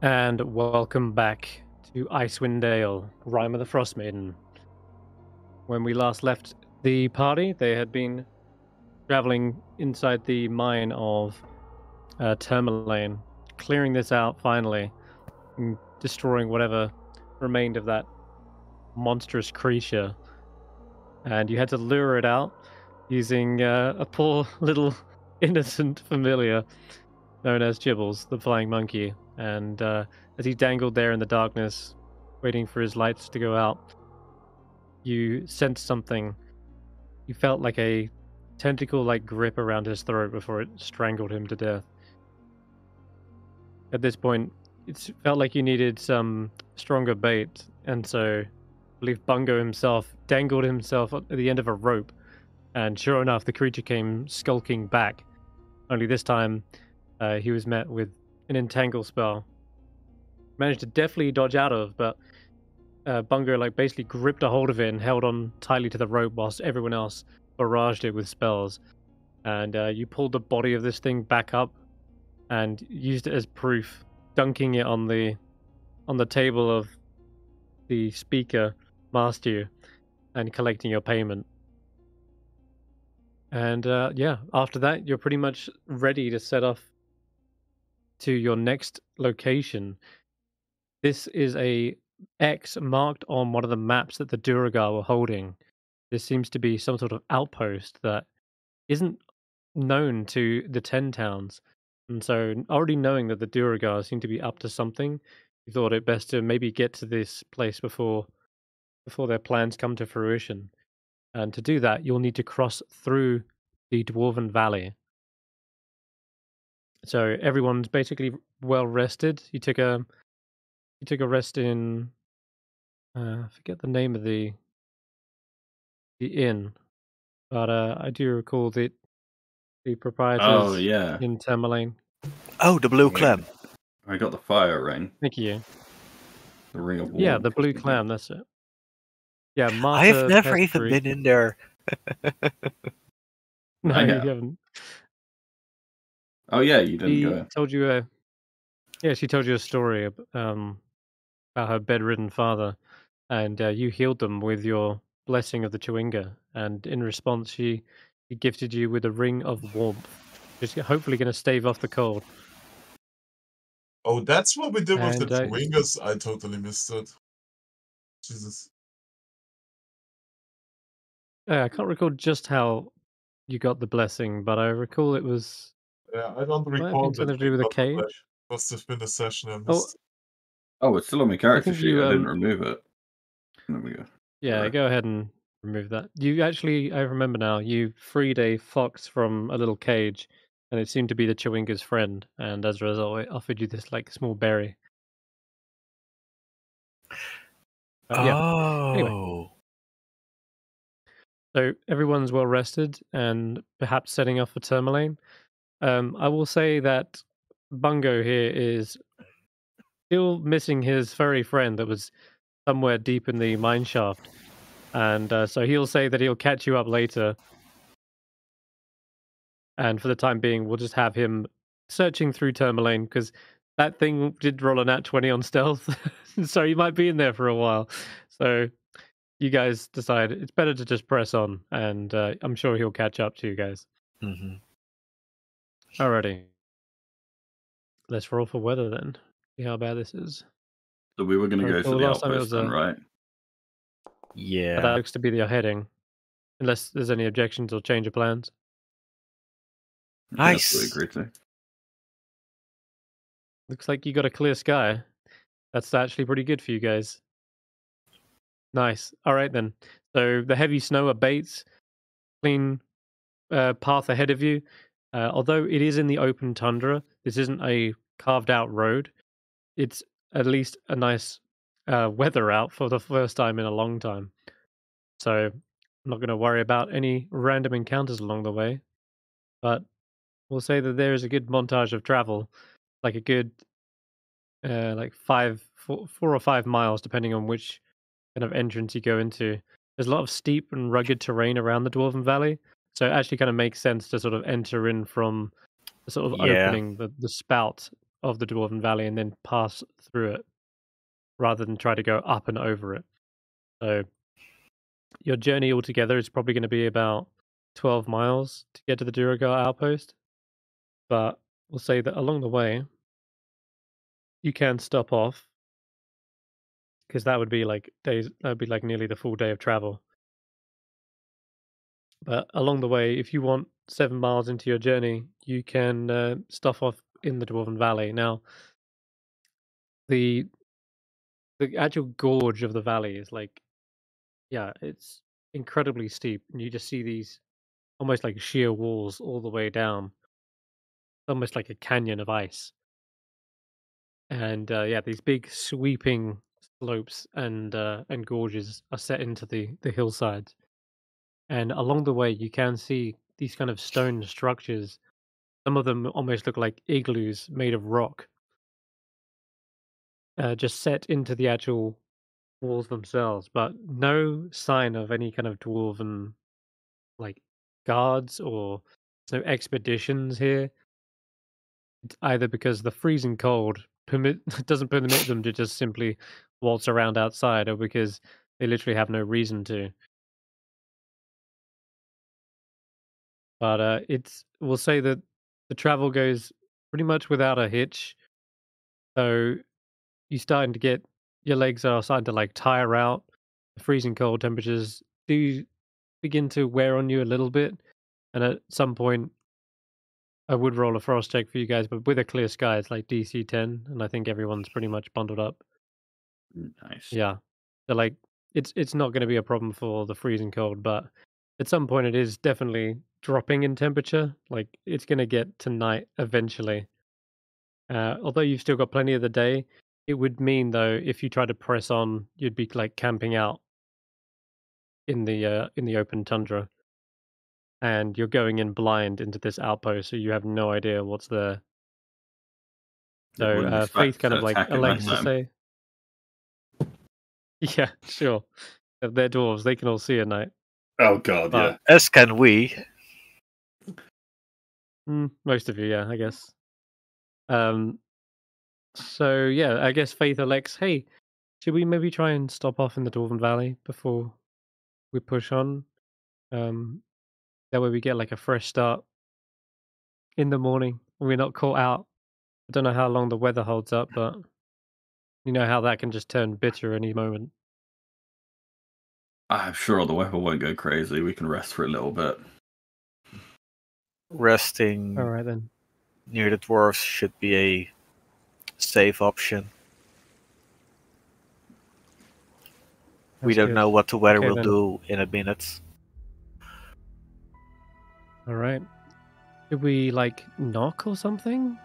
And welcome back to Icewind Dale Rime of the Frostmaiden. When we last left the party, they had been traveling inside the mine of Tourmaline, clearing this out finally, and destroying whatever remained of that monstrous creature. And you had to lure it out using a poor little innocent familiar known as Gibbles, the flying monkey. And as he dangled there in the darkness, waiting for his lights to go out, you sensed something. You felt like a tentacle-like grip around his throat before it strangled him to death. At this point, it felt like you needed some stronger bait, and so I believe Bungo himself dangled himself at the end of a rope, and sure enough, the creature came skulking back. Only this time, he was met with an entangle spell. Managed to deftly dodge out of, but Bungo basically gripped a hold of it and held on tightly to the rope whilst everyone else barraged it with spells. And you pulled the body of this thing back up and used it as proof, dunking it on the table of the speaker master you and collecting your payment. And yeah, after that, you're pretty much ready to set off to your next location. This is a X marked on one of the maps that the Duragar were holding. This seems to be some sort of outpost that isn't known to the 10 towns. And so, already knowing that the Duragar seem to be up to something, you thought it best to maybe get to this place before their plans come to fruition. And to do that, you'll need to cross through the Dwarven Valley. So everyone's basically well rested. You took a rest in I forget the name of the inn, but I do recall that the Oh, proprietors yeah. in Tourmaline. Oh, the blue clam. I got the fire ring. Thank you. The ring of warmth. Yeah, the blue clam, that's it. Yeah, Marta I've never even Pestry. been in there. No, I you have. haven't. Oh, yeah, you didn't She go. told you she told you a story about her bedridden father, and you healed them with your blessing of the Chewinga, and in response she gifted you with a ring of warmth, which is hopefully going to stave off the cold. Oh, that's what we did with the And, Chewingas? I totally missed it. Jesus. I can't recall just how you got the blessing, but I recall it was Yeah, I don't might have recall been something that to do with a we got the cage. flash. Must have been a session I Oh, missed. Oh, it's still on my character think sheet. you, I didn't remove it. There we go. yeah, Sorry. go ahead and remove that. You actually, I remember now, you freed a fox from a little cage, and it seemed to be the Chewinga's friend, and as a result, it offered you this small berry. Yeah. Anyway, Oh. so everyone's well rested and perhaps setting off for Tourmaline. I will say that Bungo here is still missing his furry friend that was somewhere deep in the mine shaft. And so he'll say that he'll catch you up later. And for the time being, we'll just have him searching through Tourmaline because that thing did roll a nat 20 on stealth. So he might be in there for a while. So you guys decide it's better to just press on. And I'm sure he'll catch up to you guys. Mm-hmm. Alrighty. Let's roll for weather then. See how bad this is. So we were going to go for the last time it outpost was then, right? Yeah. That looks to be the heading. Unless there's any objections or change of plans. Nice. Yes, we agree to. Looks like you got a clear sky. That's actually pretty good for you guys. Nice. All right then. So the heavy snow abates. Clean path ahead of you. Although it is in the open tundra, this isn't a carved out road. It's at least a nice weather out for the first time in a long time. So I'm not going to worry about any random encounters along the way. But we'll say that there is a good montage of travel, like a good 4 or 5 miles, depending on which kind of entrance you go into. There's a lot of steep and rugged terrain around the Dwarven Valley, so it actually kind of makes sense to sort of enter in from the sort of Yeah. opening, the spout of the Dwarven Valley and then pass through it, rather than try to go up and over it. So your journey altogether is probably going to be about 12 miles to get to the Duragar outpost. But we'll say that along the way, you can stop off, because that would be like nearly the full day of travel. But along the way, if you want 7 miles into your journey, you can stop off in the Dwarven Valley. Now, the actual gorge of the valley is like, yeah, it's incredibly steep, and you just see these almost like sheer walls all the way down, almost like a canyon of ice. And yeah, these big sweeping slopes and gorges are set into the hillsides. And along the way, you can see these kind of stone structures. Some of them almost look like igloos made of rock, just set into the actual walls themselves, but no sign of any kind of dwarven like guards or no expeditions here. It's either because the freezing cold doesn't permit them to just simply waltz around outside, or because they literally have no reason to. But we'll say that the travel goes pretty much without a hitch. So you're starting to get, your legs are starting to like tire out. The freezing cold temperatures do begin to wear on you a little bit. And at some point, I would roll a frost check for you guys, but with a clear sky, it's like DC 10, and I think everyone's pretty much bundled up. Nice. Yeah. So like it's not going to be a problem for the freezing cold, but at some point it is definitely dropping in temperature. Like it's going to get to night eventually. Although you've still got plenty of the day, it would mean though if you try to press on, you'd be like camping out in the open tundra, and you're going in blind into this outpost, so you have no idea what's there. So Faith kind of like elects to say, "Yeah, sure. If they're dwarves, they can all see at night." Oh god, yeah. As can we. Most of you, yeah, I guess. So yeah, I guess Faith elects, "Hey, should we maybe try and stop off in the Dwarven Valley before we push on? That way we get like a fresh start in the morning, and we're not caught out. I don't know how long the weather holds up, but you know how that can just turn bitter any moment." I'm sure the weather won't go crazy. We can rest for a little bit. Resting All right then. near the dwarves should be a safe option. We don't know what the weather will do in a minute. All right. Should we like knock or something?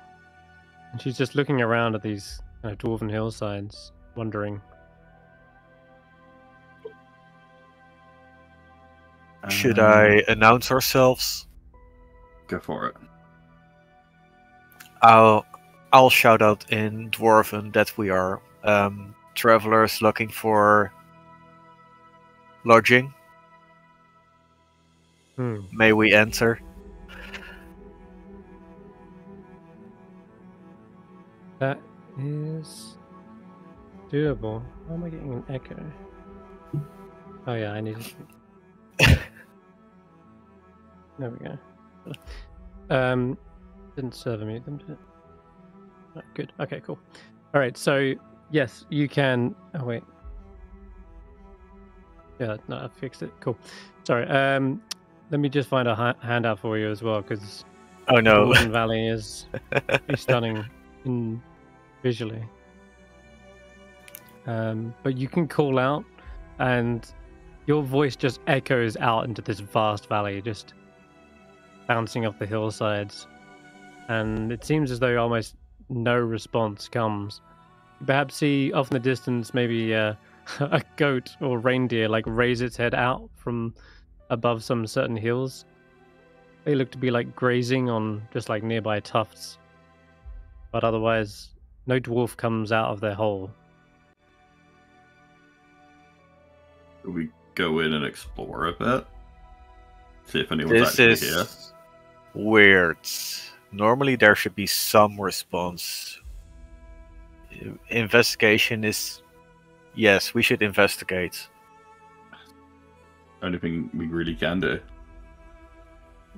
And she's just looking around at these dwarven hillsides, wondering. Should I announce ourselves? Go for it. I'll shout out in Dwarven that we are travelers looking for lodging. May we enter? That is doable. Why am I getting an echo? Oh yeah, I need to... There we go. Didn't server mute them, did it? Oh, good. Okay, cool. All right, so yes, you can. Oh wait. Yeah, no, I fixed it. Cool. Sorry. Let me just find a handout for you as well, because oh no, Dwarven Valley is stunning visually. But you can call out, and your voice just echoes out into this vast valley, just bouncing off the hillsides. And it seems as though almost no response comes. You perhaps see off in the distance maybe a goat or reindeer like raise its head out from above some certain hills. They look to be like grazing on just like nearby tufts. But otherwise, no dwarf comes out of their hole. Should we go in and explore a bit? See if anyone's actually here. This is weird. Normally there should be some response investigation is... Yes, we should investigate. Only thing we really can do.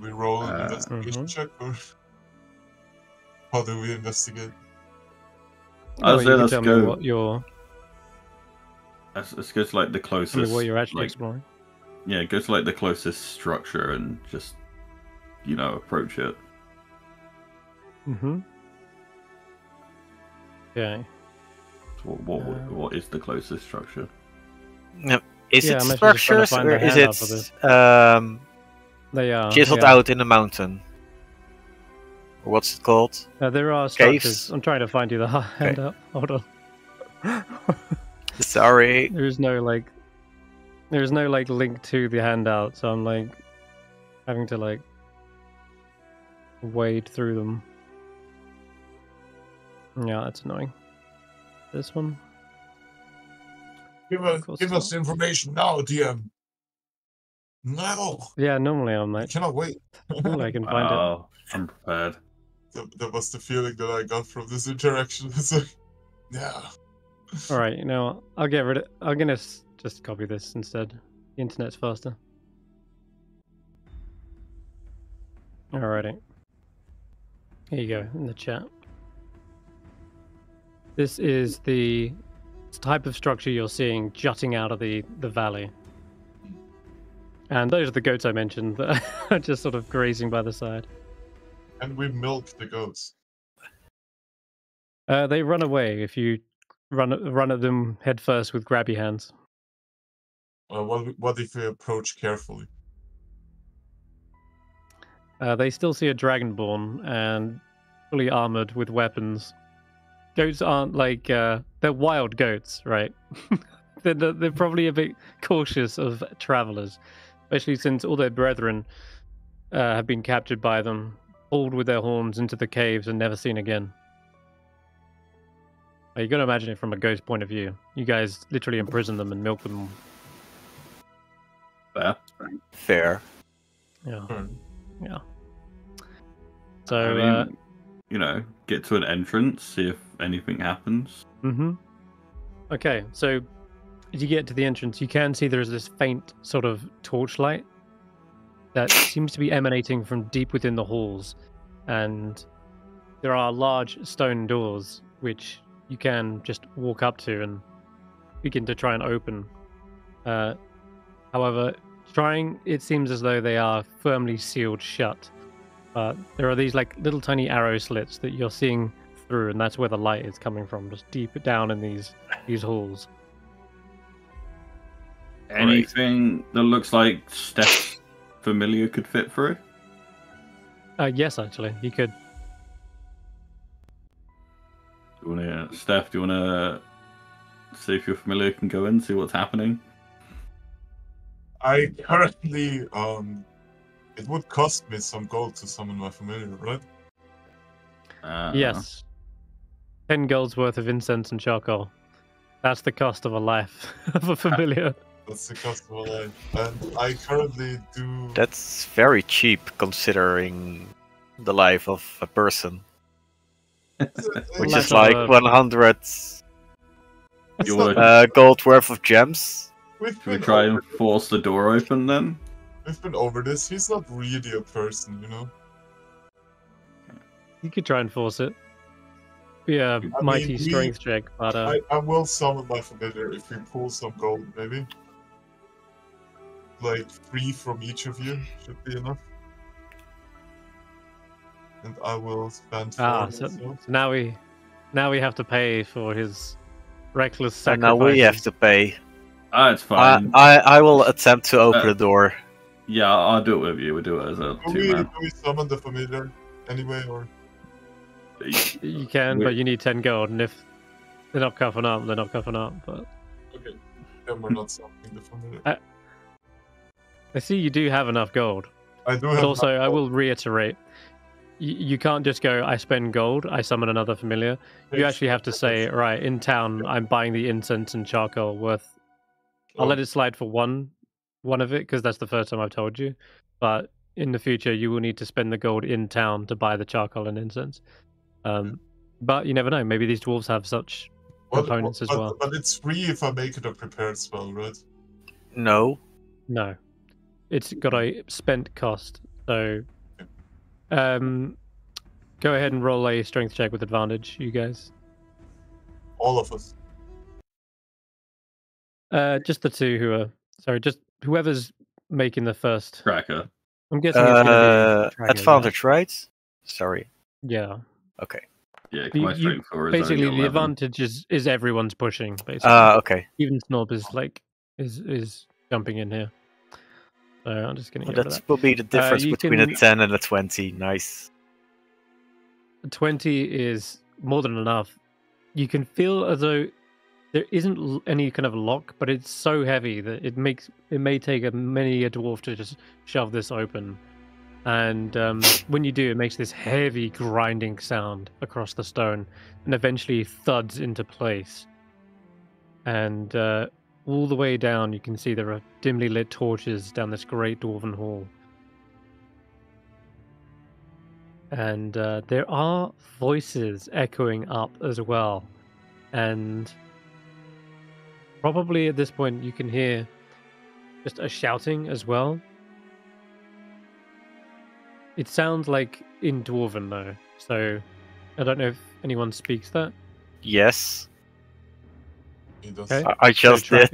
We roll an Uh, investigation check, or how do we investigate? I Well, was you there, can let's tell me go. what you're. Let's go to like the closest. Tell me what you're actually like, exploring. yeah, go to like the closest structure and just, approach it. Mm-hmm. Okay. So what is the closest structure? Is Yeah, it I'm actually just trying to structures find or the is handout for it this. They are chiseled yeah. out in the mountain? Or what's it called? There are structures. Caves? I'm trying to find you the handout. Hold on. Sorry. There's no link to the handout, so I'm like having to wade through them. Yeah, that's annoying. This one. Give Of course us information now, DM. No, Yeah, normally I'm I like, cannot wait. normally I can find it. Oh, I'm prepared. That was the feeling that I got from this interaction. It's like, yeah. All right, I'm gonna just copy this instead. The internet's faster. Alrighty. Here you go in the chat. This is the type of structure you're seeing jutting out of the valley. And those are the goats I mentioned that are just sort of grazing by the side. And we milk the goats. They run away if you run at them head first with grabby hands. What if we approach carefully? They still see a dragonborn and fully armored with weapons. Goats aren't they're wild goats, right? they're probably a bit cautious of travelers, especially since all their brethren have been captured by them, pulled with their horns into the caves and never seen again. You got to imagine it from a ghost point of view. You guys literally imprison them and milk them. Fair. Yeah. Hmm. Yeah. So, I mean, get to an entrance, see if anything happens. Mm-hmm. Okay, so as you get to the entrance, you can see there's this faint sort of torchlight that seems to be emanating from deep within the halls, and there are large stone doors which you can just walk up to and begin to try and open. However, it seems as though they are firmly sealed shut. There are these little tiny arrow slits that you're seeing through, and that's where the light is coming from, just deep down in these halls. Anything that looks like Stef's familiar could fit through? Yes, actually, you could. Stef, do you wanna see if your familiar can go in, see what's happening? I currently it would cost me some gold to summon my familiar, right? Yes. 10 gold's worth of incense and charcoal. That's the cost of a life of a familiar. That's the cost of a life. And I currently do. That's very cheap considering the life of a person, which Less is of like a- 100 It's not- gold worth of gems. We've Should we been try over- and force the door open then? We've been over this. He's not really a person, you know. You could try and force it. Be a mean, mighty strength check, but I will summon my familiar if we pull some gold, maybe. 3 from each of you should be enough. And I will spend 4 so myself. now we have to pay for his reckless And sacrifice. now we have to pay. It's fine. I will attempt to open the door. Yeah, I'll do it with you. We'll do it as a Do two-man. we summon the familiar anyway, or? You can, but you need 10 gold, and if they're not cuffing up, they're not cuffing up. But Okay, then we're not summoning the familiar. I see you do have enough gold. I do But have. also, enough I gold. will reiterate, you can't just go, I spend gold, I summon another familiar. You actually have to say, right, in town, I'm buying the incense and charcoal worth. I'll let it slide for one of it, because that's the first time I've told you. But in the future, you will need to spend the gold in town to buy the charcoal and incense. But you never know. Maybe these dwarves have such components as well. But it's free if I make it a prepared spell, right? No. No, it's got a spent cost. So, go ahead and roll a strength check with advantage, you guys. All of us. Just the two who are. Sorry, just whoever's making the first. Tracker. I'm guessing it's going to be Tracker, advantage, right? Sorry. Yeah. Okay. Yeah, my strength score is basically only the 11. advantage is everyone's pushing. Basically. Okay. Even Snob is is jumping in here. So I'm just going to get rid of That will be the difference between a 10 and a 20. Nice. 20 is more than enough. You can feel as though there isn't any kind of lock, but it's so heavy that it may take many a dwarf to just shove this open. And when you do, it makes this heavy grinding sound across the stone, and eventually thuds into place. And all the way down, you can see there are dimly lit torches down this great dwarven hall. And there are voices echoing up as well. And probably at this point, you can hear just a shouting as well. It sounds like in Dwarven, though. So I don't know if anyone speaks that. Yes. He does. Okay. I just did.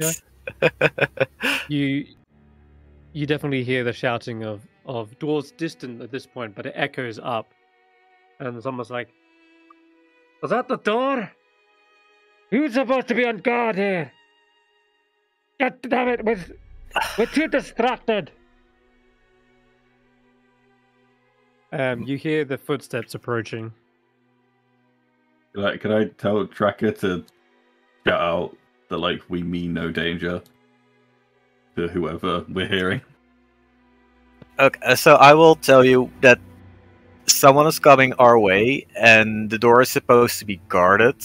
You definitely hear the shouting of dwarves distant at this point, but it echoes up. And it's almost like, was that the door? Who's supposed to be on guard here? God damn it, we're too distracted. You hear the footsteps approaching. Can I tell Tracker to shout out that we mean no danger to whoever we're hearing? Okay, so I will tell you that someone is coming our way, and the door is supposed to be guarded.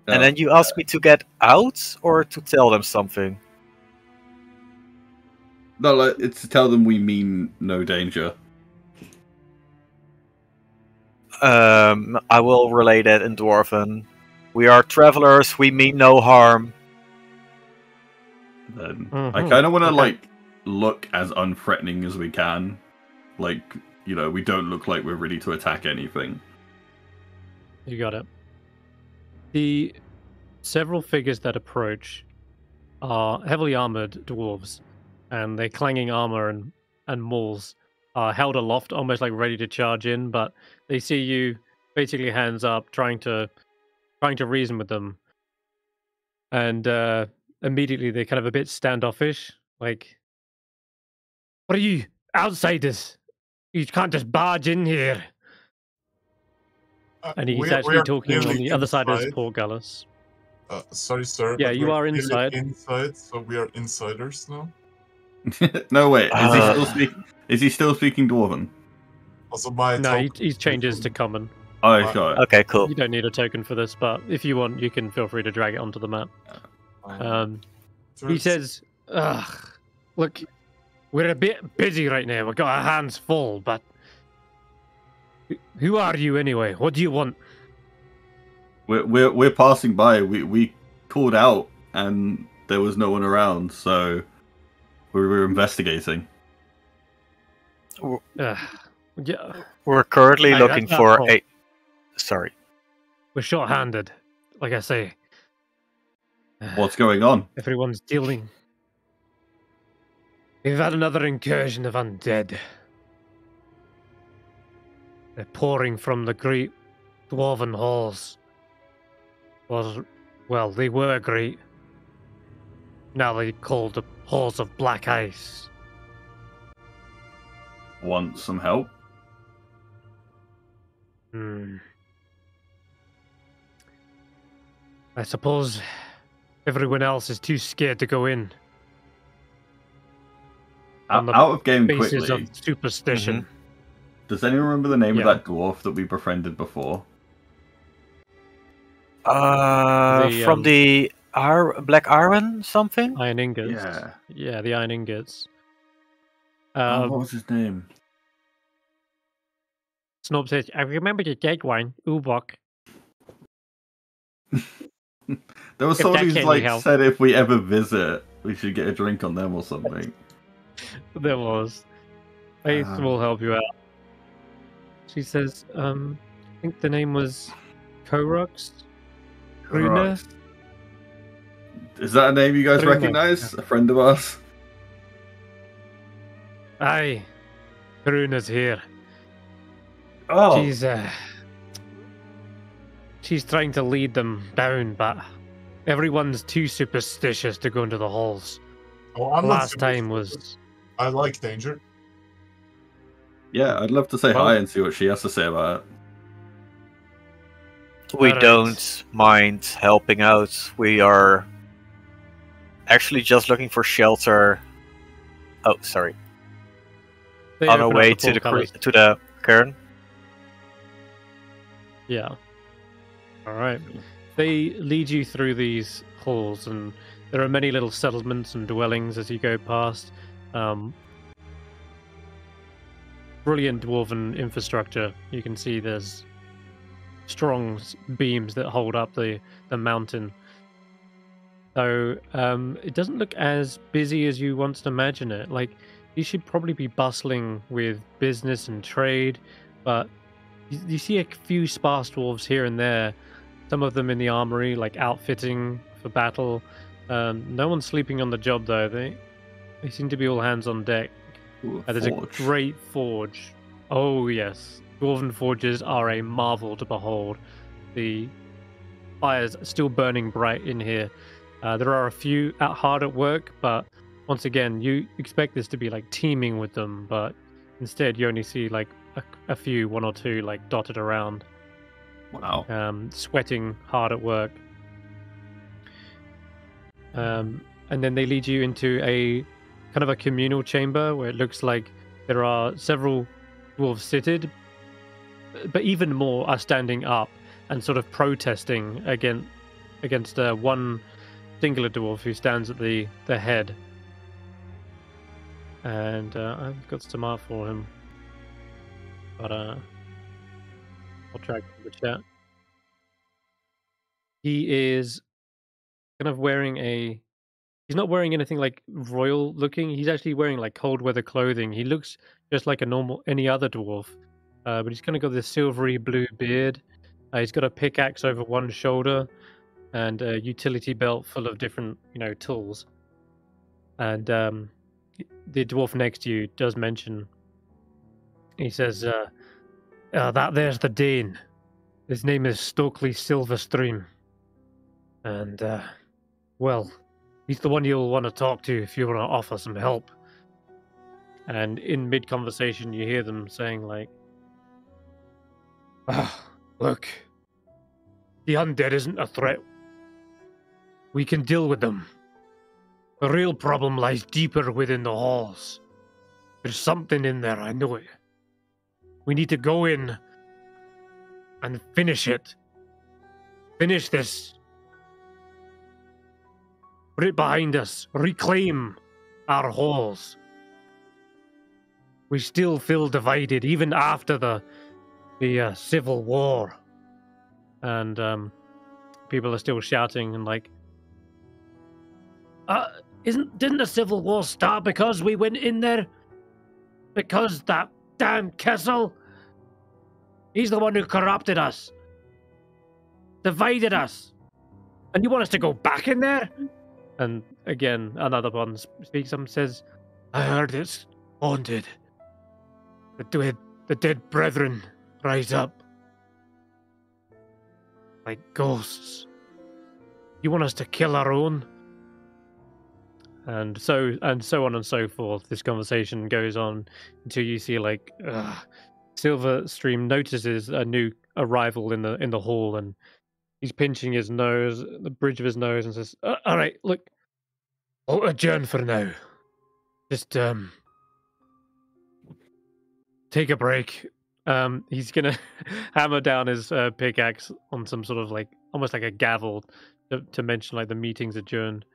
And then you ask me to get out, or to tell them something? No, it's to tell them we mean no danger. I will relay that in Dwarven. We are travelers, we mean no harm. Then I kind of want to look as unthreatening as we can. We don't look like we're ready to attack anything. You got it. The several figures that approach are heavily armored dwarves, and their clanging armor and mauls are held aloft, almost like ready to charge in. But they see you, basically hands up, trying to reason with them, and immediately they're kind of a bit standoffish. Like, what are you, outsiders? You can't just barge in here. And he's actually talking on the other side of his portcullis. Sorry, sir. Yeah, you are inside. Inside, so we are insiders now. No, wait. Is he still speaking Dwarven? Also, he's changes to common. Oh, he's got it. Okay, cool. You don't need a token for this, but if you want, you can feel free to drag it onto the map. He says, look, we're a bit busy right now. We've got our hands full, but who are you anyway? What do you want? We're passing by. We called out and there was no one around, so we were investigating. Yeah. We're currently looking for a... Sorry. We're short-handed, like I say. What's going on? Everyone's dealing. We've had another incursion of undead. They're pouring from the great dwarven halls. Well, they were great. Now they're called the halls of black ice. Want some help? I suppose everyone else is too scared to go in. Out of game basis quickly. Of superstition. Does anyone remember the name of that dwarf that we befriended before? From the Black Iron something? Iron ingots. Yeah, the iron ingots. What was his name? Snob says, I remember the dead one, Ubok. There was If someone that who's can't like help. said if we ever visit, we should get a drink on them or something. There was. Faith will help you out. She says, I think the name was Korux? Runa? Correct. Is that a name you guys Runa, recognize? A friend of ours? Aye. Runa's here. Oh, She's trying to lead them down, but everyone's too superstitious to go into the halls. Oh, I'm Last not time superstitious. was... I like danger. yeah, I'd love to say Well- hi and see what she has to say about it. We Alright. don't mind helping out. We are actually just looking for shelter. Oh, sorry. They On our open up way the to the portcullis. to the cairn. Yeah. Alright. They lead you through these halls, and there are many little settlements and dwellings as you go past. Brilliant dwarven infrastructure. You can see there's strong beams that hold up the mountain. So it doesn't look as busy as you once imagine it. Like, you should probably be bustling with business and trade, but you see a few sparse dwarves here and there. Some of them in the armory, like outfitting for battle. No one's sleeping on the job though. They seem to be all hands on deck. Ooh, There's a forge. great forge. Oh yes, dwarven forges are a marvel to behold. The fire's still burning bright in here. There are a few hard at work, but once again, you expect this to be like teeming with them, but instead you only see like a few, one or two, like dotted around, Wow. sweating hard at work. And then they lead you into a kind of a communal chamber where it looks like there are several dwarves seated, but even more are standing up and sort of protesting against one singular dwarf who stands at the head. And I've got some art for him, but I'll drag it to the chat. He is kind of wearing he's not wearing anything like royal looking. He's actually wearing like cold weather clothing. He looks just like any other dwarf, but he's kind of got this silvery blue beard. He's got a pickaxe over one shoulder and a utility belt full of different, tools. And the dwarf next to you does mention. He says, "That there's the Dane. His name is Stokely Silverstream, and well, he's the one you'll want to talk to if you want to offer some help." And in mid-conversation, you hear them saying like, "Look, the undead isn't a threat. We can deal with them. The real problem lies deeper within the halls. There's something in there, I know it. We need to go in and finish it. Finish this. Put it behind us. Reclaim our halls. We still feel divided, even after the civil war." And people are still shouting and like, didn't the civil war start because we went in there? Because that damn Kessel? He's the one who corrupted us. Divided us. And you want us to go back in there? And again, another one speaks up and says, "I heard it's haunted. The dead brethren rise up. Like ghosts. You want us to kill our own?" And so on and so forth. This conversation goes on until you see like Silverstream notices a new arrival in the hall, and he's pinching his nose, the bridge of his nose, and says, "All right, look, I'll adjourn for now. Just take a break." He's gonna hammer down his pickaxe on some sort of like almost like a gavel to mention like the meeting's adjourned.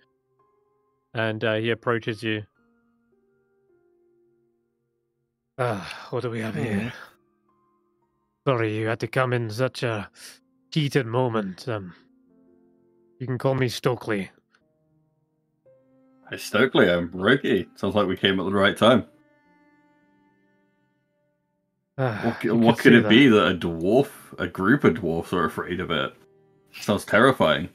And he approaches you. What do we have here? Sorry you had to come in such a heated moment. You can call me Stokely. Hey, Stokely, I'm Roki. Sounds like we came at the right time. What could it be that a group of dwarfs are afraid of it? Sounds terrifying.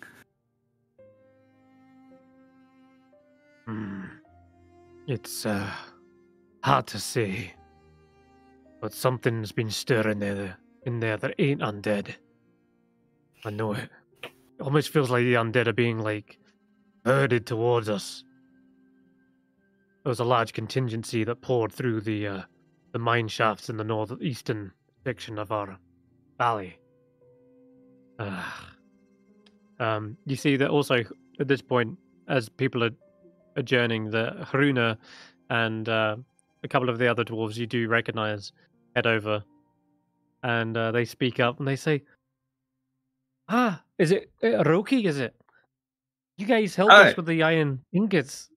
It's hard to say, but something's been stirring in there that ain't undead. I know it. It almost feels like the undead are being like herded towards us. There was a large contingency that poured through the mine shafts in the northeastern section of our valley. You see that also at this point, as people are adjourning, the Haruna and a couple of the other dwarves you do recognize head over, and they speak up and they say, is it Roki, is it? You guys helped us with the iron ingots.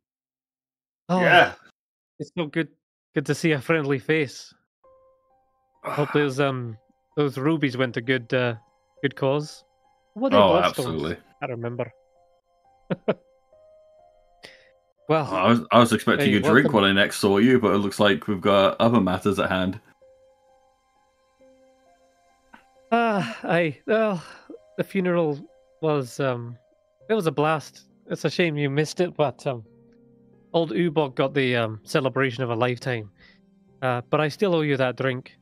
Oh, yeah. It's so good to see a friendly face. Hope those rubies went to good cause. What are they, bloodstones? Absolutely. I remember. Well, I was expecting a drink welcome. when I next saw you, but it looks like we've got other matters at hand. Well, the funeral was it was a blast. It's a shame you missed it, but old Ubok got the celebration of a lifetime. But I still owe you that drink.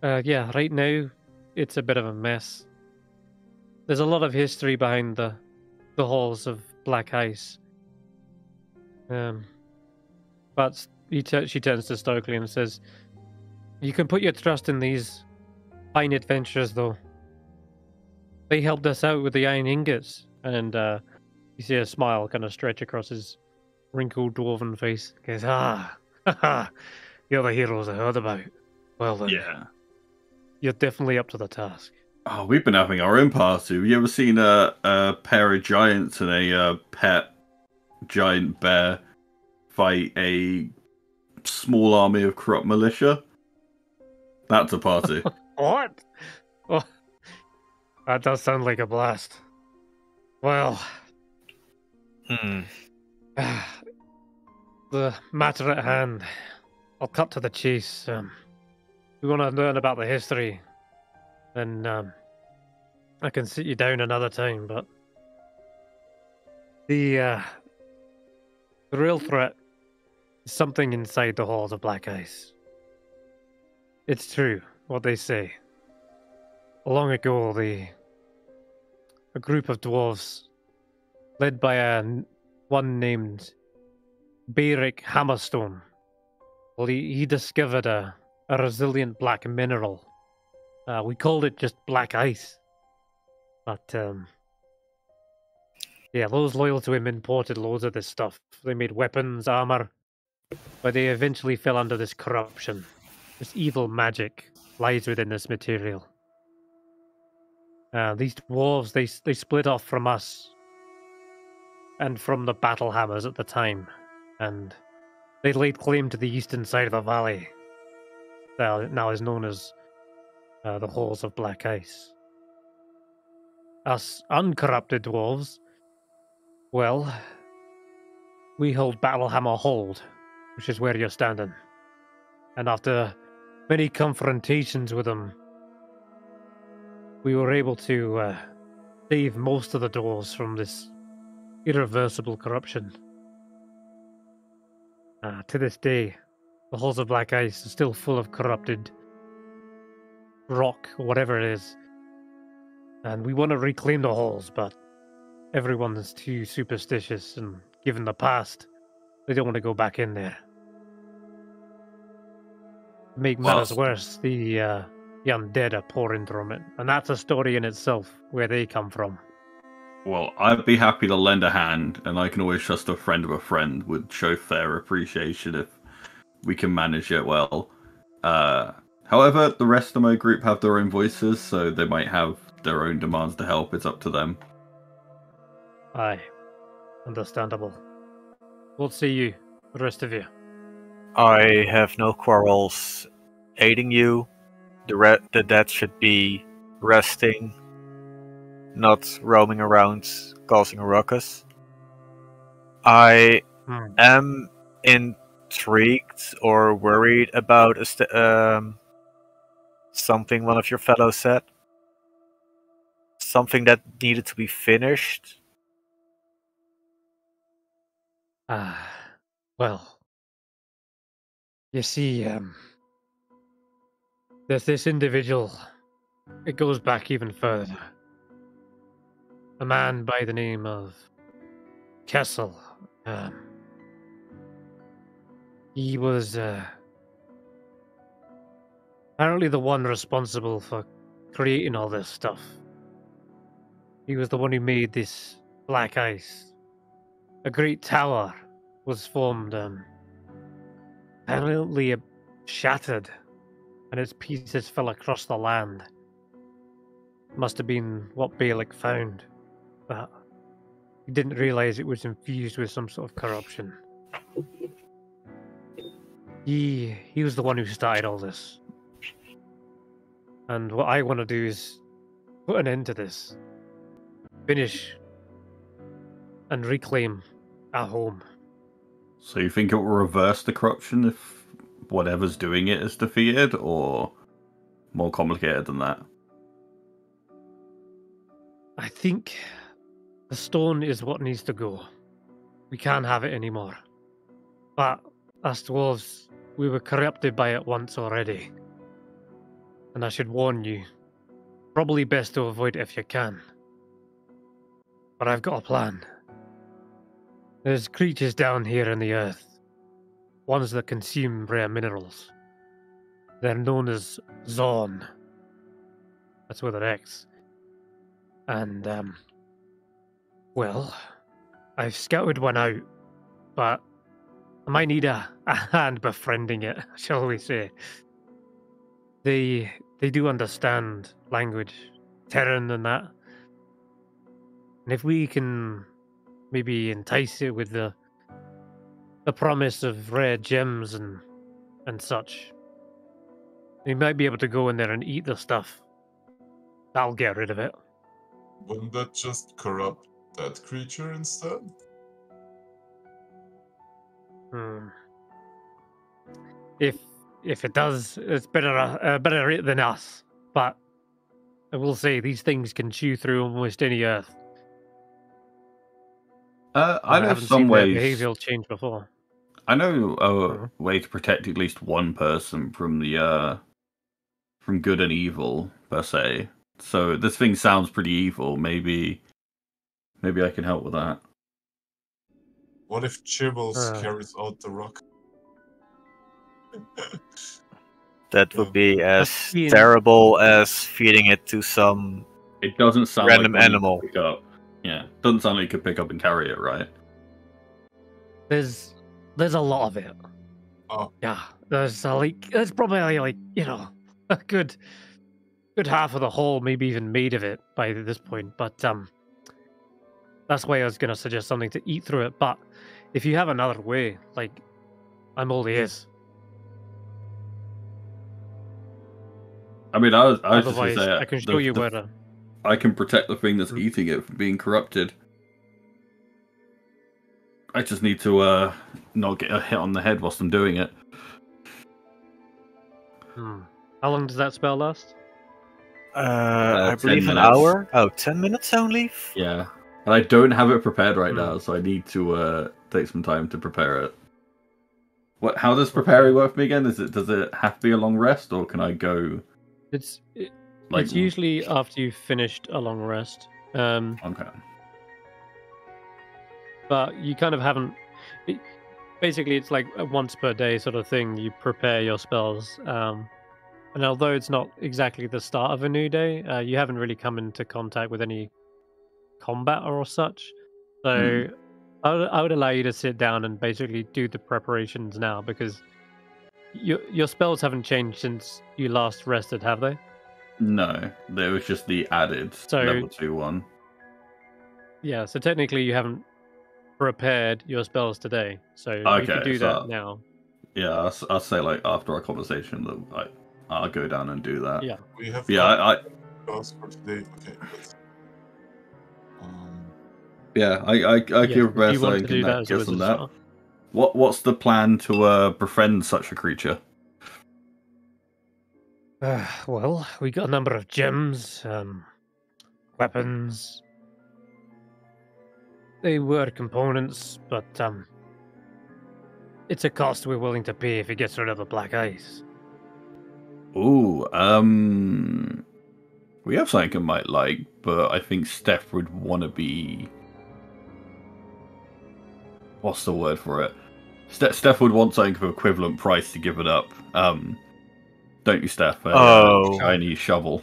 Yeah, right now it's a bit of a mess. There's a lot of history behind the halls of Black Ice. But she turns to Stokely and says, "You can put your trust in these fine adventurers, though. They helped us out with the iron ingots." And you see a smile kind of stretch across his wrinkled dwarven face. He goes, you're the heroes I heard about. Well then, Yeah. You're definitely up to the task. Oh, we've been having our own party. Have you ever seen a pair of giants and a pet giant bear fight a small army of corrupt militia? That's a party. What? Oh, that does sound like a blast. Well, the matter at hand. I'll cut to the chase. We want to learn about the history, then I can sit you down another time. But the real threat is something inside the halls of Black Ice. It's true what they say. Long ago, a group of dwarves, led by one named Beric Hammerstone, well, he discovered a resilient black mineral. We called it just black ice. But, yeah, those loyal to him imported loads of this stuff. They made weapons, armor, but they eventually fell under this corruption. This evil magic lies within this material. These dwarves, they split off from us and from the battle hammers at the time, and they laid claim to the eastern side of the valley that now is known as the Halls of Black Ice. Us uncorrupted dwarves, well, we hold Battlehammer Hold, which is where you're standing. And after many confrontations with them, we were able to save most of the dwarves from this irreversible corruption. To this day, the Halls of Black Ice are still full of corrupted rock, or whatever it is. And we want to reclaim the halls, but everyone is too superstitious, and given the past, they don't want to go back in there. To make matters worse, the undead are pouring from it, and that's a story in itself, where they come from. Well, I'd be happy to lend a hand, and I can always trust a friend of a friend would show fair appreciation if we can manage it well. However, the rest of my group have their own voices, so they might have their own demands to help. It's up to them. Aye. Understandable. We'll see you, the rest of you. I have no quarrels aiding you, the dead should be resting, not roaming around causing a ruckus. I am intrigued or worried about something one of your fellows said. Something that needed to be finished. Well, you see, there's this individual. It goes back even further. A man by the name of Kessel. He was apparently the one responsible for creating all this stuff. He was the one who made this black ice. A great tower was formed, apparently shattered, and its pieces fell across the land. Must have been what Balak found, but he didn't realize it was infused with some sort of corruption. He was the one who started all this. And what I want to do is put an end to this. Finish and reclaim our home. So you think it will reverse the corruption if whatever's doing it is defeated, or more complicated than that? I think the stone is what needs to go. We can't have it anymore. But as dwarves, we were corrupted by it once already. And I should warn you, probably best to avoid it if you can. But I've got a plan. There's creatures down here in the earth. Ones that consume rare minerals. They're known as Zorn. That's with an X. And, well, I've scouted one out, but I might need a hand befriending it, shall we say. They do understand language, Terran and that. And if we can maybe entice it with the promise of rare gems and such, we might be able to go in there and eat the stuff. That'll get rid of it. Wouldn't that just corrupt that creature instead? If it does, it's better than us. But I will say these things can chew through almost any earth. I know haven't some seen their ways. behavioral change before. I know a way to protect at least one person from the from good and evil per se. So this thing sounds pretty evil. Maybe I can help with that. What if Chibbles carries out the rock? That would be as terrible as feeding it to some It doesn't sound random like animal. pick up. Yeah, doesn't sound like you could pick up and carry it, right? There's a lot of it. Oh. Yeah, there's probably like, you know, a good half of the whole, maybe even made of it by this point. But that's why I was gonna suggest something to eat through it. But if you have another way, like, I'm all ears. I mean, I was just gonna say, I can show you where to. I can protect the thing that's eating it from being corrupted. I just need to not get a hit on the head whilst I'm doing it. How long does that spell last? I believe 10 an minutes. hour. Oh, 10 minutes only? Yeah. And I don't have it prepared right now, so I need to take some time to prepare it. How does preparing work for me again? Does it have to be a long rest, or can I go? It's usually after you've finished a long rest. Okay. But you kind of haven't. Basically, it's like a once per day sort of thing. You prepare your spells, and although it's not exactly the start of a new day, you haven't really come into contact with any combat or such. So I would allow you to sit down and basically do the preparations now, because your spells haven't changed since you last rested, have they? No, there was just the added level 2 one. Yeah, so technically you haven't prepared your spells today, so you can do that now. Yeah, I'll say like after our conversation that I'll go down and do that. Yeah. We have Yeah, goals for today. Okay. I Yeah, give if you want Something to do in that that as a case on wizard as that. well. What's the plan to befriend such a creature? Well, we got a number of gems, weapons. They were components, but it's a cost we're willing to pay if it gets rid of the black ice. Ooh, we have something I might like, but I think Stef would want to be. What's the word for it? Steph would want something for equivalent price to give it up. Don't you, Steph? A shiny shovel.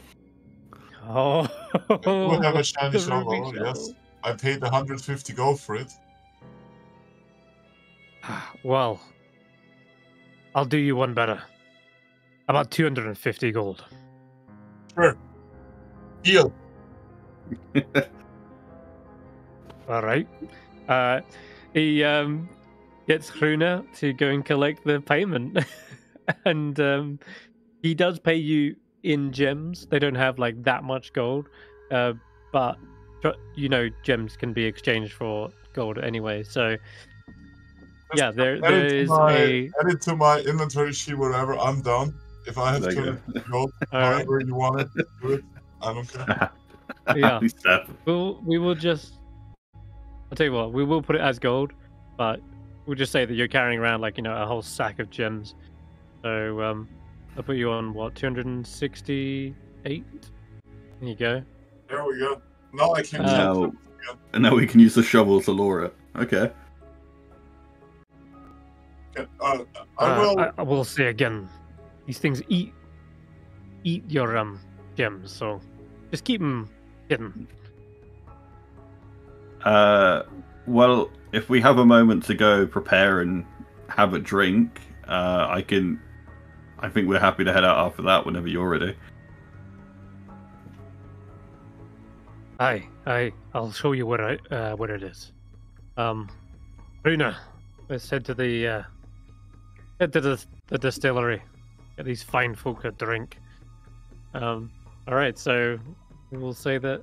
Oh, We have a shiny the shovel. ruby Yes, I paid 150 gold for it. Well, I'll do you one better. About 250 gold. Sure. Deal. All right. He gets Hruna to go and collect the payment, and he does pay you in gems. They don't have like that much gold, but you know gems can be exchanged for gold anyway. So yeah, there is a add it to my inventory sheet wherever I'm done. If I have There you to gold, All right. however you want it, do it. I don't care. Yeah. Steph. we will just. I'll tell you what, we will put it as gold, but we'll just say that you're carrying around like a whole sack of gems. So I'll put you on what 268. There you go. There we go. Now I can And now we can use the shovel to lure it. Okay. I will. I will say again, these things eat your gems, so just keep them hidden. Well, if we have a moment to go prepare and have a drink, I think we're happy to head out after that whenever you're ready. I'll show you where it is. Runa, let's head to the distillery. Get these fine folk a drink. All right, so we'll say that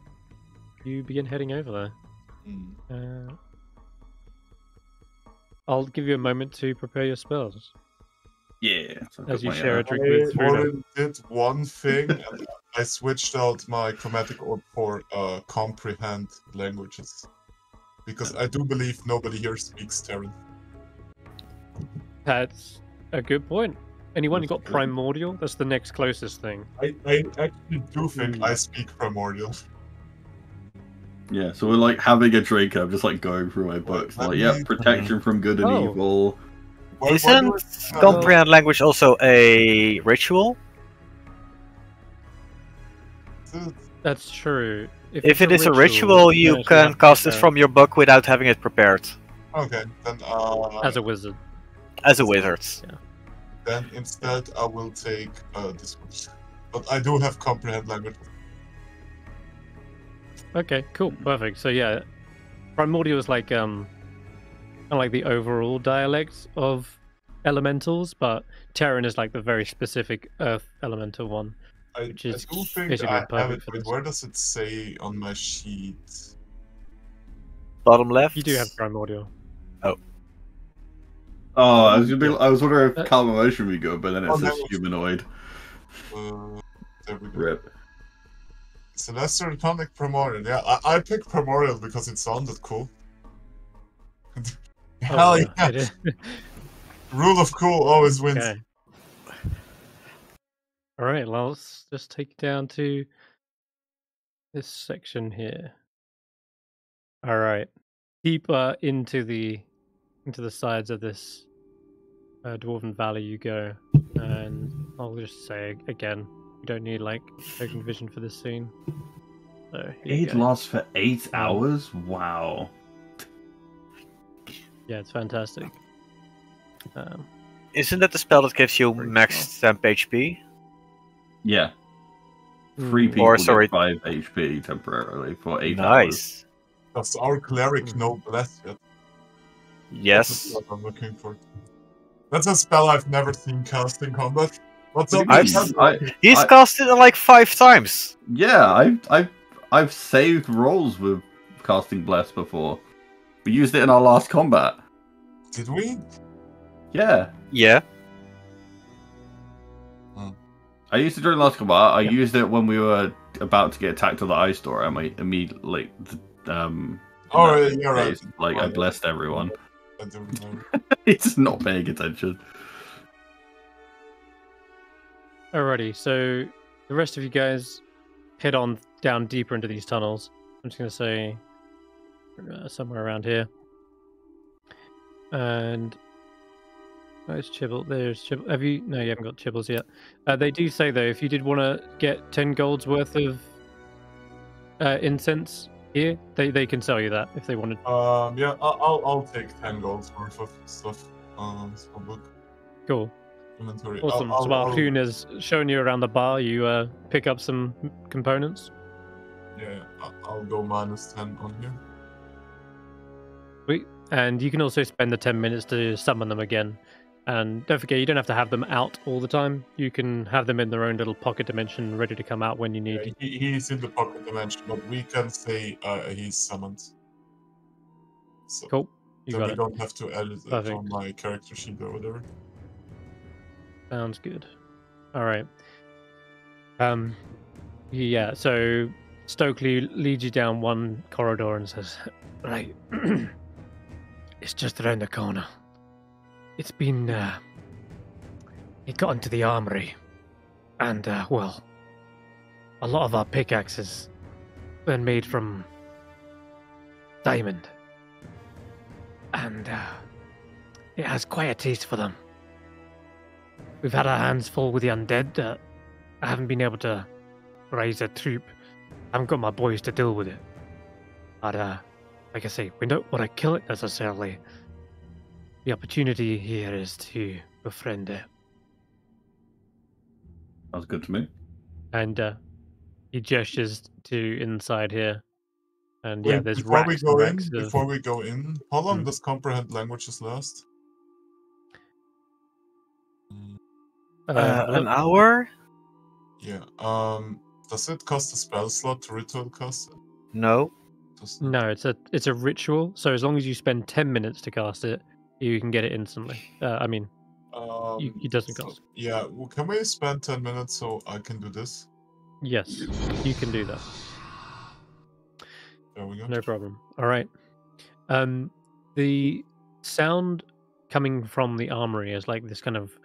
you begin heading over there. I'll give you a moment to prepare your spells. Yeah. As you share a drink with I Runa. already did one thing, and I switched out my chromatic orb for comprehend languages. Because I do believe nobody here speaks Terran. That's a good point. Anyone got primordial? That's the next closest thing. I actually do think I speak primordial. Yeah, so we're like having a drink. I'm just like going through my books. Like, yeah, protection from good and evil. Isn't comprehend language also a ritual? That's true. If it is a ritual, you can cast it from your book without having it prepared. Okay, then as a wizard. As a wizard. Yeah. Then instead I will take this one. But I do have comprehend language. Okay, cool, perfect. So yeah, primordial is like kind of like the overall dialect of elementals, but Terran is like the very specific Earth elemental one, which is I do think basically I have perfect it. for Wait, this. where does it say on my sheet? Bottom left. You do have primordial. Oh, I was wondering if calm emotion would go, but then it says humanoid. There we go. Rip. Celestial tonic primordial. Yeah, I picked primordial because it sounded cool. Hell yeah! It is. Rule of cool always wins. Okay. All right, well, let's just take it down to this section here. All right, deeper into the sides of this dwarven valley you go, and I'll just say again, you don't need like open vision for this scene. So it lasts for 8 hours. Wow. Yeah, it's fantastic. Isn't that the spell that gives you max temp HP? Yeah. 3 people get 5 HP temporarily for 8 hours. Nice. Does our cleric know bless yet? Yes. That's what I'm looking for. That's a spell I've never seen cast in combat. What's What up? do you I've mean? He's cast it like 5 times. Yeah, I've saved rolls with casting bless before. We used it in our last combat. Did we? Yeah, Yeah. I used it during last combat. I Yeah. used it when we were about to get attacked on the ice door. I might immediately Oh, yeah, you're right. case, like I blessed everyone. I do remember. It's not paying attention. Alrighty, so the rest of you guys head on down deeper into these tunnels. I'm just going to say somewhere around here. And where's Chibble? There's Chibble. Have you? No, you haven't got Chibbles yet. They do say though, if you did want to get 10 gold's worth of incense here, they can sell you that if they wanted. Yeah, I'll take 10 golds worth of stuff. Spell book Cool. inventory. Awesome. So while Hoon has shown you around the bar, you pick up some components. Yeah, I'll go minus 10 on here. Sweet. And you can also spend the 10 minutes to summon them again. And don't forget, you don't have to have them out all the time. You can have them in their own little pocket dimension, ready to come out when you need. Yeah, he's in the pocket dimension, but we can say he's summoned. So Cool. You then got we it. don't have to edit it Perfect. on my character sheet or whatever. Sounds good. All right. Yeah. So Stokely leads you down one corridor and says, "Right, it's just around the corner. It's been it got into the armory, and well, a lot of our pickaxes were made from diamond, and it has quite a taste for them. We've had our hands full with the undead. I haven't been able to raise a troop. I haven't got my boys to deal with it. But like I say, we don't want to kill it necessarily. The opportunity here is to befriend it." Sounds good to me. And he gestures to inside here. And yeah, Wait, there's before racks we and go in, racks of... before we go in, how long Hmm. does comprehend languages last? An hour? Yeah. Does it cost a spell slot to ritual cast it? No. Does No, it's a ritual. So as long as you spend 10 minutes to cast it, you can get it instantly. I mean, it doesn't so- cost. Yeah, well, can we spend 10 minutes so I can do this? Yes, you can do that. There we go. No problem. All right. The sound coming from the armory is like this kind of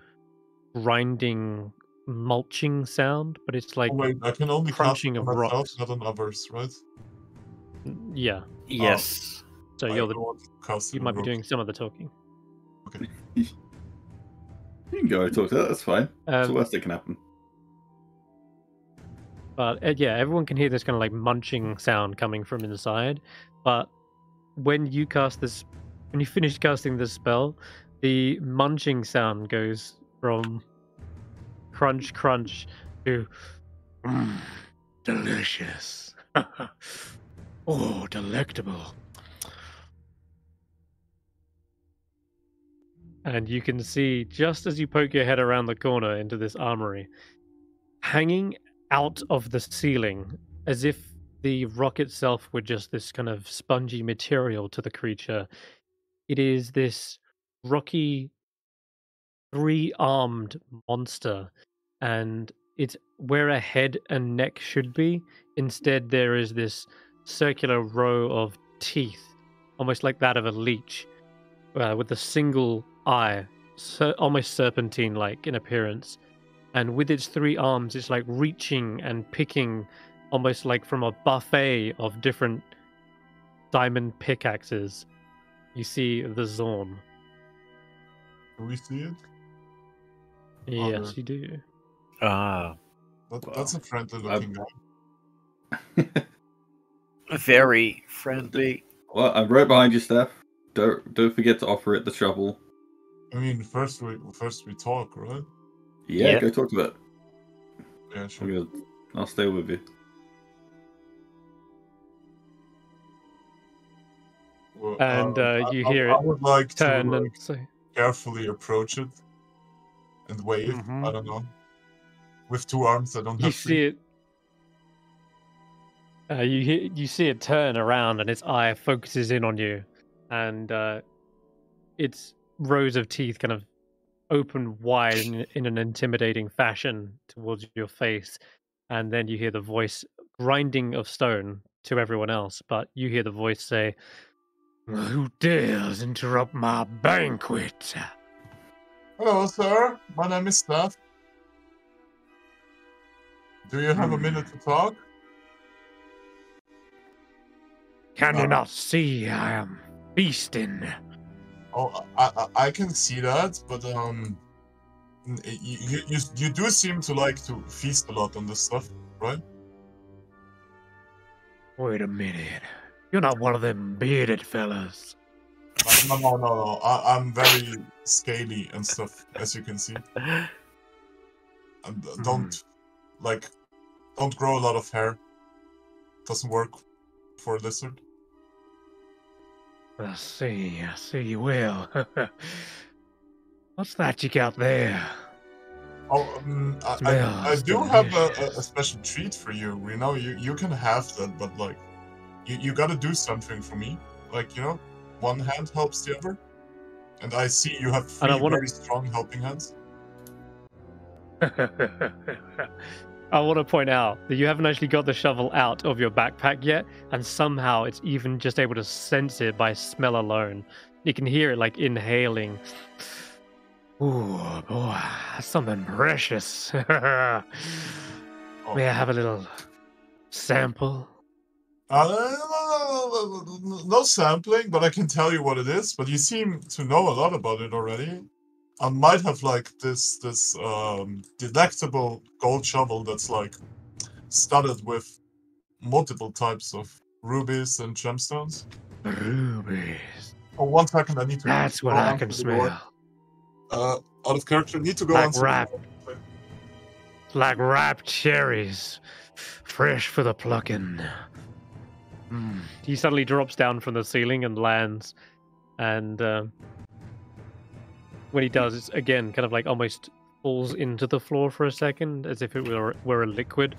grinding, mulching sound, but it's like Oh, wait, I can only cast it crunching on of myself, rocks. not on others, right? Yeah. Yes. So I you're the don't want to cast it you on might be Roki. doing some of the talking. Okay. You can go and talk to that. That's fine. It's the worst that can happen. But yeah, everyone can hear this kind of like munching sound coming from inside. But when you finish casting this spell, the munching sound goes from crunch, crunch to delicious. Oh, delectable. And you can see, just as you poke your head around the corner into this armory, hanging out of the ceiling, as if the rock itself were just this kind of spongy material to the creature, it is this rocky, three-armed monster. And it's where a head and neck should be. Instead, there is this circular row of teeth, almost like that of a leech, with a single eye, almost serpentine-like in appearance. And with its three arms, it's like reaching and picking, almost like from a buffet of different diamond pickaxes. You see the Zorn. Do we see it? Yes, there. you do. Ah. That's a friendly looking guy. Very friendly. Well, I'm right behind you, Steph. Don't forget to offer it the shovel. I mean, first we talk, right? Yeah, Yeah. go talk to it. Yeah, sure. I'm good. I'll stay with you. Well, And you hear I it would like turn to and say, carefully approach it and wave. Mhm. I don't know. with 2 arms. I don't You have see 3. it. You see it turn around, and its eye focuses in on you, and its rows of teeth kind of open wide in an intimidating fashion towards your face, and then you hear the voice grinding of stone to everyone else, but you hear the voice say, "Who dares interrupt my banquet?" Hello, sir. My name is Stef. Do you have a minute to talk? Can you not see I am feasting? Oh, I can see that, but you do seem to like to feast a lot on this stuff, right? Wait a minute. You're not one of them bearded fellas. No. I'm very scaly and stuff, as you can see. And don't grow a lot of hair. Doesn't work for a lizard. I see you will. What's that you got there? Oh, I do have a special treat for you. You know, you can have that, but like, you gotta do something for me. Like, you know, one hand helps the other. And I see you have 3 very strong helping hands. I want to point out that you haven't actually got the shovel out of your backpack yet, and somehow it's even just able to sense it by smell alone. You can hear it like inhaling. Ooh, boy, something precious. May I have a little sample? No sampling, but I can tell you what it is. But you seem to know a lot about it already. I might have like this delectable gold shovel that's like studded with multiple types of rubies and gemstones. Rubies. Oh, 1 second, I need to. That's what I can smell. Out of character, need to go on. Like ripe cherries, fresh for the plucking. He suddenly drops down from the ceiling and lands, and when he does, it's again kind of like almost falls into the floor for a second, as if it were a liquid,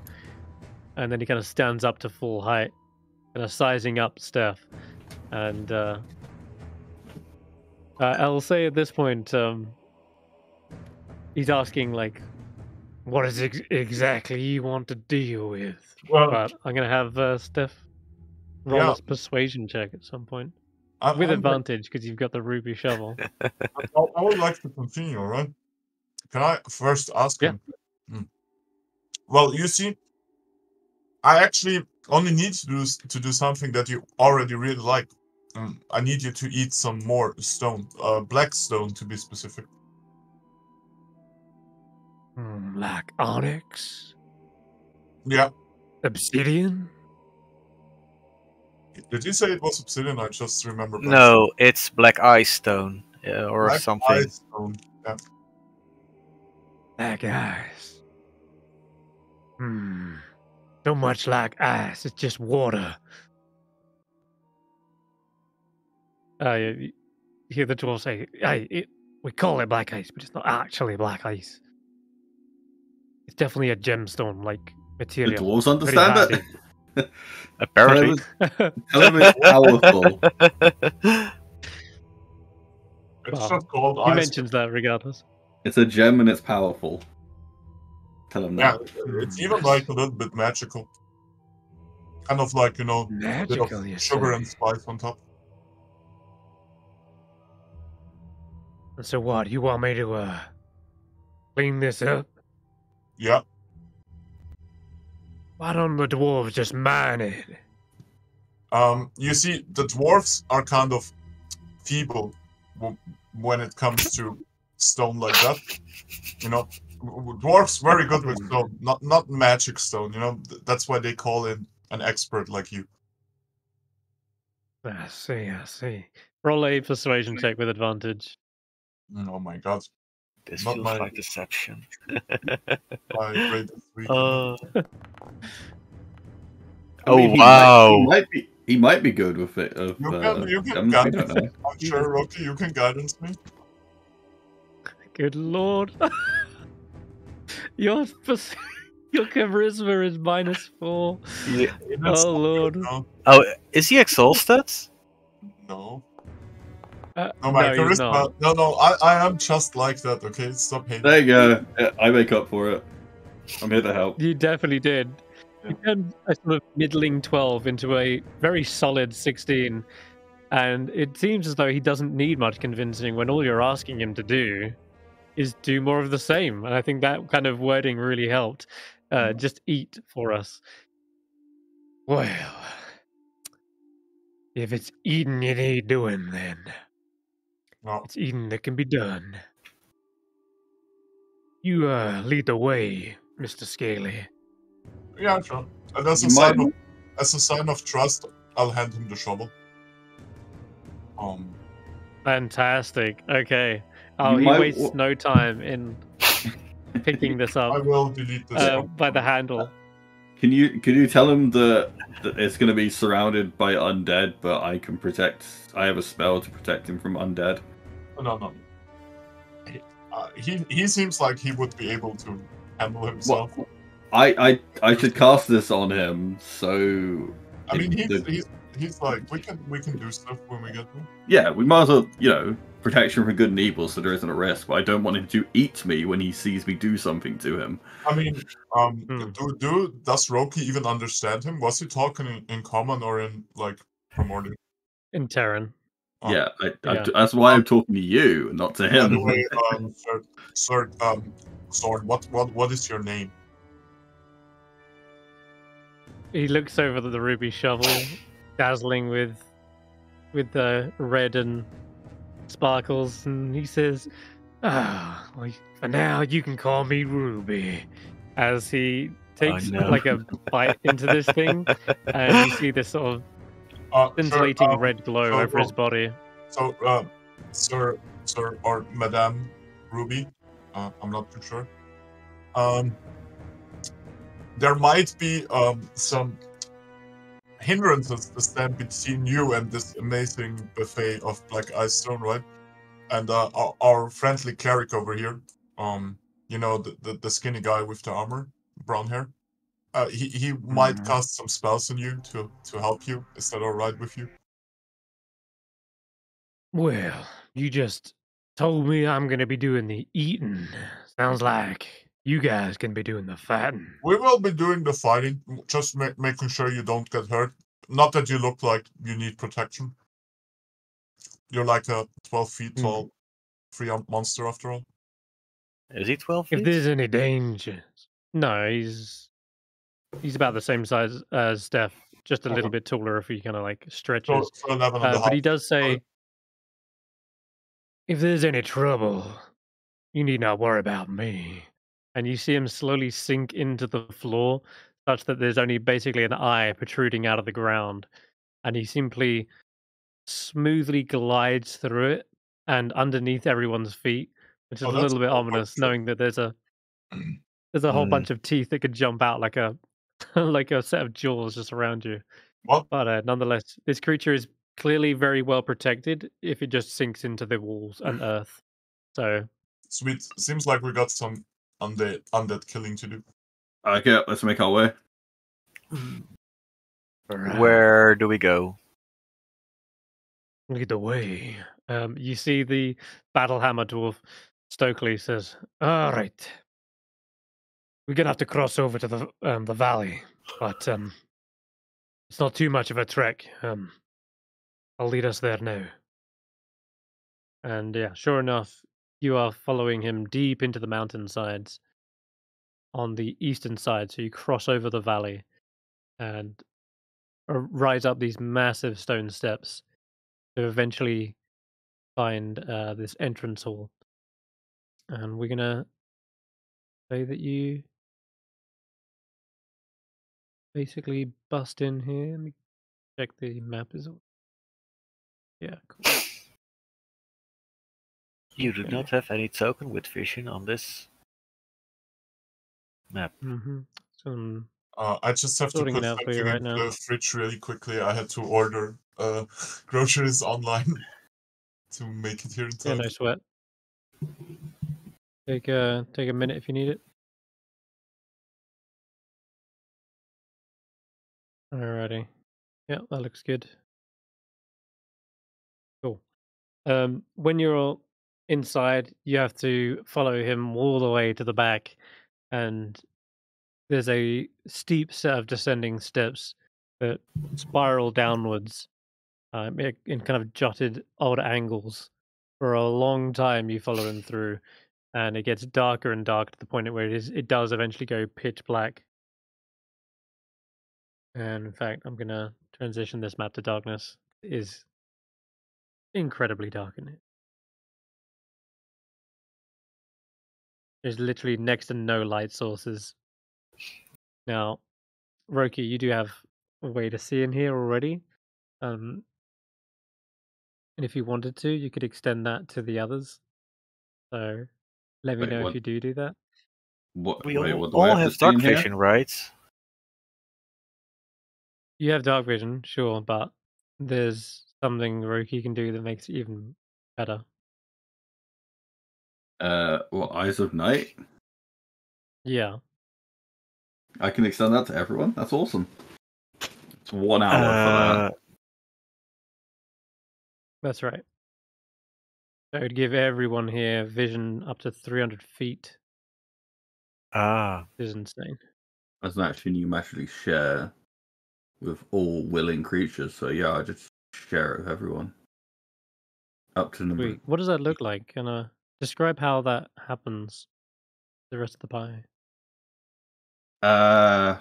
and then he kind of stands up to full height, kind of sizing up Stef, and I'll say at this point, he's asking like, what is exactly you want to deal with? Well, but I'm gonna have Stef roll a persuasion check at some point. With advantage, because you've got the ruby shovel. I would like to continue, right? Can I first ask him? Well, you see, I actually only need to do something that you already really like. I need you to eat some more stone, black stone to be specific. Like onyx? Yeah. Obsidian? Did you say it was obsidian? I just remember. No, it's black ice stone or black something. Ice stone. Yeah. Black ice. So much like ice, it's just water. You hear the dwarf say, "Hey, we call it black ice, but it's not actually black ice. It's definitely a gemstone like material." The dwarves understand it. Apparently. Tell him it's powerful. It's just called he ice. mentions that regardless. It's a gem and it's powerful. Tell him that. Yeah, it's even like a little bit magical. Kind of like, you know, magical, a bit of sugar and spice on top. So what, you want me to clean this up? Yeah. Why don't the dwarves just mine it? You see, the dwarves are kind of feeble when it comes to stone like that. You know, dwarves very good with stone, not magic stone. You know, that's why they call in an expert like you. I see. Roll a persuasion check with advantage. Oh my god. This Not feels my- like deception. My greatest weakness. I mean, wow. He might be good with it. You can I guidance don't know. me. I'm sure, Roki, you can guidance me. Good lord. Your your charisma is -4. Yeah. That's Oh not lord. good, no. Oh, is he exhausted? No. No, No, my he's charisma. not. No, I am just like that. Okay, stop hating. There you go. Yeah, I make up for it. I'm here to help. You definitely did. Yeah. You turned a sort of middling 12 into a very solid 16, and it seems as though he doesn't need much convincing when all you're asking him to do is do more of the same. And I think that kind of wording really helped. Just eat for us. Well, if it's eating you need doing, then No. it's eating that can be done. You lead the way, Mr. Scaly. Yeah, sure. And as You a sign of trust, I'll hand him the shovel. Fantastic. Okay. Oh, You he might wastes no time in picking this I up will delete this by the handle. Can you tell him that it's going to be surrounded by undead, but I can protect. I have a spell to protect him from undead. No. He seems like he would be able to handle himself. Well, I should cast this on him, so. I mean, he's like we can do stuff when we get there. Yeah, we might as well, protection from good and evil, so there isn't a risk. But I don't want him to eat me when he sees me do something to him. I mean, does Roki even understand him? Was he talking in common or in like primordial? In Terran. Yeah, yeah. that's why I'm talking to you, not to him. By the way, sir, Sword, what is your name? He looks over the ruby shovel, dazzling with the red and sparkles, and he says, well, for now you can call me Ruby. As he takes like a bite into this thing, and you see this sort of scintillating red glow over his body. So, sir, or Madame Ruby, I'm not too sure. There might be some hindrances to stand between you and this amazing buffet of black ice stone, right? And our friendly cleric over here, the skinny guy with the armor, brown hair. He might cast some spells on you to help you. Is that all right with you? Well, you just told me I'm gonna be doing the eating. Sounds like you guys can be doing the fighting. We will be doing the fighting, just making sure you don't get hurt. Not that you look like you need protection. You're like a 12 feet tall, free monster after all. Is he 12 feet? If there's any danger, no, he's about the same size as Stef, just a little bit taller if he kind of like stretches. So 11 and a half. But he does say, if there's any trouble, you need not worry about me. And you see him slowly sink into the floor, such that there's only basically an eye protruding out of the ground. And he simply smoothly glides through it and underneath everyone's feet, which is a little bit ominous, knowing that there's a whole bunch of teeth that could jump out like a like a set of jaws just around you. What? But nonetheless, this creature is clearly very well protected if it just sinks into the walls and earth. So sweet. Seems like we got some undead killing to do. Okay, let's make our way. Where do we go? Lead the way. You see the battle hammer dwarf Stokely says, "All right, we're gonna have to cross over to the valley, but it's not too much of a trek. I'll lead us there now." And yeah, sure enough, you are following him deep into the mountainsides on the eastern side. So you cross over the valley and rise up these massive stone steps to eventually find this entrance hall. And we're gonna say that you basically bust in here. Let me check the map as well. Yeah, cool. You do not have any token with vision on this map. So I just have to sorting put it out for you something right into now. the fridge really quickly. I had to order groceries online to make it here in Yeah, time. no sweat. Take a minute if you need it. Alrighty. Yeah, that looks good. Cool. When you're inside, you have to follow him all the way to the back, and there's a steep set of descending steps that spiral downwards in kind of jutted odd angles. For a long time, you follow him through, and it gets darker and darker to the point at where it does eventually go pitch black. And in fact, I'm gonna transition this map to darkness. It is incredibly dark in it. There's literally next to no light sources. Now, Roki, you do have a way to see in here already. And if you wanted to, you could extend that to the others. So let me Wait, know if what? you do that. We What do I all have to have see dark in here? vision, right? You have dark vision, sure, but there's something Roki can do that makes it even better. Eyes of Night? Yeah. I can extend that to everyone. That's awesome. It's 1 hour for that. That's right. That would give everyone here vision up to 300 feet. This is insane. That's an action you actually share with all willing creatures. So yeah, I just share it with everyone. Up to number. Wait, what does that look like? Can describe how that happens? The rest of the pie. I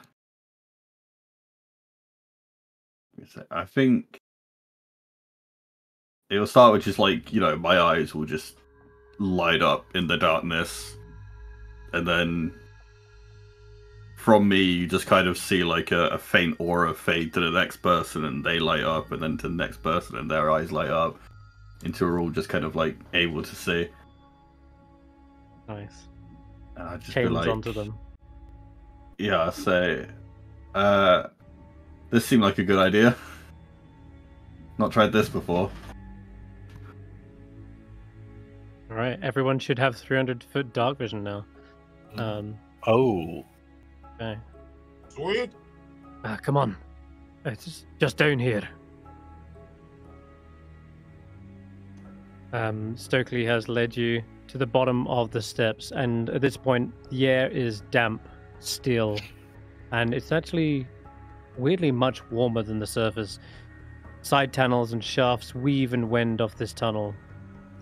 think it'll start with just like, my eyes will just light up in the darkness, and then from me you just kind of see like a faint aura fade to the next person, and they light up, and then to the next person, and their eyes light up, until we're all just kind of like able to see. Nice. And I just Chains be like, onto them. Yeah, so this seemed like a good idea. Not tried this before. Alright, everyone should have 300-foot dark vision now. Oh. Okay. Sweet. Come on. It's just down here. Stokely has led you to the bottom of the steps, and at this point, the air is damp, still, and it's actually weirdly much warmer than the surface. Side tunnels and shafts weave and wend off this tunnel,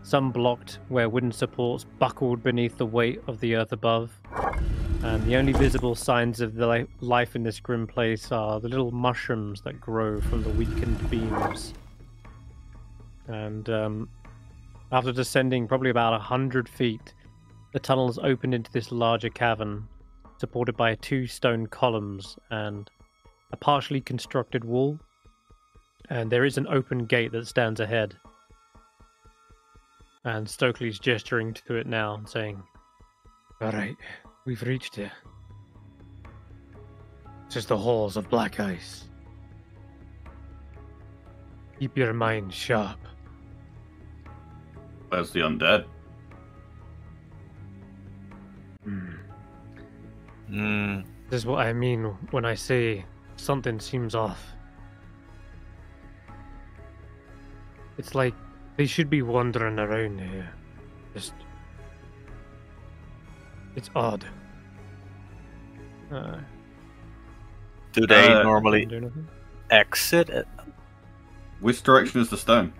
some blocked where wooden supports buckled beneath the weight of the earth above. And the only visible signs of the life in this grim place are the little mushrooms that grow from the weakened beams. And after descending probably about 100 feet, the tunnels open into this larger cavern, supported by 2 stone columns and a partially constructed wall. And there is an open gate that stands ahead. And Stokely's gesturing to it now and saying, "Alright, we've reached it. This is the halls of black ice. Keep your mind sharp." Where's the undead? This is what I mean when I say something seems off. It's like they should be wandering around here. Just... it's odd. Do they Uh, normally do nothing? exit? Which direction is the stone?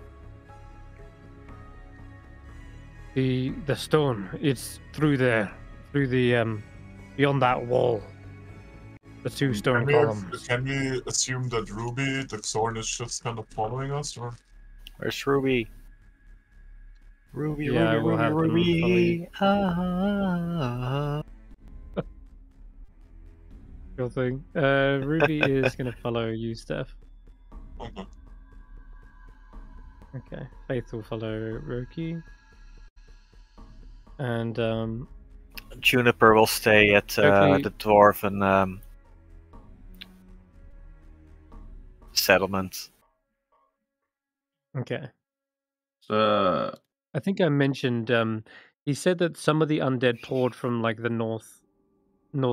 The stone, it's through there. Through the, beyond that wall. The 2 stone columns. Can we assume that Ruby, the Xorn, is just kind of following us, or? Where's Ruby? Ruby, Yeah, Ruby, we'll Ruby, have them Ruby. Sure thing. Ruby is going to follow you, Steph. Okay. Okay. Faith will follow Roki. And, Juniper will stay at Okay. the Dwarven settlement. okay. So, I think I mentioned, he said that some of the undead poured from, like, the north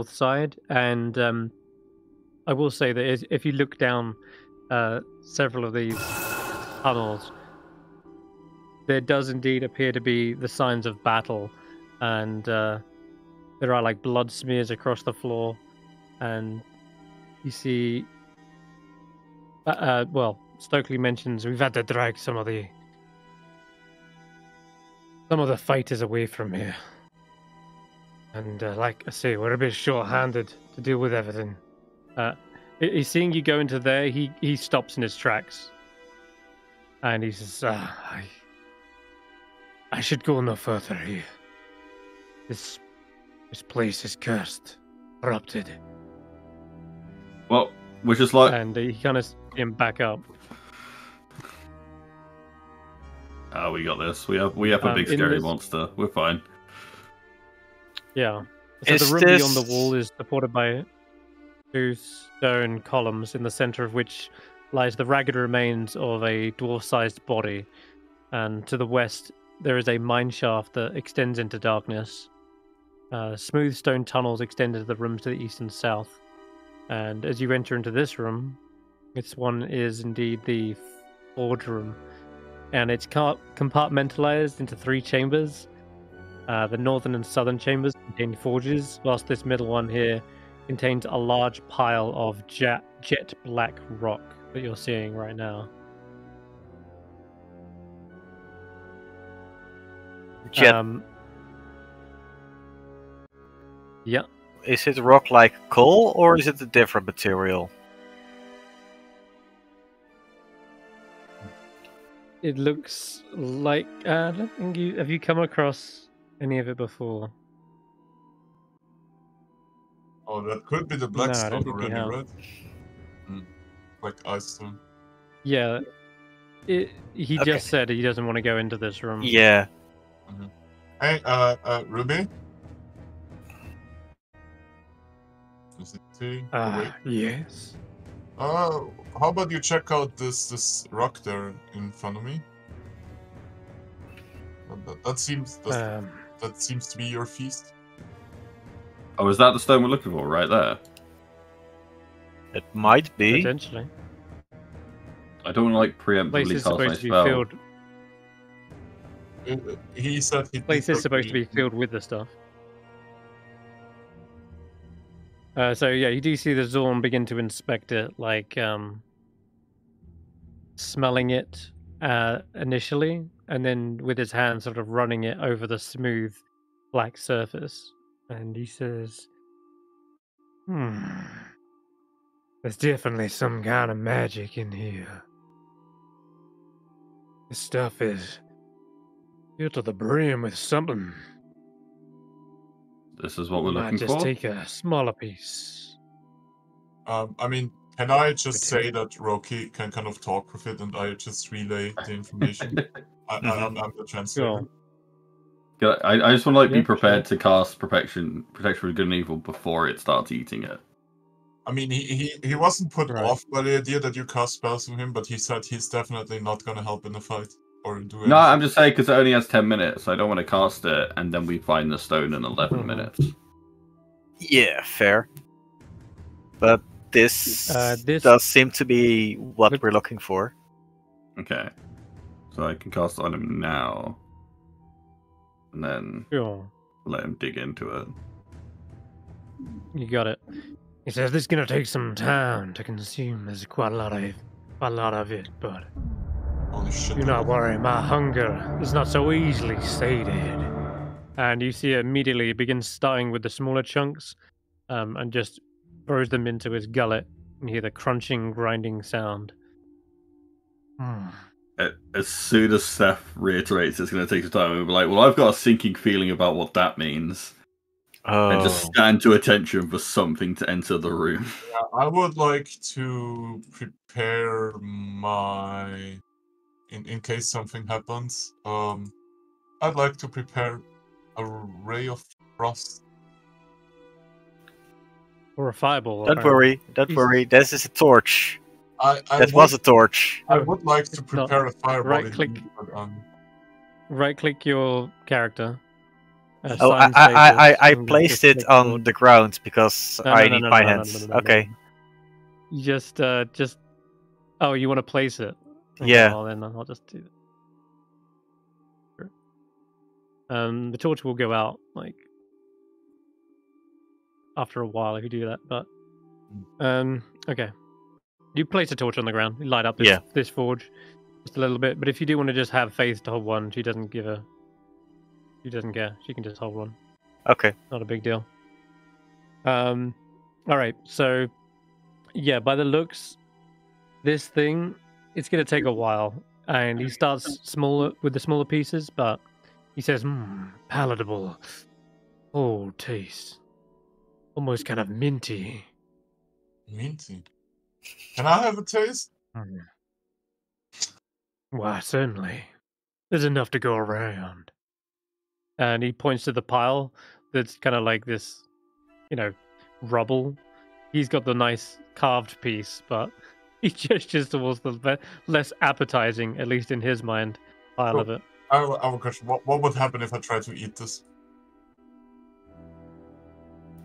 side, and, I will say that if you look down several of these tunnels, there does indeed appear to be the signs of battle, and there are like blood smears across the floor, and you see. Well, Stokely mentions we've had to drag some of the fighters away from here, and like I say, we're a bit short-handed to deal with everything. He's seeing you go into there. He stops in his tracks, and he says, I should go no further here. This place is cursed, corrupted." Well, we're just like... And he kind of him back up. Oh, we got this. We have a big scary monster. We're fine. Yeah. So the room beyond the wall is supported by 2 stone columns, in the center of which lies the ragged remains of a dwarf-sized body. And to the west, there is a mine shaft that extends into darkness. Smooth stone tunnels extend into the rooms to the east and south. And as you enter into this room, this one is indeed the forge room. And it's compartmentalized into 3 chambers. The northern and southern chambers contain forges, whilst this middle one here contains a large pile of jet black rock that you're seeing right now. Jet. Yeah. Is it rock like coal, or is it a different material? It looks like... I don't think have you come across any of it before? Oh, that could be the No, I don't blackstone think you already, have. right? Like ice stone. Yeah. He Okay. just said he doesn't want to go into this room. Yeah. Hey, Ruby? Is it tea? Wait. Yes. How about you check out this rock there in front of me? That seems to be your feast. Oh, is that the stone we're looking for right there? It might be. Potentially. I don't want to like Place preemptively is cast my supposed to be spell. filled. He said he. Place is supposed to be filled with the stuff. So yeah, you do see the Zorn begin to inspect it, like smelling it initially, and then with his hand sort of running it over the smooth black surface. And he says, there's definitely some kind of magic in here. This stuff is filled to the brim with something. This is what we're Might looking just for. take a smaller piece. I mean, can I just say that Roki can kind of talk with it, and I just relay the information? I'm the translator. Sure. I just want to be Yeah, prepared to cast protection for good and evil before it starts eating it. I mean, he wasn't put Right. off by the idea that you cast spells on him, but he said he's definitely not going to help in the fight or do anything. No, I'm just saying because it only has 10 minutes. So I don't want to cast it and then we find the stone in 11 minutes. Yeah, fair. But this this- does seem to be what we're looking for. Okay. So I can cast it on him now. And then Sure. let him dig into it. You got it. He says this is gonna take some time to consume. There's quite a lot of it, but Holy shit. do not worry, my hunger is not so easily sated. And you see immediately it begins starting with the smaller chunks, and just throws them into his gullet. And you hear the crunching, grinding sound. As soon as Stef reiterates it's going to take some time, we'll be like, well, I've got a sinking feeling about what that means. And just stand to attention for something to enter the room. Yeah, I would like to prepare my... In case something happens, I'd like to prepare a ray of frost. Or a fireball. Don't worry, this is a torch. That was a torch. I would like to It's not- prepare a fireball. right-click. Right-click your character. Oh, assign I status, and placed it just on click the ground because No, I no, need no, my no, no, hands. no, no, no, Okay. You just. Oh, you want to place it? Okay, Yeah. well, then I'll just do that. The torch will go out like after a while if you do that. But okay, you place a torch on the ground. You light up this forge just a little bit. But if you do want to just have Faith to hold one, she doesn't care. She can just hold one. Okay. Not a big deal. All right. So yeah, by the looks, this thing it's gonna take a while, and he starts smaller with the smaller pieces, but he says, palatable, oh taste, almost kind of minty. Minty. Can I have a taste? Why, certainly. There's enough to go around. And he points to the pile that's kind of like this, rubble. He's got the nice carved piece, but he gestures towards the less appetizing, at least in his mind, pile of it. I have a question. What would happen if I try to eat this?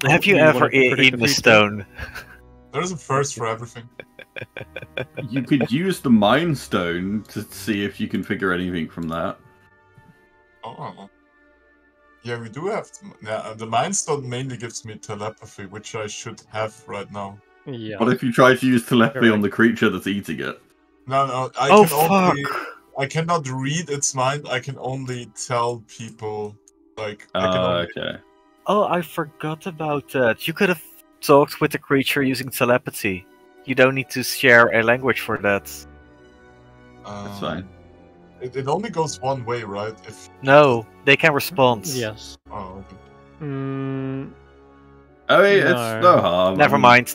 Have you ever eaten a stone? There's a first for everything. You could use the Mind Stone to see if you can figure anything from that. Oh. Yeah, we do have... the Mind Stone mainly gives me telepathy, which I should have right now. Yeah. What if you try to use telepathy on the creature that's eating it? No, I cannot read its mind. I can only tell people, like... okay. Oh, I forgot about that. You could have talked with the creature using telepathy. You don't need to share a language for that. That's fine. It only goes one way, right? No, they can respond. Yes. Oh, okay. I mean, it's no harm. Never mind.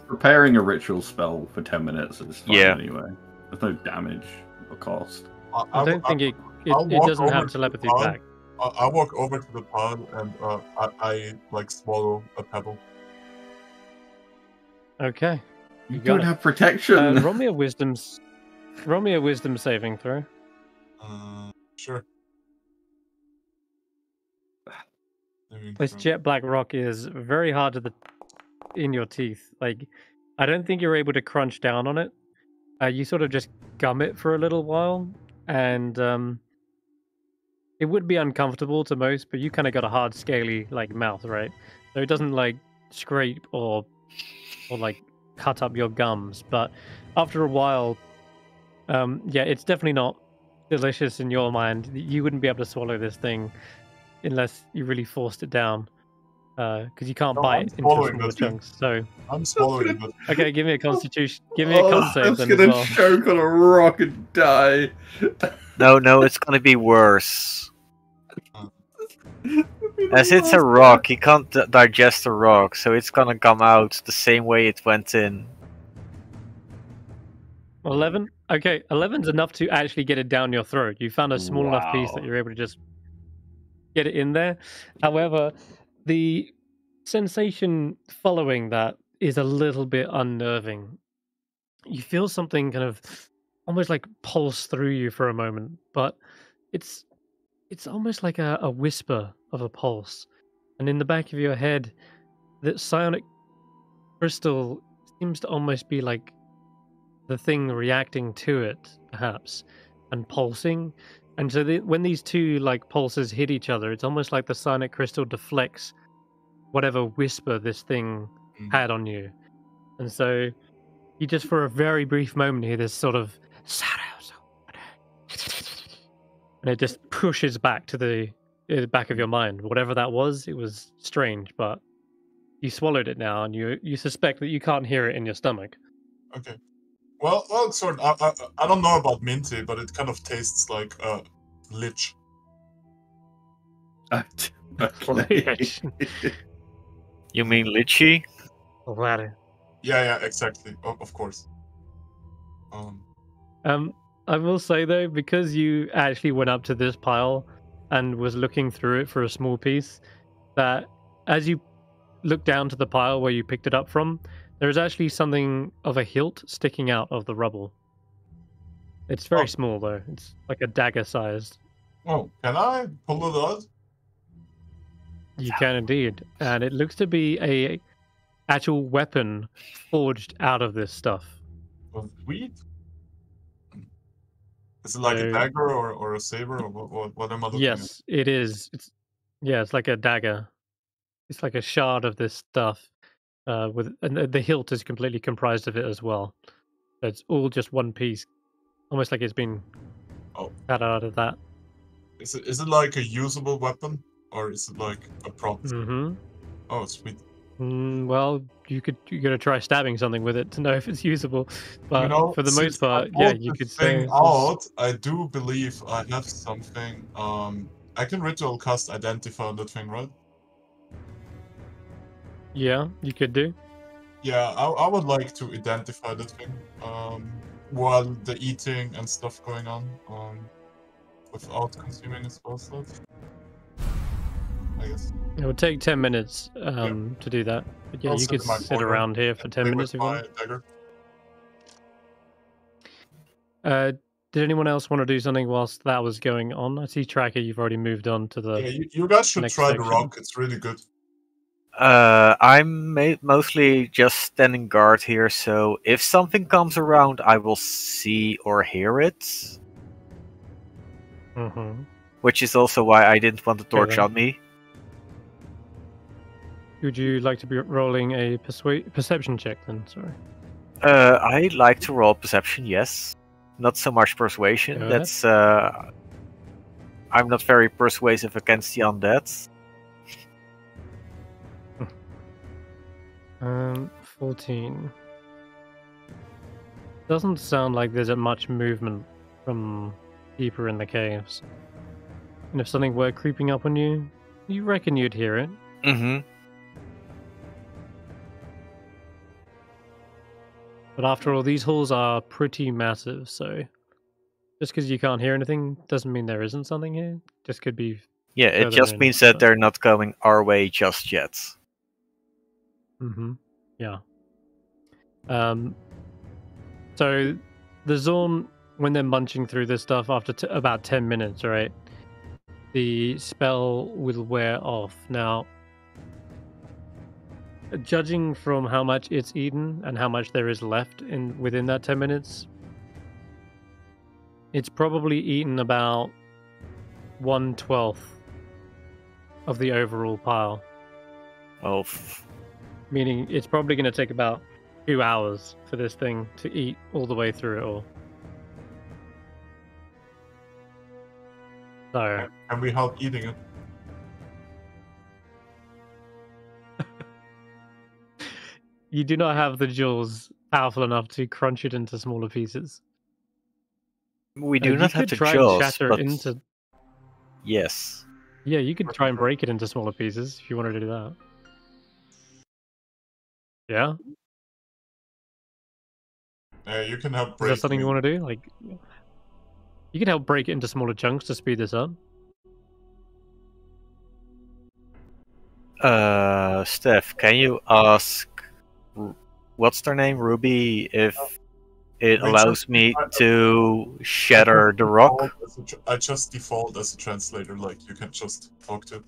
Preparing a ritual spell for 10 minutes is fine anyway. There's no damage or cost. I don't think it doesn't have telepathy back. I walk over to the pile and I like swallow a pebble. Okay. You don't have protection. Roll me a wisdom saving throw. Sure. This jet black rock is very hard in your teeth. Like, I don't think you're able to crunch down on it. You sort of just gum it for a little while, and it would be uncomfortable to most, but you kind of got a hard, scaly mouth, right? So it doesn't scrape or cut up your gums. But after a while, it's definitely not delicious in your mind. You wouldn't be able to swallow this thing unless you really forced it down, because you can't bite into smaller chunks. So I'm swallowing it. Okay, give me a constitution. Give me a con save then as gonna well. choke on a rock and die. No, it's gonna be worse. As it's a rock, he can't digest a rock, so it's gonna come out the same way it went in. 11? Okay, 11's enough to actually get it down your throat. You found a small enough piece that you're able to just get it in there. However, the sensation following that is a little bit unnerving. You feel something kind of almost pulse through you for a moment, but it's almost like a whisper of a pulse. And in the back of your head, that psionic crystal seems to almost be like the thing reacting to it, perhaps, and pulsing. And so when these two pulses hit each other, it's almost like the psionic crystal deflects whatever whisper this thing had on you. And so you just, for a very brief moment, hear this sort of, and it just pushes back to the back of your mind. Whatever that was, it was strange, but you swallowed it now, and you suspect that you can't hear it in your stomach. Okay. Well, sort of. I don't know about minty, but it kind of tastes like lich. You mean lychee? Yeah, exactly. Of course. I will say though, because you actually went up to this pile and was looking through it for a small piece, that as you look down to the pile where you picked it up from, there's actually something of a hilt sticking out of the rubble. It's very small though. It's like a dagger sized. Oh, can I pull it out? You can indeed. And it looks to be actual weapon forged out of this stuff. Oh, sweet. Is it like a So- dagger or a saber or what am I looking at? Yes, it is. It's like a dagger. It's like a shard of this stuff, and the hilt is completely comprised of it as well. So it's all just one piece, almost like it's been Oh. cut out of that. Is it like a usable weapon or is it like a prop? Mm-hmm. Oh, sweet. Well, you gotta try stabbing something with it to know if it's usable. But You know, for the most since I part, yeah, pulled you the could say thing this is- out. I do believe I have something. I can ritual cast identify on the thing, right? Yeah, you could do. Yeah, I would like to identify the thing. While the eating and stuff going on. Without consuming its spell slots. I guess. It would take 10 minutes to do that. But yeah, I'll you sit could in my sit corner around here for 10 Play minutes with if you my want. dagger. Did anyone else want to do something whilst that was going on? I see Tracker, you've already moved on to the... Yeah, you guys should next try the section. rock. It's really good. I'm mostly just standing guard here, so if something comes around, I will see or hear it. Mm-hmm. Which is also why I didn't want the torch then. on me. Would you like to be rolling a perception check then? Sorry. I like to roll perception, yes. Not so much persuasion. Go ahead. That's I'm not very persuasive against the undead. 14. Doesn't sound like there's much movement from deeper in the caves. And if something were creeping up on you, you reckon you'd hear it. Mm-hmm. But after all, these halls are pretty massive, so just because you can't hear anything doesn't mean there isn't something here. Just could be. Yeah, it Further just in, means that but- they're not going our way just yet. Mm-hmm. Yeah. So the Zorn, when they're munching through this stuff after about 10 minutes, right? The spell will wear off. Now, judging from how much it's eaten and how much there is left within that 10 minutes, it's probably eaten about 1/12 of the overall pile. Oh, Meaning it's probably going to take about 2 hours for this thing to eat all the way through it all. So, Can we help eating it? you do not have the jaws powerful enough to crunch it into smaller pieces. we do You not have could the try jaws, and shatter but it into... yes. Yeah, you could try and break it into smaller pieces if you wanted to do that. Yeah? You can help Is break. that something you want to do? Like, you can help break it into smaller chunks to speed this up. Stef, can you ask what's their name, Ruby, if it I allows just- me to shatter the rock? I just default as a translator, like you can just talk to.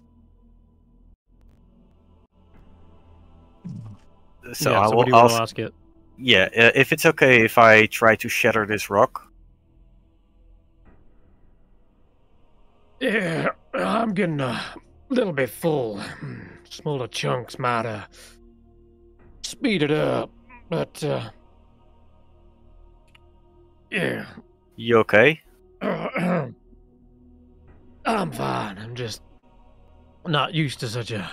So yeah, I so what will do you want to ask. ask it? Yeah, if it's okay if I try to shatter this rock. Yeah, I'm getting a little bit full. Smaller chunks might speed it up, but yeah. You okay? I'm fine. I'm just not used to such a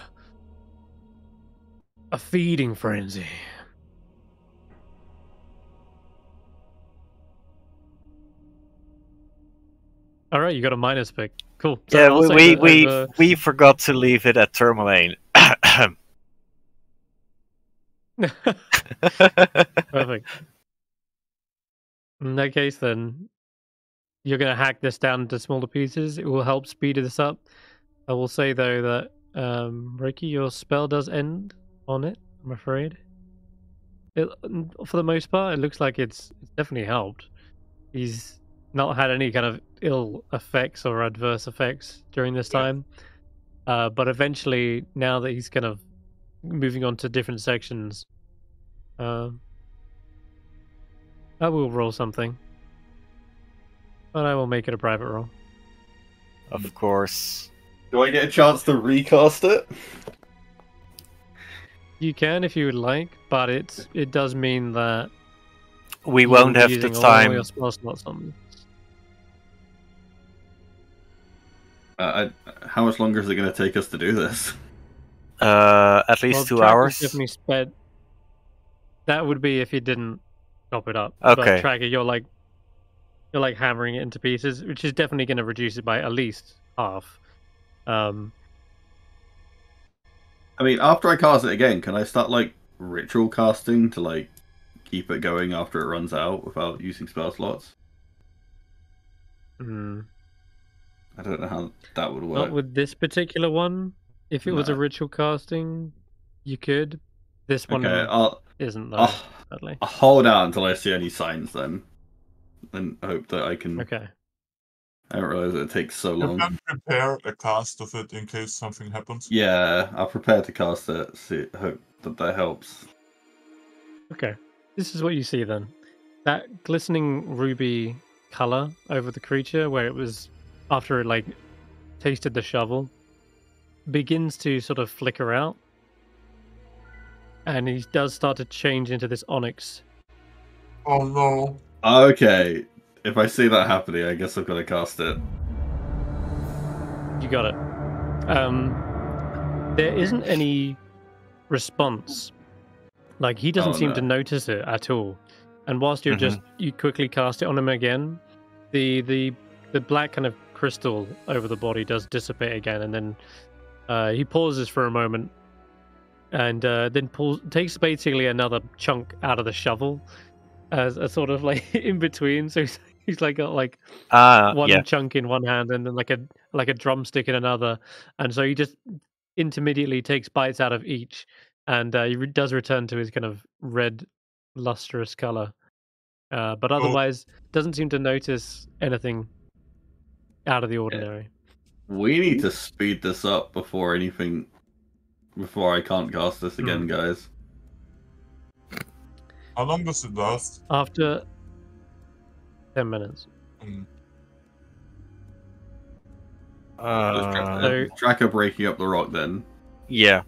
feeding frenzy. All right, you got a minus pick. Cool. So Yeah, I'll say we that we forgot to leave it at Tourmaline. Perfect. In that case, then you're going to hack this down into smaller pieces. It will help speed this up. I will say though that Roki, your spell does end on it. I'm afraid. For the most part, it looks like it's definitely helped. He's not had any kind of ill effects or adverse effects during this Yeah. time. But eventually, now that he's kind of moving on to different sections. I will roll something, but I will make it a private roll. Of course. Do I get a chance to recast it? You can if you would like, but it does mean that We you won't will be have the using all time. your spell slots on this. How much longer is it going to take us to do this? At least Well, 2 track is hours. definitely sped. That would be if you didn't chop it up. Okay. But tracker, you're like hammering it into pieces, which is definitely going to reduce it by at least half. I mean, after I cast it again, can I start like ritual casting to like keep it going after it runs out without using spell slots? I don't know how that would work. Not with this particular one. If it was a No. ritual casting, you could. This one Okay, isn't though. Sadly. I'll hold out until I see any signs then. And hope that I can. Okay. I don't realize it takes so You long. can prepare a cast of it in case something happens. Yeah, I'll prepare to cast it. Hope that helps. Okay. This is what you see then. That glistening ruby color over the creature, where it was after it like tasted the shovel, begins to sort of flicker out, and he does start to change into this onyx. Oh no. Okay, if I see that happening, I guess I've got to cast it. You got it. There isn't any response. Like he doesn't seem to notice it at all. And whilst you're you quickly cast it on him again, the black kind of crystal over the body does dissipate again, and then he pauses for a moment, and then takes basically another chunk out of the shovel as a sort of like in between. So he's like got like one chunk in one hand and then like a drumstick in another, and so he just intermediately takes bites out of each, and he does return to his kind of red lustrous color, but otherwise doesn't seem to notice anything out of the ordinary. We need to speed this up before I can't cast this again, guys. How long does it last? After 10 minutes. Tracker breaking up the rock then. Yeah.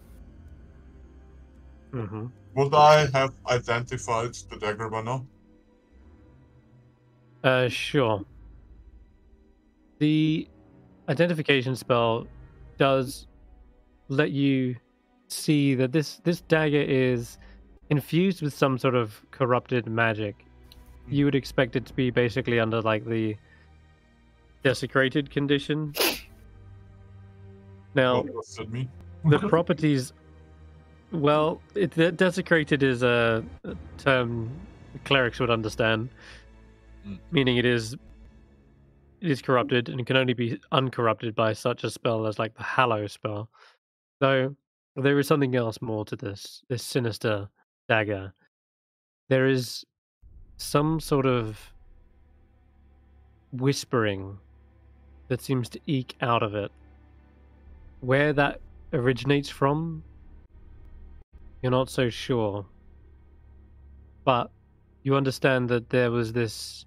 Would I have identified the dagger by now? Sure. The identification spell does let you see that this dagger is infused with some sort of corrupted magic. You would expect it to be basically under like the desecrated condition. Now, the properties. Well, desecrated is a term clerics would understand, meaning it is corrupted and can only be uncorrupted by such a spell as like the Hallow spell. Though there is something else more to this sinister dagger. There is some sort of whispering that seems to eke out of it. Where that originates from, you're not so sure. But you understand that there was this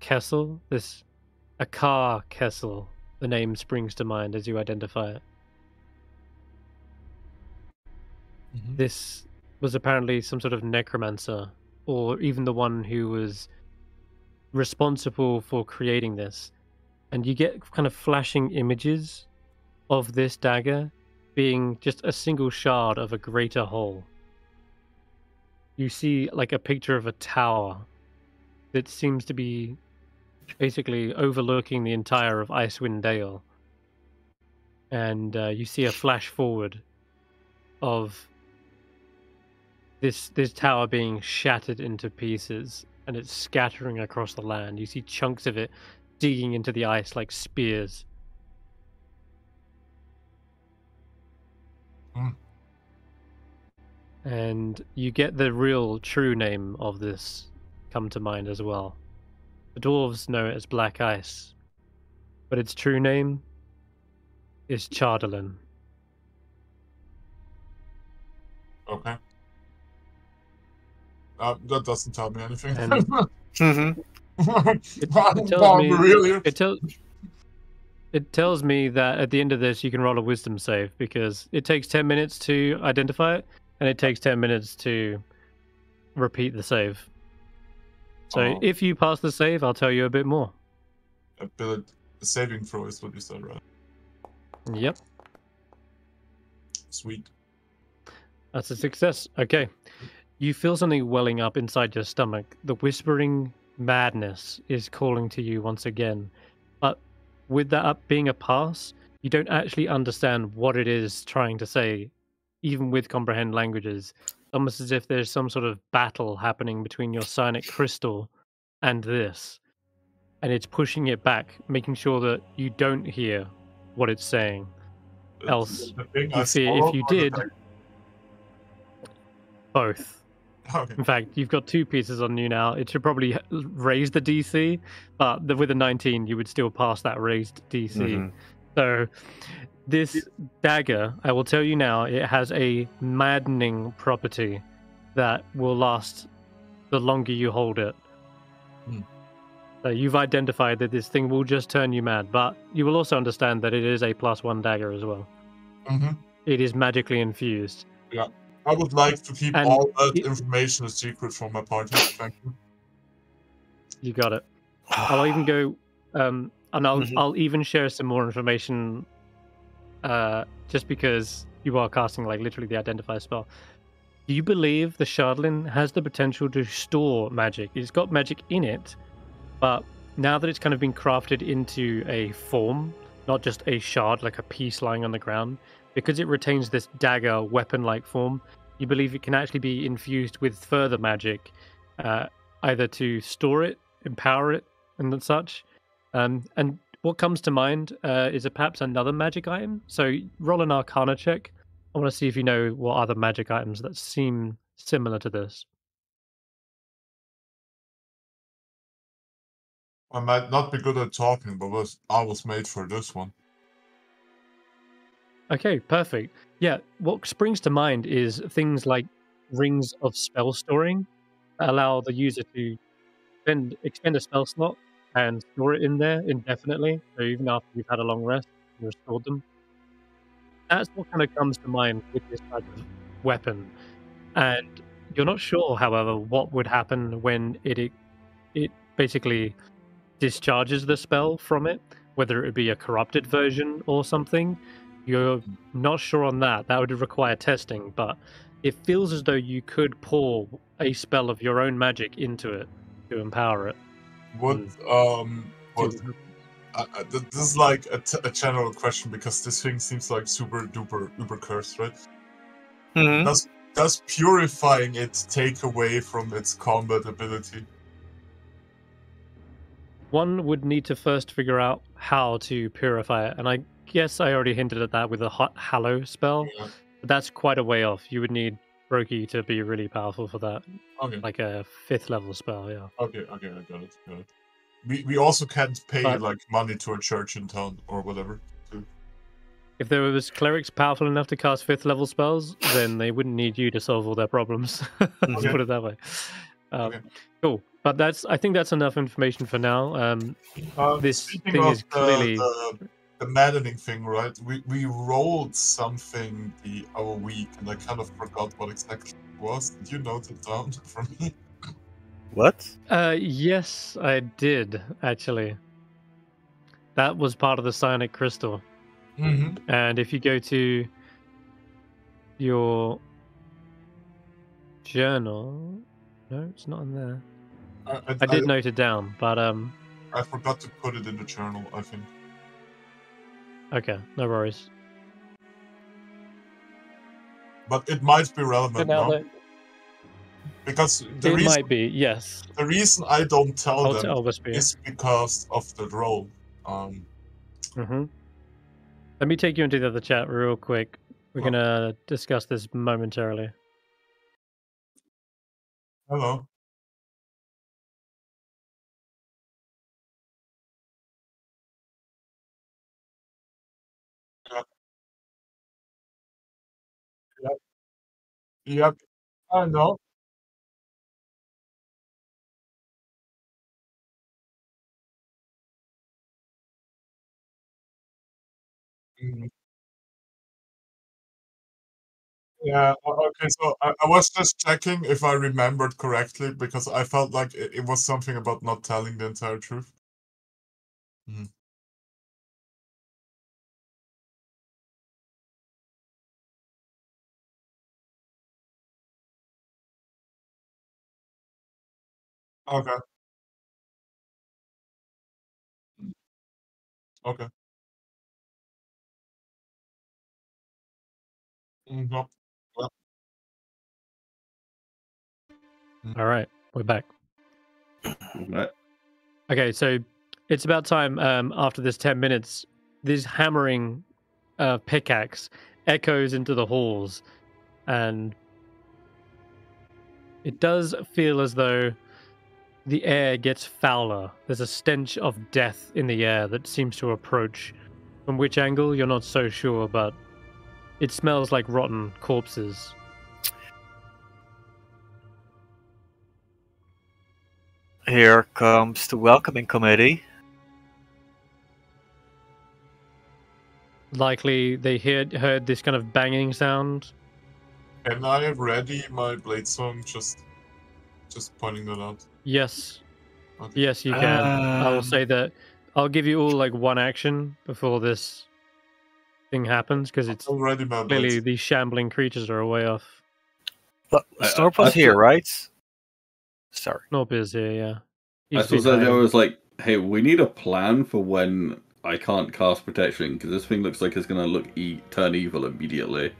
Kessel, a car Kessel, the name springs to mind as you identify it. This was apparently some sort of necromancer, or even the one who was responsible for creating this. And you get kind of flashing images of this dagger being just a single shard of a greater whole. You see like a picture of a tower that seems to be basically overlooking the entire of Icewind Dale. And you see a flash forward of this tower being shattered into pieces, and it's scattering across the land. You see chunks of it digging into the ice like spears. And you get the real true name of this come to mind as well. The dwarves know it as Black Ice, but its true name is Chardalin. Okay. That doesn't tell me anything. And Mhm. it tells me Really? it tells me that at the end of this you can roll a wisdom save because it takes 10 minutes to identify it and it takes 10 minutes to repeat the save. So if you pass the save, I'll tell you a bit more. Ability saving throw is what you said, right? Yep. Sweet. That's a success. Okay. You feel something welling up inside your stomach. The whispering madness is calling to you once again. But with that being a pass, you don't actually understand what it is trying to say, even with comprehend languages. Almost as if there's some sort of battle happening between your psionic crystal and this. And it's pushing it back, making sure that you don't hear what it's saying. Else, The thing you I fear swallowed if you or the did, thing? both. Okay. In fact, you've got 2 pieces on you now. It should probably raise the DC, but with a 19, you would still pass that raised DC. Mhm. So, this dagger, I will tell you now, it has a maddening property that will last the longer you hold it. So you've identified that this thing will just turn you mad, but you will also understand that it is a +1 dagger as well. Mm-hmm. It is magically infused. Yeah. I would like to keep And all that information a secret from my party. Thank you. You got it. I'll even go, and Mhm. I'll even share some more information, just because you are casting like literally the identify spell. Do you believe the Shardlin has the potential to store magic? It's got magic in it, but now that it's kind of been crafted into a form, not just a shard like a piece lying on the ground, because it retains this dagger weapon-like form, you believe it can actually be infused with further magic, either to store it, empower it, and such. And what comes to mind is perhaps another magic item. So roll an Arcana check. I want to see if you know what other magic items that seem similar to this. I might not be good at talking, but I was made for this one. Okay, perfect. Yeah, what springs to mind is things like rings of spell storing that allow the user to extend a spell slot and store it in there indefinitely. So even after you've had a long rest, you restored them. That's what kind of comes to mind with this type of weapon. And you're not sure, however, what would happen when it basically discharges the spell from it, whether it would be a corrupted version or something. You're not sure on that. That would require testing, but it feels as though you could pour a spell of your own magic into it to empower it. Would this is like a general question because this thing seems like super duper uber cursed, right? Mhm. Does purifying it take away from its combat ability? One would need to first figure out how to purify it, and I guess I already hinted at that with a hot hallow spell. Yeah. But that's quite a way off. You would need Roki to be really powerful for that, Okay. like a 5th level spell. Yeah. Okay. I got it. We also can't pay But- like money to a church in town or whatever. If there was clerics powerful enough to cast 5th level spells, then they wouldn't need you to solve all their problems. Let's put it that way. Okay. Cool. But I think that's enough information for now. This Speaking thing of is clearly. the maddening thing, right? We rolled something the other week, and I kind of forgot what exactly it was. Did you note it down for me? What? Yes, I did actually. That was part of the psionic crystal. Mm-hmm. And if you go to your journal, no, it's not in there. I did note it down, but I forgot to put it in the journal, I think. okay, no worries. But it might be relevant now now. Because the it reason might be, yes. the reason I don't tell I'll them tell Whisper. is because of the role. Mm-hmm. Let me take you into the other chat real quick. We're gonna discuss this momentarily. Hello. Yeah. Yep. I know. Mhm. Yeah. Okay. So I was just checking if I remembered correctly because I felt like it was something about not telling the entire truth. Mhm. Okay. Mm. Okay. Yep. Yep. Mm. All right, we're back. Right. Okay, so it's about time. After this 10 minutes, this hammering pickaxe echoes into the halls, and it does feel as though the air gets fouler. There's a stench of death in the air that seems to approach. From which angle, you're not so sure, but it smells like rotten corpses. Here comes the welcoming committee. Likely, they heard this kind of banging sound. Can I ready my blade song? Just pointing that out. Yes, Okay. yes, you can. I will say that I'll give you all like one action before this thing happens because it's I'll ready my clearly blades. these shambling creatures are a way off. But Snorp was I here, thought- right? Sorry. Snorp is here, yeah. I He's thought been that I hiding. was like, hey, we need a plan for when I can't cast protection because this thing looks like it's gonna turn evil immediately.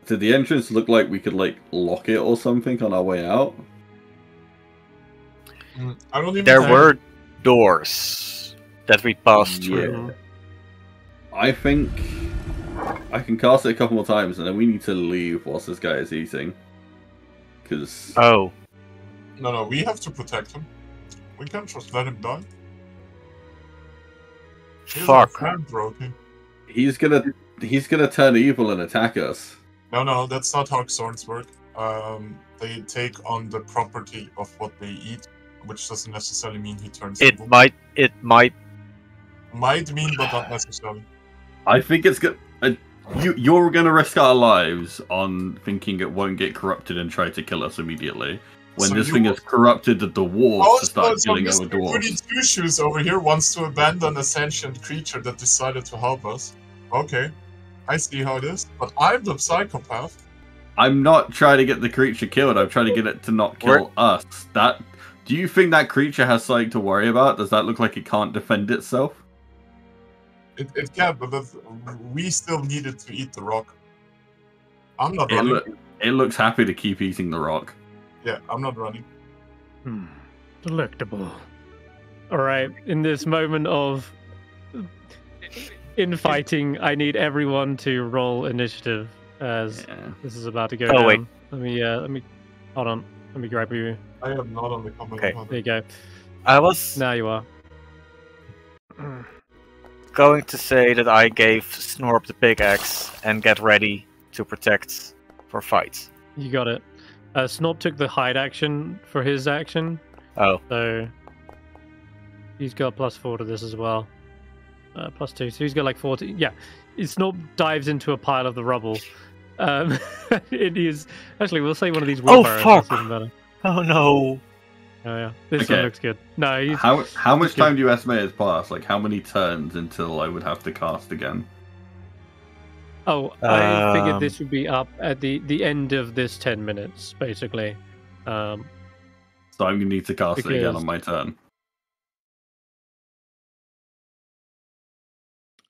Did the entrance look like we could like lock it or something on our way out? I don't even There think- were doors that we passed through. Yeah. I think I can cast it a couple more times and then we need to leave whilst this guy is eating. Because Oh, No, we have to protect him. We can't just let him die. He's our fuck. friend, Roki. he's gonna turn evil and attack us. No, that's not how swords work. They take on the property of what they eat, which doesn't necessarily mean he turns It evil. might. Might mean, but not necessarily. I think it's good. You're gonna risk our lives on thinking it won't get corrupted and try to kill us immediately. When So this you- thing has corrupted the dwarves Oh, to start so killing Mr. other Goody dwarves. Two Shoes over here wants to abandon a sentient creature that decided to help us. Okay, I see how it is. But I'm the psychopath. I'm not trying to get the creature killed. I'm trying to get it to not kill us. Do you think that creature has something to worry about? Does that look like it can't defend itself? It can, but we still needed to eat the rock. I'm not running. It looks happy to keep eating the rock. Yeah, I'm not running. Delectable. All right, in this moment of infighting, I need everyone to roll initiative as Yeah. this is about to go Oh, down. wait. Let me hold on. Let me grab you. I am not on the combat. Okay. There you go. I was Now you are. going to say that I gave Snorp the pickaxe and get ready to protect for fights. You got it. Snorp took the hide action for his action, Oh, so he's got +4 to this as well. +2, so he's got like 14. Yeah, Snorp dives into a pile of the rubble. It is actually, we'll say one of these wheelbarrows. fuck. That's even better. oh no! Oh yeah, this Okay. one looks good. No, he's How much he's good. time do you estimate has passed? Like how many turns until I would have to cast again? Oh, I figured Um, this would be up at the end of this 10 minutes, basically. So I'm gonna need to cast it again Because- on my turn.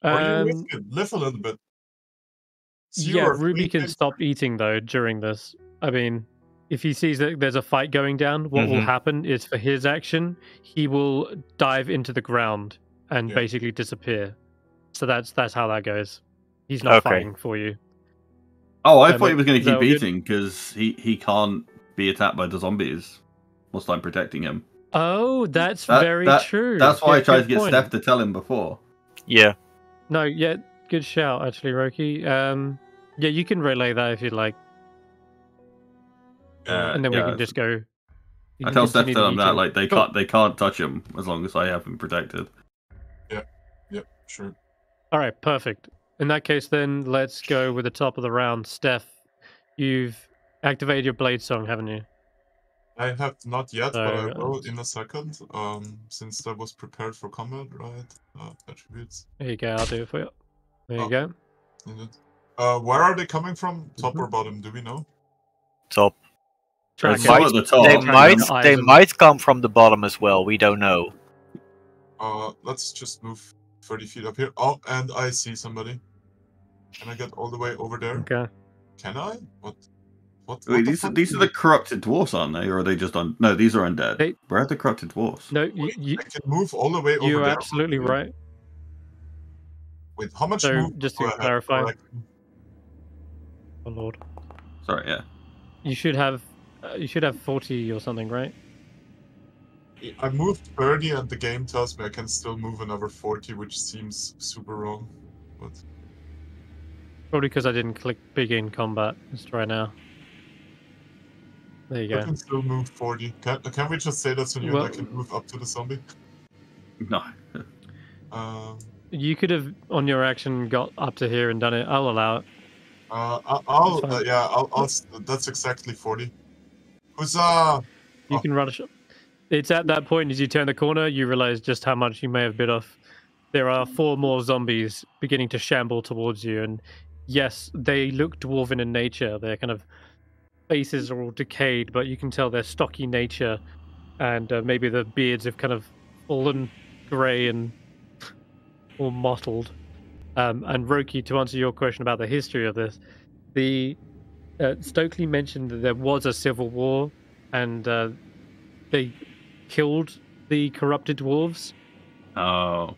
Or you Um, risk it. Live a little bit. So you yeah, are Ruby can thinking- stop eating though during this. I mean, if he sees that there's a fight going down, what will Mhm. happen is for his action, he will dive into the ground and Yeah. basically disappear. So that's how that goes. He's not Okay. fighting for you. Oh, I Yeah, thought he but was gonna is that keep all good? eating because he can't be attacked by the zombies whilst I'm protecting him. Oh, that's That- very that- true. That's why Yeah, I tried good to get point. Steph to tell him before. Yeah. No, yeah, good shout, actually, Roki. Yeah, you can relay that if you'd like. and then we can just go. I tell Steph continue to the them that meeting. like they can't touch him as long as I have him protected. Yep, sure. All right, perfect. In that case, then let's go with the top of the round. Steph, you've activated your blade song, haven't you? I have not yet, but I So, will in a second. Since that was prepared for combat, right? Attributes. There you go. I'll do it for you. There you Oh. go. Indeed. Where are they coming from? Top Mhm. or bottom? Do we know? Top. There's Tracker. some at the top. They Tracker, they Eisen. might come from the bottom as well. We don't know. Let's just move 30 feet up here. Oh, and I see somebody. Can I get all the way over there? Okay. Can I? What? Wait, the these fuck? are the corrupted dwarfs, aren't they? Or are they just on? No, these are undead. They- Where are the corrupted dwarfs? No, Wait, I can move all the way over you're there. absolutely right. Wait, how much So, movement just do to I have clarify- correctly? Oh lord. Sorry, yeah. You should have 40 or something, right? I moved 30 and the game tells me I can still move another 40, which seems super wrong. But Probably because I didn't click begin combat. Let's try now. There you I go. can still move 40. Can we just say that's when you Well- and I can move up to the zombie? No. You could have, on your action, got up to here and done it. I'll allow it. I'll That's fine. yeah, I'll that's exactly 40. Who's You can run a shot. It's at that point as you turn the corner, you realize just how much you may have bit off. There are 4 more zombies beginning to shamble towards you, and yes, they look dwarven in nature. Their kind of faces are all decayed, but you can tell their stocky nature, and maybe the beards have kind of fallen grey and all mottled. And Roki, to answer your question about the history of this, the Stokely mentioned that there was a civil war, and they killed the corrupted dwarves, Oh.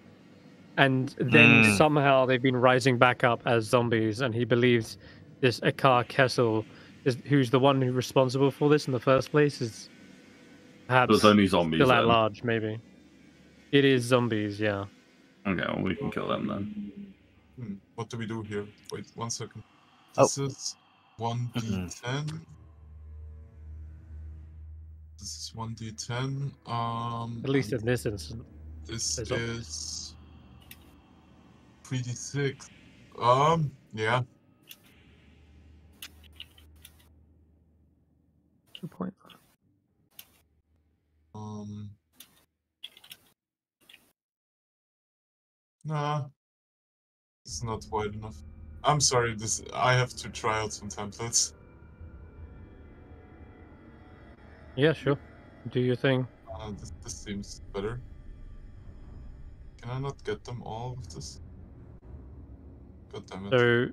and then somehow they've been rising back up as zombies. And he believes this Akar Kessel, who's the one who's responsible for this in the first place, is perhaps So it's only zombies still at then. large. Maybe it is zombies. Yeah. Okay, well, we can kill them then. what do we do here? Wait 1 second. Oh. This is 1d10. This is 1d10. At least and in this instance. this there's up. is 3d6. Yeah. Good point. Nah, it's not wide enough. I'm sorry. I have to try out some templates. Yeah, sure. Do your thing. This seems better. Can I not get them all with this? God damn it. So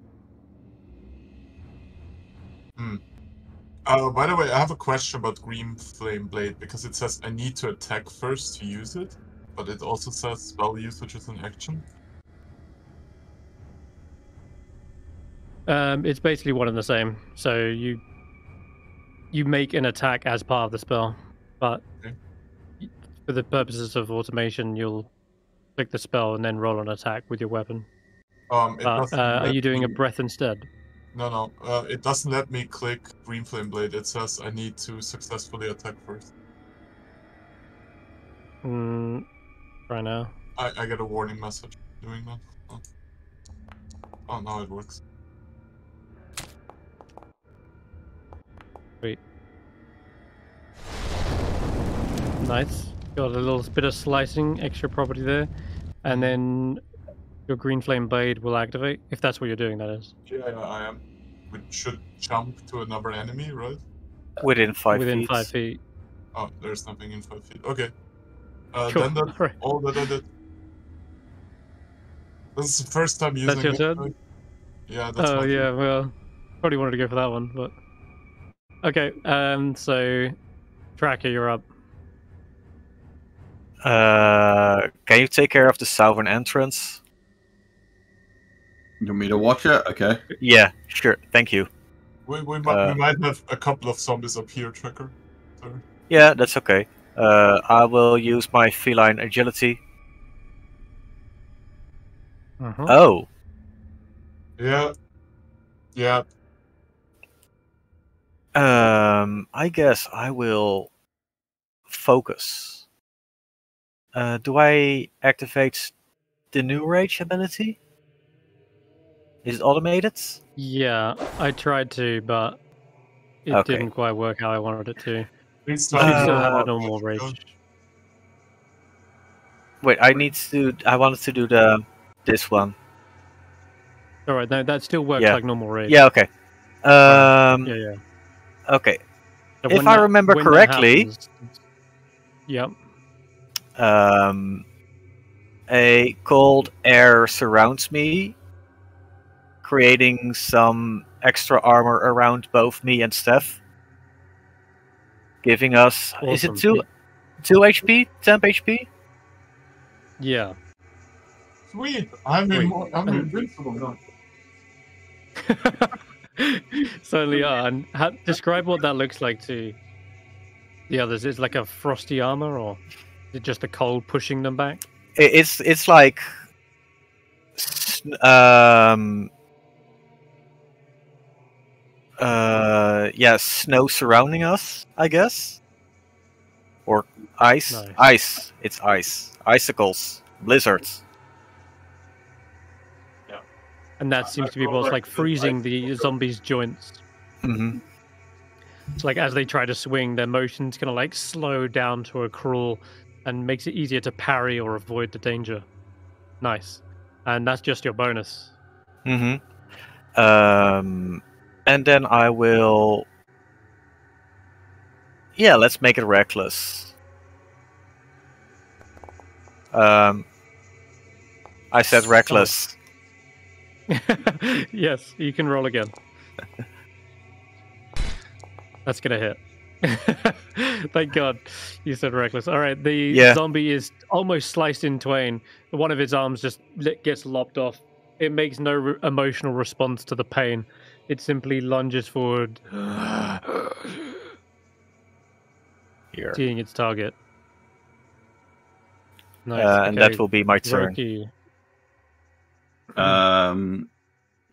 By the way, I have a question about Green Flame Blade because it says I need to attack first to use it, but it also says spell usage is an action. it's basically one and the same. So you make an attack as part of the spell, but Okay. for the purposes of automation, you'll click the spell and then roll an attack with your weapon. It But doesn't are let you doing a me- breath instead? No. It doesn't let me click Green Flame Blade. It says I need to successfully attack first. Try now. I get a warning message doing that. Oh, now it works. Sweet. Nice. Got a little bit of slicing, extra property there, and then your green flame blade will activate if that's what you're doing. That is Yeah, I am. We should jump to another enemy, right? Within 5 within feet. 5 feet. Oh, there's nothing in 5 feet. Okay. Cool. Then that's Alright. all that I did. This is the first time using That's your it. turn? Yeah, that's Oh my yeah, turn. well, probably wanted to go for that one, but okay. So Tracker, you're up. Can you take care of the southern entrance? You want me to watch it? Okay. Yeah, sure. Thank you. We might have a couple of zombies up here, Tracker. Sorry. Yeah, that's okay. I will use my feline agility. Uh-huh. Oh, Yeah. I guess I will focus. Do I activate the new rage ability? Is it automated? Yeah, I tried to, but it Okay. didn't quite work how I wanted it to. Please You should still Uh, have a normal rage. Wait, I wanted to do this one. All right, no, that still works Yeah. like normal rage. Yeah. Okay. Yeah, yeah. Okay. So If I remember when that correctly, happens, yep. A cold air surrounds me, creating some extra armor around both me and Stef, giving us is it Awesome. 2 HP, temp HP? Yeah. Sweet. I'm Wait, invincible now. Certainly are. And describe what that looks like to the others. Is it like a frosty armor, or is it just the cold pushing them back? It's like snow surrounding us, I guess, or ice. Nice. Ice. It's ice. Icicles. Blizzards. And that seems to be what's like freezing the zombies' joints. Mm-hmm. It's like as they try to swing, their motion's gonna like slow down to a crawl, and makes it easier to parry or avoid the danger. Nice. And that's just your bonus. Mm-hmm. And then I will. Yeah, let's make it reckless. I said reckless. Yes, you can roll again. That's gonna hit. Thank God you said reckless. All right, the zombie is almost sliced in twain. One of its arms just gets lopped off. It makes no emotional response to the pain. It simply lunges forward, Here. seeing its target. Nice. And that will be my turn. Roki.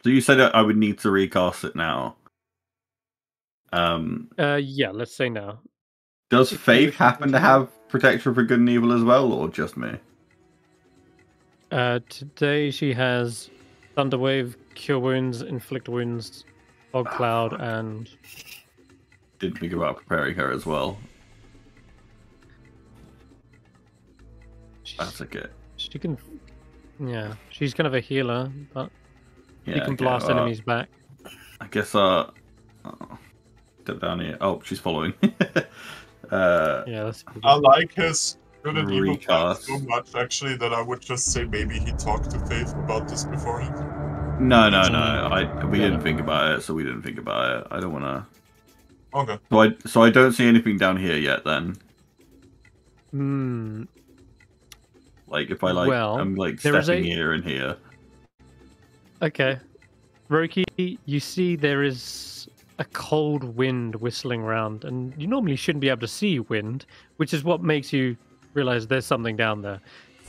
So you said I would need to recast it now. Yeah, let's say now. Does Faith happen to have protection for good and evil as well, or just me? Today she has Thunderwave, Cure Wounds, Inflict Wounds, Fog Cloud, and... Didn't think about preparing her as well. That's okay. She can... Yeah, she's kind of a healer, but she can okay, blast enemies back. I guess, step down here. Oh, she's following. Yeah, that's I like his good and evil plan Recast. so much, actually, that I would just say maybe he talked to Faith about this beforehand. No. We didn't think about it, so we didn't think about it. I don't want to... Okay. So I don't see anything down here yet, then. Like, if I like... Well, I'm, like, there is stepping here and here. Okay. Roki, you see there is a cold wind whistling around, and you normally shouldn't be able to see wind, which is what makes you realize there's something down there.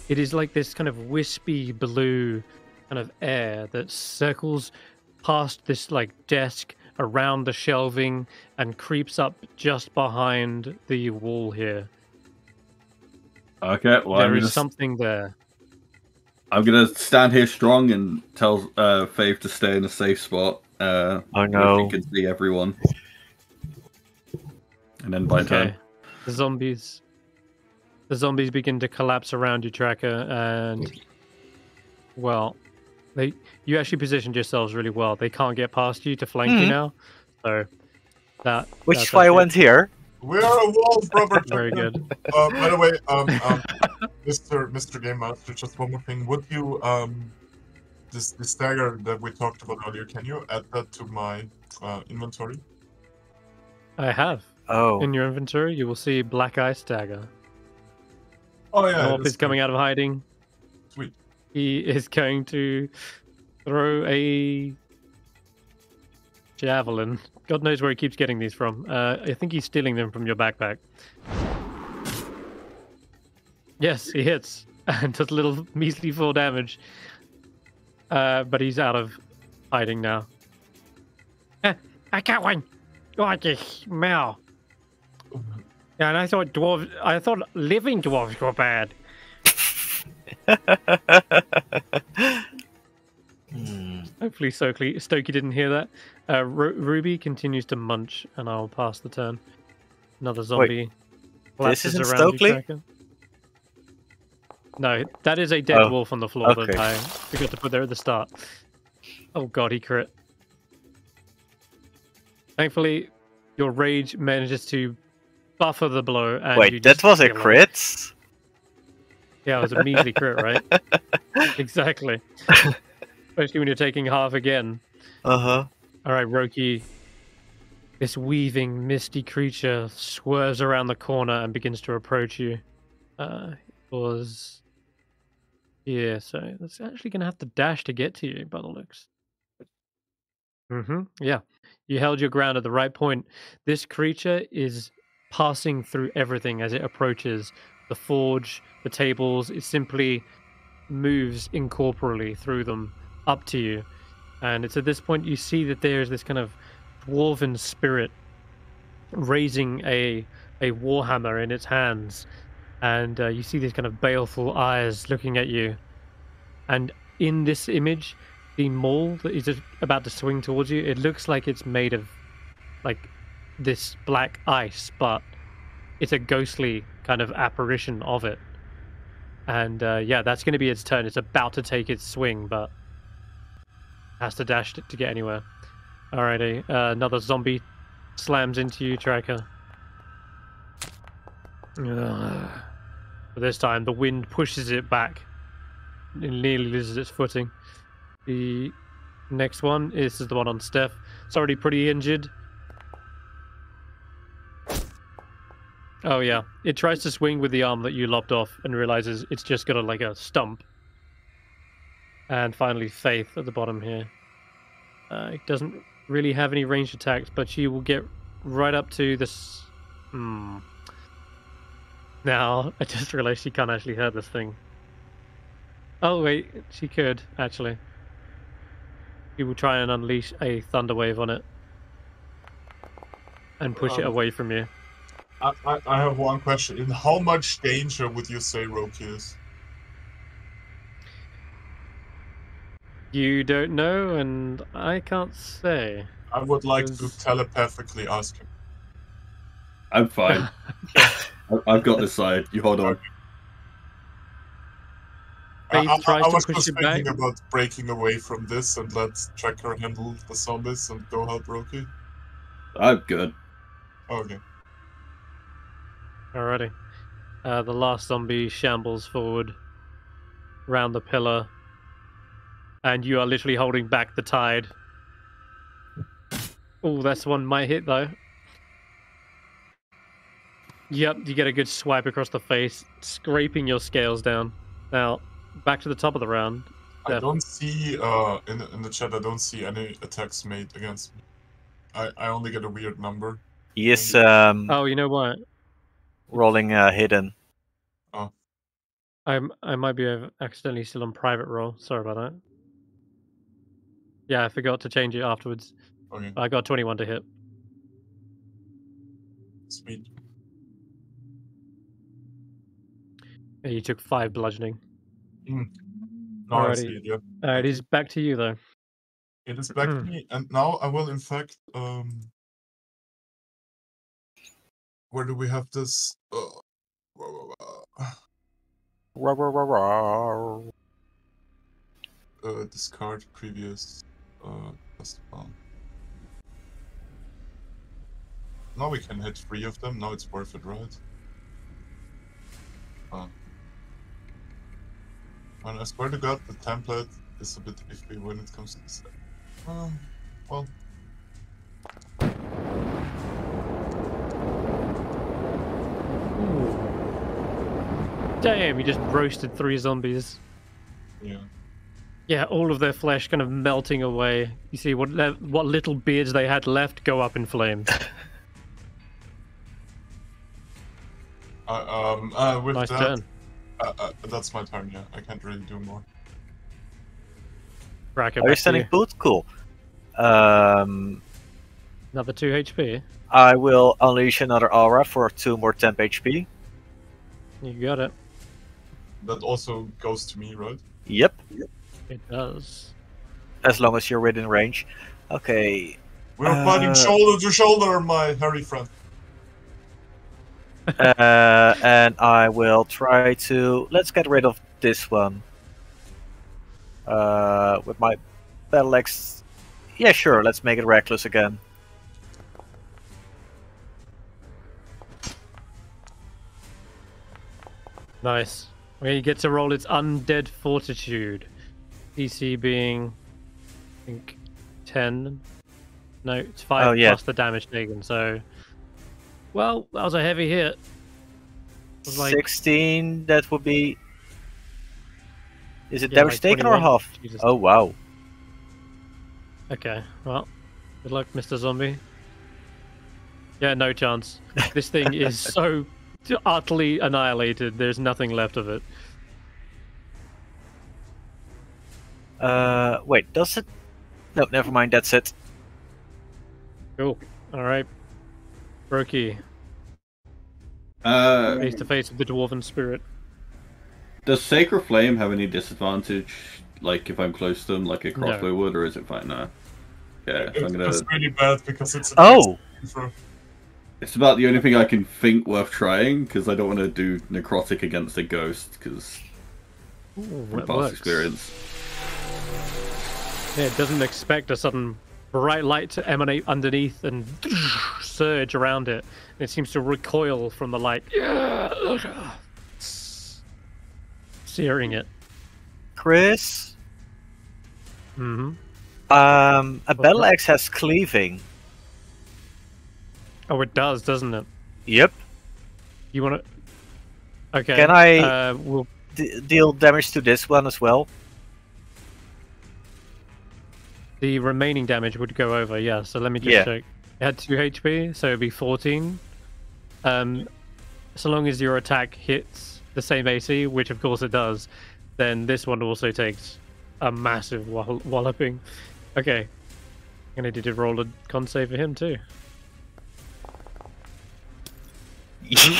It is like this kind of wispy blue kind of air that circles past this like desk, around the shelving, and creeps up just behind the wall here. Okay, well, There is something there. I'm gonna stand here strong and tell Faith to stay in a safe spot. Oh no! You can see everyone, and then by turn. The zombies begin to collapse around you, Tracker, and well, you actually positioned yourselves really well. They can't get past you to flank you now, so Which is why I went here. We're a wolf, Robert. Very good. By the way, Mr. Game Master, just one more thing. Would you this dagger that we talked about earlier? Can you add that to my inventory? I have. Oh. In your inventory, you will see Black Ice Dagger. Oh yeah. Morph is coming out of hiding. Sweet. He is going to throw a javelin. God knows where he keeps getting these from. I think he's stealing them from your backpack. Yes, he hits and does a little measly 4 damage. But he's out of hiding now. I got one. Oh, just meow. Yeah, and I thought living dwarves were bad. Hopefully Stokey didn't hear that. Ruby continues to munch, and I'll pass the turn. Another zombie. This isn't around you, Stokely? Tracker. No, that is a dead dwarf on the floor okay. that I forgot to put there at the start. Oh god, he crit. Thankfully, your rage manages to buffer the blow. And you Wait, that just was a feel like- crit? Yeah, it was a measly crit, right? Exactly. Especially when you're taking half again. Uh-huh. Alright, Roki. This weaving, misty creature swerves around the corner and begins to approach you. It was here, so it's actually going to have to dash to get to you, by the looks. Yeah. You held your ground at the right point. This creature is passing through everything as it approaches. The forge, the tables, it simply moves incorporeally through them up to you. And it's at this point you see that there's this kind of dwarven spirit raising a warhammer in its hands. And you see these kind of baleful eyes looking at you. And in this image, the maul that is about to swing towards you, it looks like it's made of like this black ice, but it's a ghostly kind of apparition of it. And yeah, that's going to be its turn. It's about to take its swing, but has to dash to get anywhere. Alrighty, another zombie slams into you, Tracker. But this time, the wind pushes it back. It nearly loses its footing. The next one is the one on Stef. It's already pretty injured. Oh yeah, it tries to swing with the arm that you lopped off and realizes it's just got like a stump. And finally, Faith at the bottom here. It doesn't really have any ranged attacks, but she will get right up to this. Now, I just realized she can't actually hurt this thing. Oh wait, she could actually. She will try and unleash a thunder wave on it and push it away from you. I have one question. In how much danger would you say Roki is? You don't know, and I can't say. I would like to telepathically ask him. I'm fine. I've got this side. You hold on. I Tries to was push just you thinking back. about breaking away from this and let Tracker handle the zombies and go help Roki. I'm good. Okay. Alrighty. The last zombie shambles forward round the pillar, and you are literally holding back the tide. Oh, that's one might hit though. Yep, you get a good swipe across the face, scraping your scales down. Now, back to the top of the round. I don't see in the chat. I don't see any attacks made against me. I only get a weird number. He is Oh, you know what? rolling hidden. I might be accidentally still on private roll. Sorry about that. Yeah, I forgot to change it afterwards. Okay. I got 21 to hit. Sweet. Yeah, you took 5 bludgeoning. No, I see Alrighty. it, yeah. It is back to you though. It is back to me, and now I will in fact where do we have this? Discard previous custom. Now we can hit 3 of them. Now it's worth it, right? And I swear to God, the template is a bit iffy when it comes to this. Well. Damn, you just roasted 3 zombies. Yeah. Yeah, all of their flesh kind of melting away. You see what little beards they had left go up in flames. With Nice that, turn. that's my turn. Yeah, I can't really do more. Bracket, Are you back to standing you. put? Cool. Another 2 HP. I will unleash another aura for 2 more temp HP. You got it. That also goes to me, right? Yep, It does. as long as you're within range. Okay. We're fighting shoulder to shoulder, my hairy friend. And I will try to... Let's get rid of this one. With my battle axe... Yeah, sure, let's make it reckless again. Nice. Okay, you get to roll its undead fortitude. DC being, I think, 10. No, it's 5 Oh, yeah. plus the damage taken. So, well, that was a heavy hit. It was like, 16, that would be... Is it Yeah, damage like taken or 21. half? Jesus. Oh, wow. Okay, well, good luck, Mr. Zombie. Yeah, no chance. This thing is so utterly annihilated. There's nothing left of it. Wait, does it? No, never mind, that's it. Cool. All right, Roki, Uh, face to face with the dwarven spirit. does Sacred Flame have any disadvantage, like if I'm close to them, like a crossbow No. would, or is it fine now? Okay, so I'm gonna. It's really bad because it's. Oh! It's about the only thing I can think worth trying, because I don't want to do necrotic against a ghost, because from That past works. experience. Yeah, it doesn't expect a sudden bright light to emanate underneath and surge around it. It seems to recoil from the light, searing it. Chris? Mm-hmm. A battle axe has cleaving. Oh, it does, doesn't it? Yep. You want to? Okay. Can I We'll... deal damage to this one as well? The remaining damage would go over, yeah. So let me just Yeah. check. It had 2 HP, so it'd be 14. So long as your attack hits the same AC, which of course it does, then this one also takes a massive walloping. Okay. I'm gonna need to roll a con save for him too.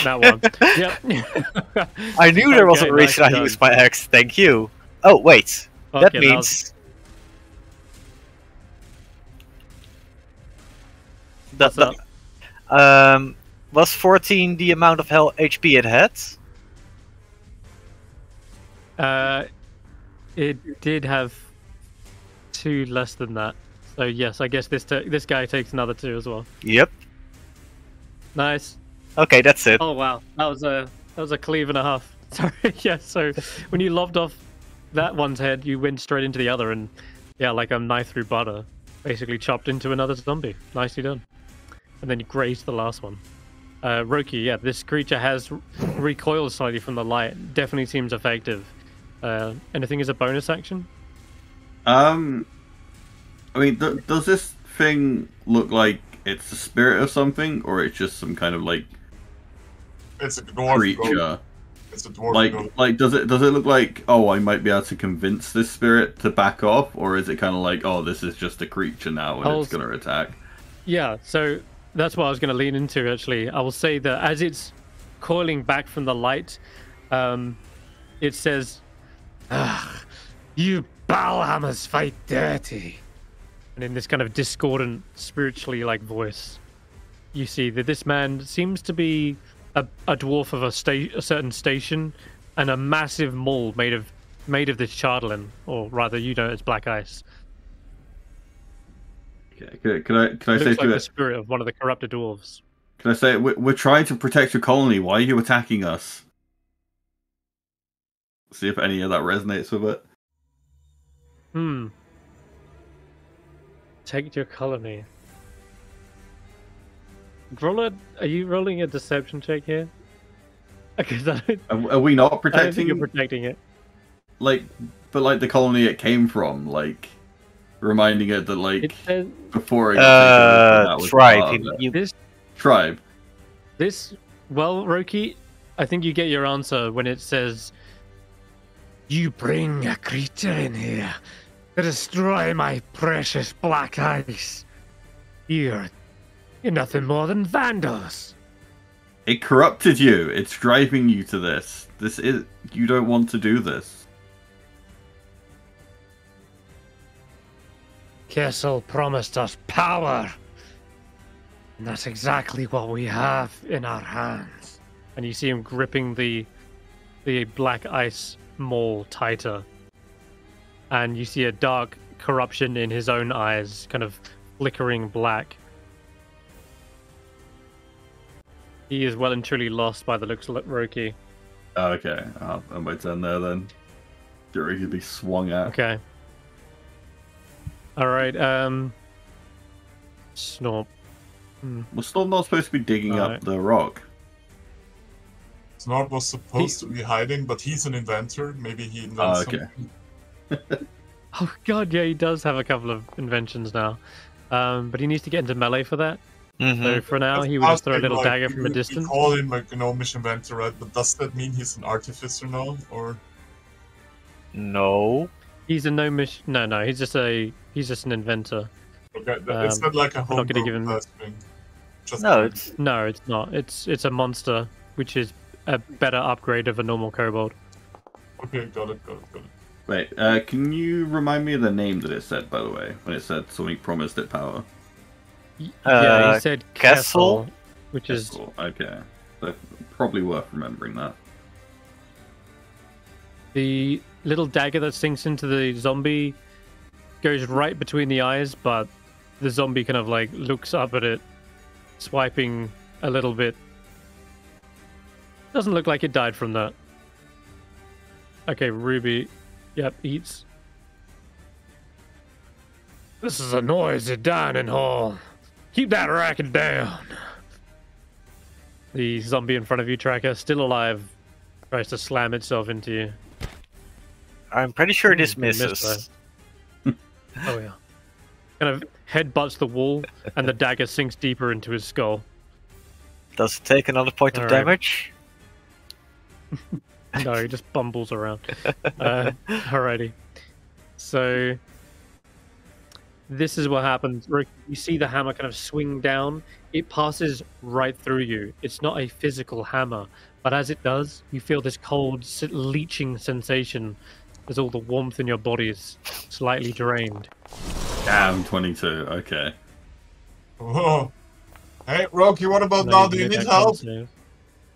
That one. Yep. I knew there was Okay, a reason nicely I done. used my axe, thank you. Oh, wait. That Okay, that means... What's up? Was 14 the amount of HP it had? It did have 2 less than that. So yes, I guess this guy takes another 2 as well. Yep. Nice. Okay, that's it. Oh wow, that was a cleave and a half. Sorry. Yeah. So when you lobbed off that one's head, you went straight into the other, and yeah, like a knife through butter, basically chopped into another zombie. Nicely done. And then you grazed the last one. Roki, yeah, this creature has recoiled slightly from the light. Definitely seems effective. Anything as a bonus action? I mean, does this thing look like it's the spirit of something, or it's just some kind of like It's a dwarf creature? goat. It's a dwarf goat. Like does it look like, oh, I might be able to convince this spirit to back off, or is it kind of like, oh, this is just a creature now and it's gonna attack? Yeah, so that's what I was going to lean into, actually. I will say that as it's coiling back from the light, it says, you Balhammers fight dirty. And in this kind of discordant, spiritually like voice, you see that this man seems to be a dwarf of a certain station, and a massive maul made of this chardalin, or rather, you know, it's black ice. Okay, can I say Looks to like the it? spirit of one of the corrupted dwarves. Can I say we're trying to protect your colony? Why are you attacking us? See if any of that resonates with it. Take your colony. Are you rolling a deception check here? Because Are we not I don't think protecting? you're protecting it. Like, but like the colony it came from, like reminding it that like It says before it got taken over, that was part Tribe. of it. You, Tribe. well, Roki, I think you get your answer when it says, you bring a creature in here to destroy my precious black ice. You're You're nothing more than vandals. It corrupted you. It's driving you to this. You don't want to do this. Kessel promised us power. And that's exactly what we have in our hands. And you see him gripping the black ice maul tighter. And you see a dark corruption in his own eyes, kind of flickering black. He is well and truly lost by the looks of Roki. Okay, I'll my turn there then. Get ready to be swung at. Okay. Alright, Snorp. We're still not supposed to be digging up Alright. the rock. Snort was supposed to be hiding, but he's an inventor. Maybe he invents okay. something. Oh god, yeah, he does have a couple of inventions now. But he needs to get into melee for that. So for now, he will just throw a little dagger from a distance. We call him like gnomish inventor, right? But does that mean he's an artificer now, or? No. He's a gnomish. No, he's just an inventor. Okay, it's not like a I'm not gonna give homebrew him- thing. Just No, it's No, it's not. It's a monster, which is a better upgrade of a normal kobold. okay. Got it. Wait, can you remind me of the name that it said, by the way, when it said something promised it power? Yeah, he said Kessel? Kessel, which is Cool. Okay. So probably worth remembering that. the little dagger that sinks into the zombie, goes right between the eyes, but the zombie kind of like looks up at it, swiping a little bit. Doesn't look like it died from that. Okay, Ruby. Yep, eats. This is a noisy dining hall. Keep that racket down. The zombie in front of you, Tracker, still alive, tries to slam itself into you. I'm pretty sure this You missed misses. that. Oh yeah. Kind of headbutts the wall, and the dagger sinks deeper into his skull. Does it take another point of Alright. damage? No, he just bumbles around. Alrighty. So this is what happens. You see the hammer kind of swing down. It passes right through you. It's not a physical hammer, but as it does, you feel this cold, leeching sensation as all the warmth in your body is slightly drained. Damn, 22. Okay. Whoa. Hey, Roki, what about No, now? you Do you can need make that help? con save.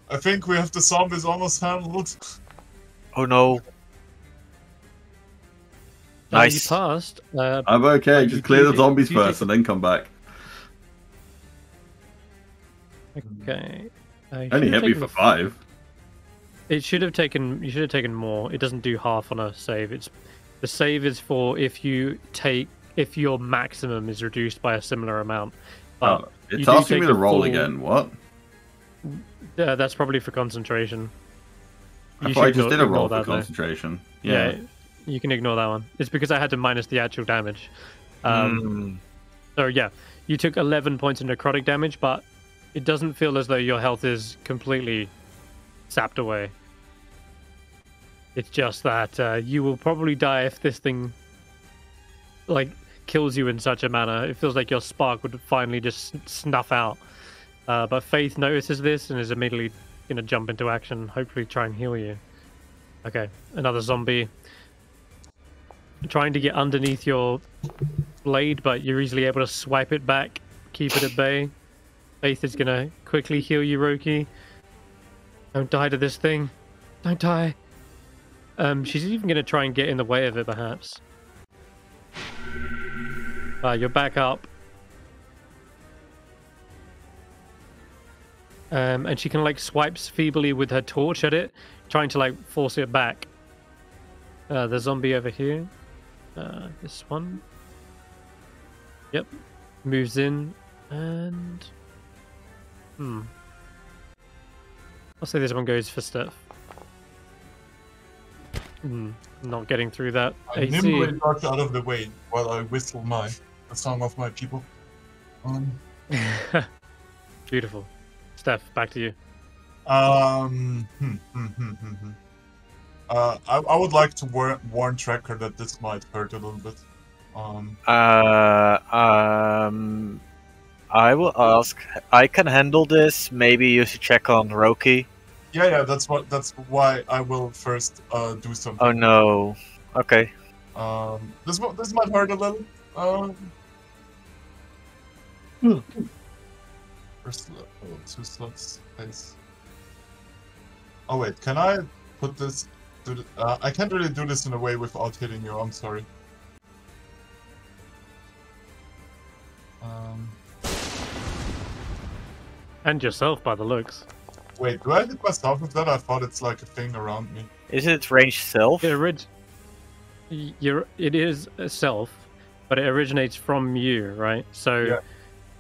I think we have the zombies almost handled. Oh no. You Nice. passed. I'm okay. Like, Just clear the zombies you take first and then come back. Okay. Only hit me for 5. It should have taken. You should have taken more. It doesn't do half on a save. The save is for if your maximum is reduced by a similar amount. But Oh, you it's do asking take me to a roll full- again. What? That's probably for concentration. I You thought I should just did a ignore roll for that, though. concentration. Yeah, you can ignore that one. It's because I had to minus the actual damage. So yeah, you took 11 points of necrotic damage, but it doesn't feel as though your health is completely sapped away. It's just that you will probably die if this thing kills you in such a manner. It feels like your spark would finally just snuff out. But Faith notices this and is immediately going to jump into action, hopefully try and heal you. Okay, another zombie. Trying to get underneath your blade, but you're easily able to swipe it back, keep it at bay. Faith is going to quickly heal you, Roki. Don't die to this thing. Don't die. She's even going to try and get in the way of it, perhaps. You're back up. And she can swipes feebly with her torch at it, trying to force it back. The zombie over here. This one. Yep. Moves in and I'll say this one goes for Stef. Not getting through that. I AC. nimbly ducked out of the way while I whistle the song of my people. Beautiful. Steph, back to you. I would like to warn Tracker that this might hurt a little bit. I will ask. I can handle this. Maybe you should check on Roki. Yeah. That's why I will first do something. Oh no. Okay. This might hurt a little. First level, 2 slots space. Oh wait, can I put this? I can't really do this in a way without hitting you. I'm sorry. And yourself, by the looks. Wait, do I hit myself with that? I thought it's like a thing around me. Is it range self? It is a self, but it originates from you, right? So Yeah.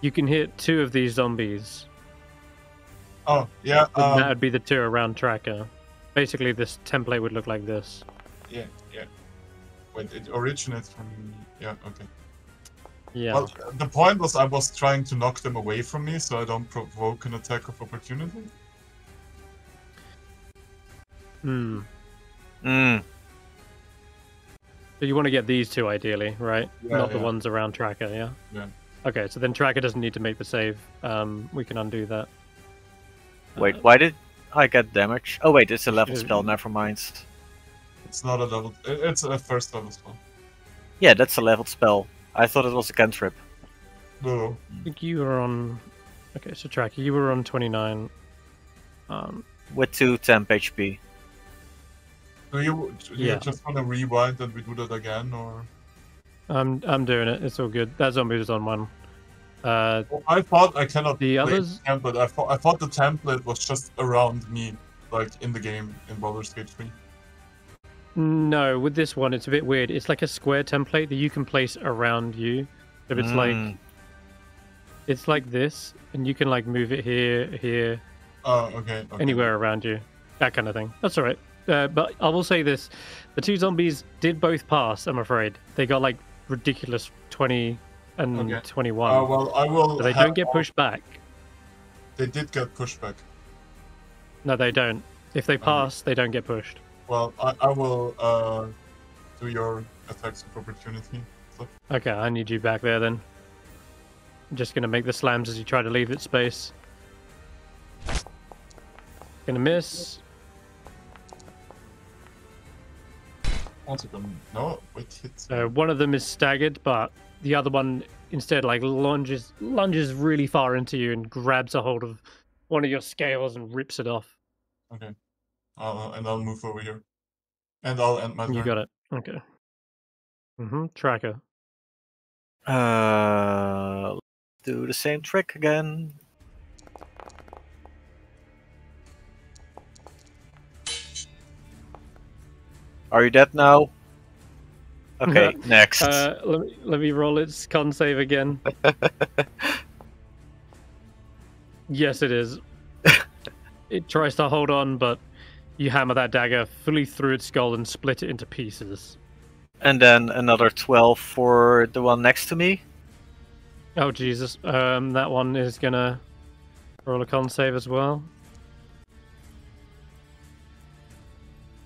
you can hit 2 of these zombies. Oh, yeah. That would be the 2 around tracker. Basically, this template would look like this. Yeah. Wait, it originates from... Yeah, okay. Yeah. Well, the point was I was trying to knock them away from me so I don't provoke an attack of opportunity. Hmm. Hmm. So you want to get these 2 ideally, right? Yeah, Not the yeah. ones around tracker, yeah? Yeah. Okay, so then tracker doesn't need to make the save. We can undo that. Wait, why did I get damage? Oh wait, it's a level Should- spell. Never mind. It's not a level... It's a first level spell. Yeah, that's a leveled spell. I thought it was a cantrip. No. I think you were on... Okay, so tracker, you were on 29. With 2 temp HP. Do you Yeah. just want to rewind and we do that again, or...? I'm doing it. It's all good. That zombie was on 1. Well, I thought I cannot The play others? the template. I thought the template was just around me, like in the game in Baldur's Gate 3. No, with this one, it's a bit weird. It's like a square template that you can place around you. So it's like... It's like this, and you can like move it here, Okay. anywhere around you. That kind of thing. That's alright. But I will say this. The 2 zombies did both pass, I'm afraid. They got like ridiculous 20 and Okay. 21. Well, I will. But they don't get pushed back. They did get pushed back. No, they don't. If they pass, they don't get pushed. Well, I will do your attacks of opportunity. So, Okay, I need you back there then. I'm just gonna make the slams as you try to leave its space. Gonna miss. one second. No, wait, hit. So one of them is staggered, but the other one instead like lunges really far into you and grabs a hold of one of your scales and rips it off. Okay. And I'll move over here. And I'll end my turn. You got it. Okay. Tracker. Let's do the same trick again. Are you dead now? Okay, next. Let me roll its con save again. Yes, it is. It tries to hold on, but you hammer that dagger fully through its skull and split it into pieces. And then another 12 for the one next to me. Oh Jesus! That one is gonna roll a con save as well.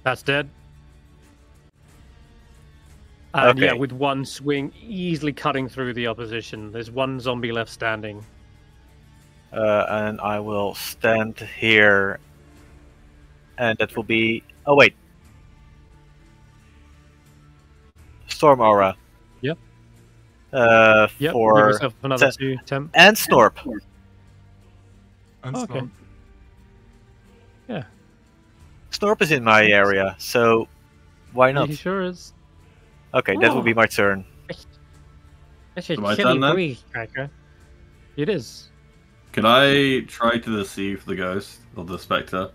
That's dead. And yeah, Okay. with one swing, easily cutting through the opposition. There's one zombie left standing. And I will stand here. And that will be... Oh, wait. Storm Aura. Yep. For... Give yourself another 2 temp. And Snorp. And Oh, okay. Snorp. Yeah. Snorp is in my area, so why not? He sure is. Okay, that will be Oh. my turn. That's a My chilly turn then? breeze, Tracker. It is. Can I try to deceive the ghost or the spectre?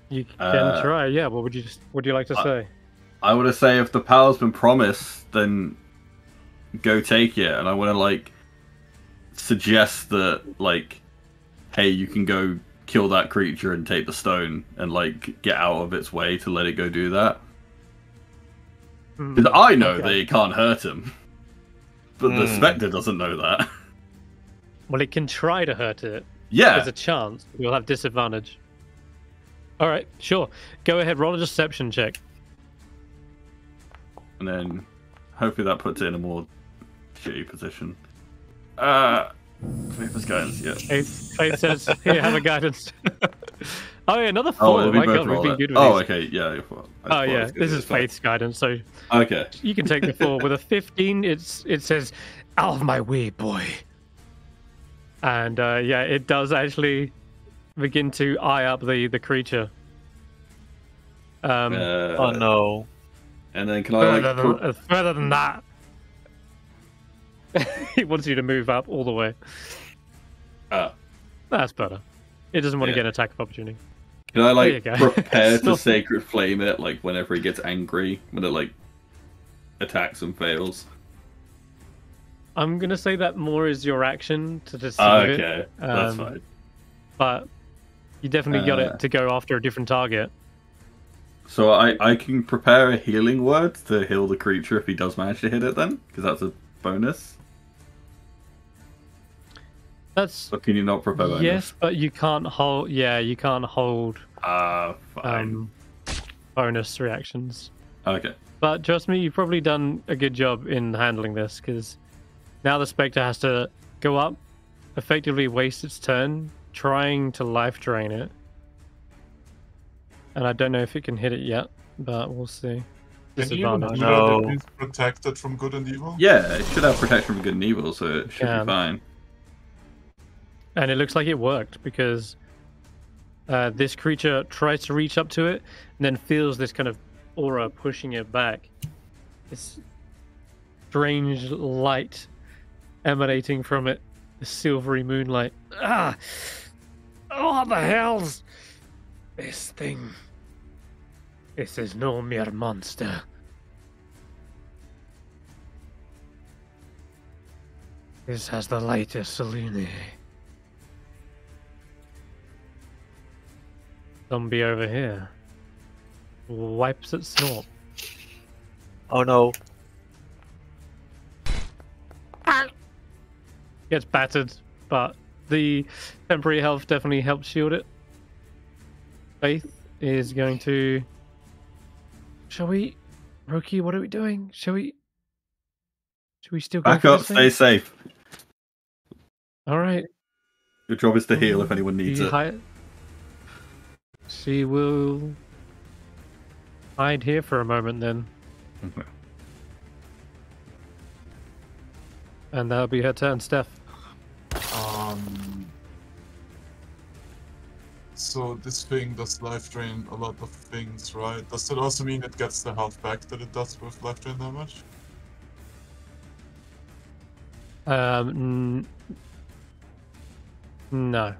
You can try. Yeah. What would you like to say? I want to say if the power's been promised, then go take it. And I want to like suggest that like, hey, you can go kill that creature and take the stone and like get out of its way to let it go do that. Because I know that it can't hurt him, but the spectre doesn't know that. Well, it can try to hurt it. Yeah. There's a chance. You'll have disadvantage. All right, sure. Go ahead. Roll a deception check. And then hopefully that puts it in a more shitty position. Faith is guidance, yeah. Faith says, "Here, have a guidance." Oh yeah, another Oh, 4. we My both God, we've roll been it. good with Oh, these. okay, yeah. I Oh thought I yeah, was gonna this do is fine. Faith's guidance. So Okay. you can take the 4 with a 15. It says, "Out of my way, boy." And yeah, it does actually begin to eye up the creature. Oh no. And then can I like further than that. He wants you to move up all the way. That's better. It doesn't want to get an attack of opportunity. Can I like There you go. prepare to sacred flame it like whenever he gets angry when it like attacks and fails? I'm gonna say that more is your action to deceive Okay, it. that's fine. But you definitely got it to go after a different target. So I can prepare a healing word to heal the creature if he does manage to hit it then? Because that's a bonus. That's Or can you not prepare bonus? yes, but you can't hold. Yeah, you can't hold Fine. bonus reactions. Okay. But trust me, you've probably done a good job in handling this because now the Spectre has to go up, effectively waste its turn trying to life drain it. And I don't know if it can hit it yet, but we'll see. Can you even Disadvantage. do No. that it is protected from good and evil? Yeah, it should have protection from good and evil, so it should Yeah. be fine. And it looks like it worked because this creature tries to reach up to it and then feels this kind of aura pushing it back. This strange light emanating from it, the silvery moonlight. Ah! Oh, what the hell's this thing? This is no mere monster. This has the light of Selene. Zombie over here. Wipes at snort. Oh no. Gets battered, but the temporary health definitely helps shield it. Faith is going to... Shall we... Roki, what are we doing? Shall we still go Back for up, this stay thing? safe. Alright. Your job is to heal if anyone needs it. She will hide here for a moment then. Okay. And that'll be her turn, Steph. So this thing does life drain a lot of things, right? Does that also mean it gets the health back that it does with life drain damage? No.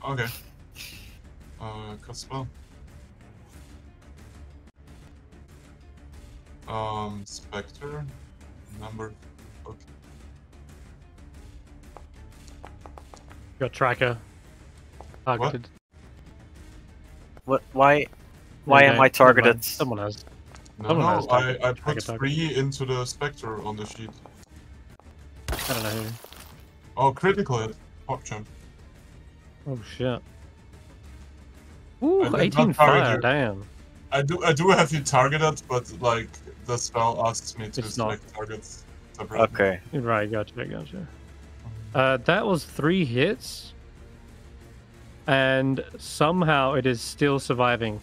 Okay. Cast spell. Spectre. Number. Okay. Got tracker. Targeted. What? Why No, am I targeted? Someone has. No, Someone has I target put target. 3 into the Spectre on the sheet. I don't know who. Oh, critical hit. Pop jump. Oh shit. Ooh, I did 18 not target fire, you. damn. I do have you targeted, but like the spell asks me to It's not. select targets separately. Okay. Right, gotcha. That was 3 hits. And somehow it is still surviving.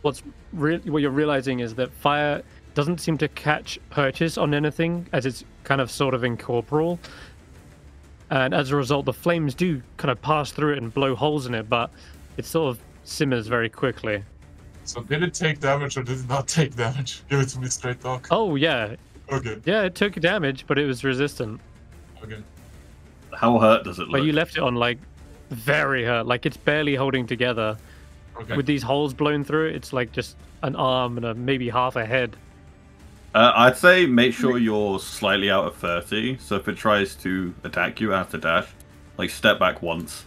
What you're realizing is that fire doesn't seem to catch purchase on anything, as it's kind of sort of incorporeal. And as a result, the flames do kind of pass through it and blow holes in it, but it sort of simmers very quickly. So did it take damage or did it not take damage? Give it to me straight, Doc. Oh, yeah. Okay. Yeah, it took damage, but it was resistant. Okay. How hurt does it look? But you left it on, like, very hurt. Like, it's barely holding together. Okay. With these holes blown through it, it's like just an arm and maybe half a head. I'd say make sure you're slightly out of 30, so if it tries to attack you, it has to dash. Like, step back once.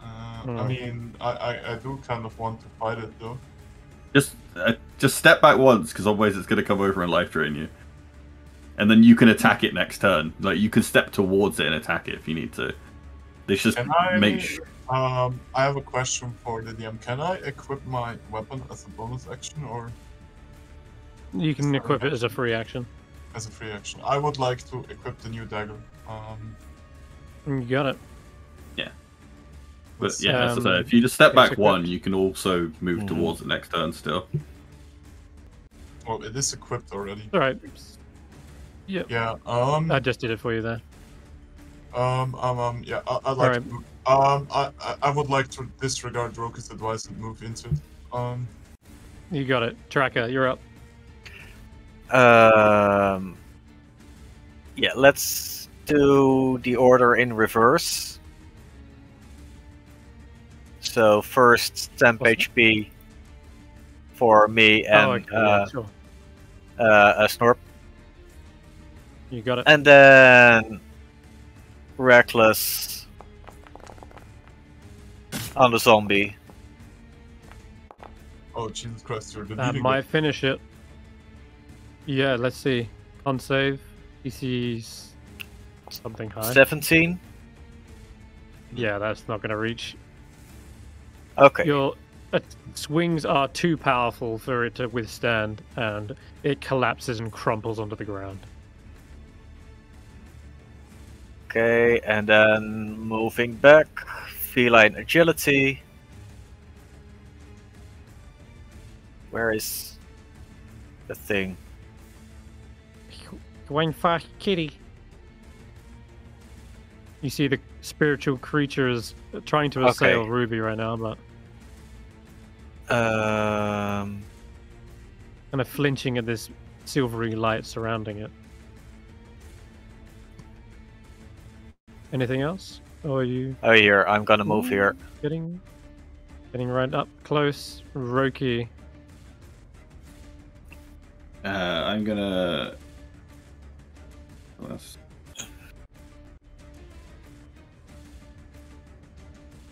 I mean, I do kind of want to fight it though. Just step back once, because otherwise it's going to come over and life drain you. And then you can attack it next turn. Like, you can step towards it and attack it if you need to. They just make sure. I have a question for the DM. Can I equip my weapon as a bonus action or You can equip it as a free action. as a free action? I would like to equip the new dagger. You got it. But yeah, as I say, if you just step it's back equipped. one, you can also move Mhm. towards the next turn still. Oh, it is equipped already. All right. Yep. Yeah. I just did it for you there. Yeah. I'd like Alright. to. I would like to disregard Roki's advice and move into it. You got it. Tracker, you're up. Yeah, let's do the order in reverse. So first temp Awesome. HP for me and okay, yeah, sure. a Snorp, You got it. and then reckless on the zombie. Oh Jesus Christ! You're That deleting might it. finish it. Yeah, let's see. Con save. DC's something high. 17. Yeah, that's not going to reach. Okay. Your swings are too powerful for it to withstand, and it collapses and crumples onto the ground. Okay, and then moving back, feline agility. Where is the thing? Going fast, kitty. You see the spiritual creatures trying to assail Okay. Ruby right now, but kind of flinching at this silvery light surrounding it. Anything else? Or are you Oh, here, I'm gonna move here. getting right up close? Roki. I'm gonna.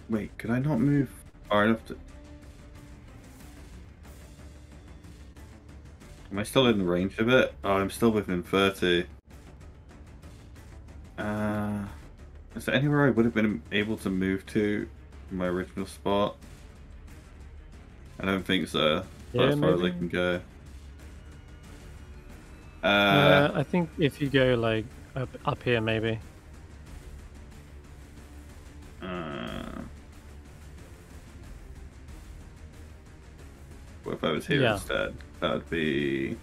Wait, could I not move far enough to? Am I still in range of it? Oh, I'm still within 30. Is there anywhere I would have been able to move to from my original spot? I don't think so. Yeah, That's as far as I maybe. can go. I think if you go like up here, maybe. What if I was here Yeah. instead? That would be.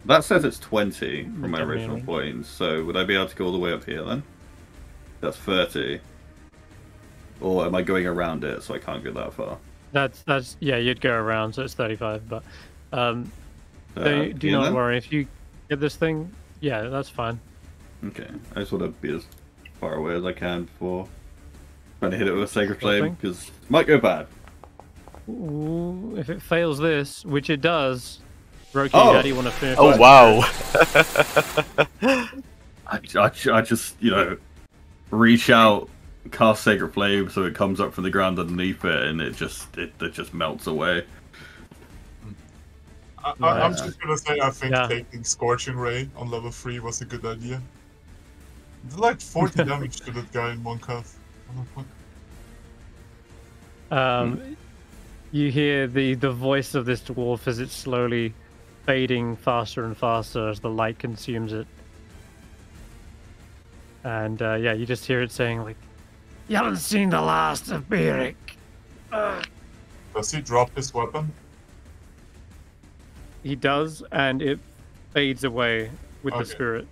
That says it's 20 from my Definitely original range. points. So would I be able to go all the way up here then? That's 30. Or am I going around it so I can't go that far? That's yeah, you'd go around, so it's 35. But do Here not then? worry if you get this thing. Yeah, that's fine. Okay, I just want to be as far away as I can before trying to hit it with a Sacred Sure Flame thing. because it might go bad. Ooh, if it fails this, which it does, Roki, Oh! how do you want to finish? Oh, it? wow. I just, reach out, cast Sacred Flame so it comes up from the ground underneath it and it just melts away. I'm just gonna say I think Yeah. taking Scorching Ray on level 3 was a good idea. Did like 40 damage to that guy in one cast. What the fuck? You hear the voice of this dwarf as it's slowly fading faster and faster as the light consumes it. And yeah, you just hear it saying like, "You haven't seen the last of Beric." Does he drop his weapon? He does, and it fades away with the Okay. spirit.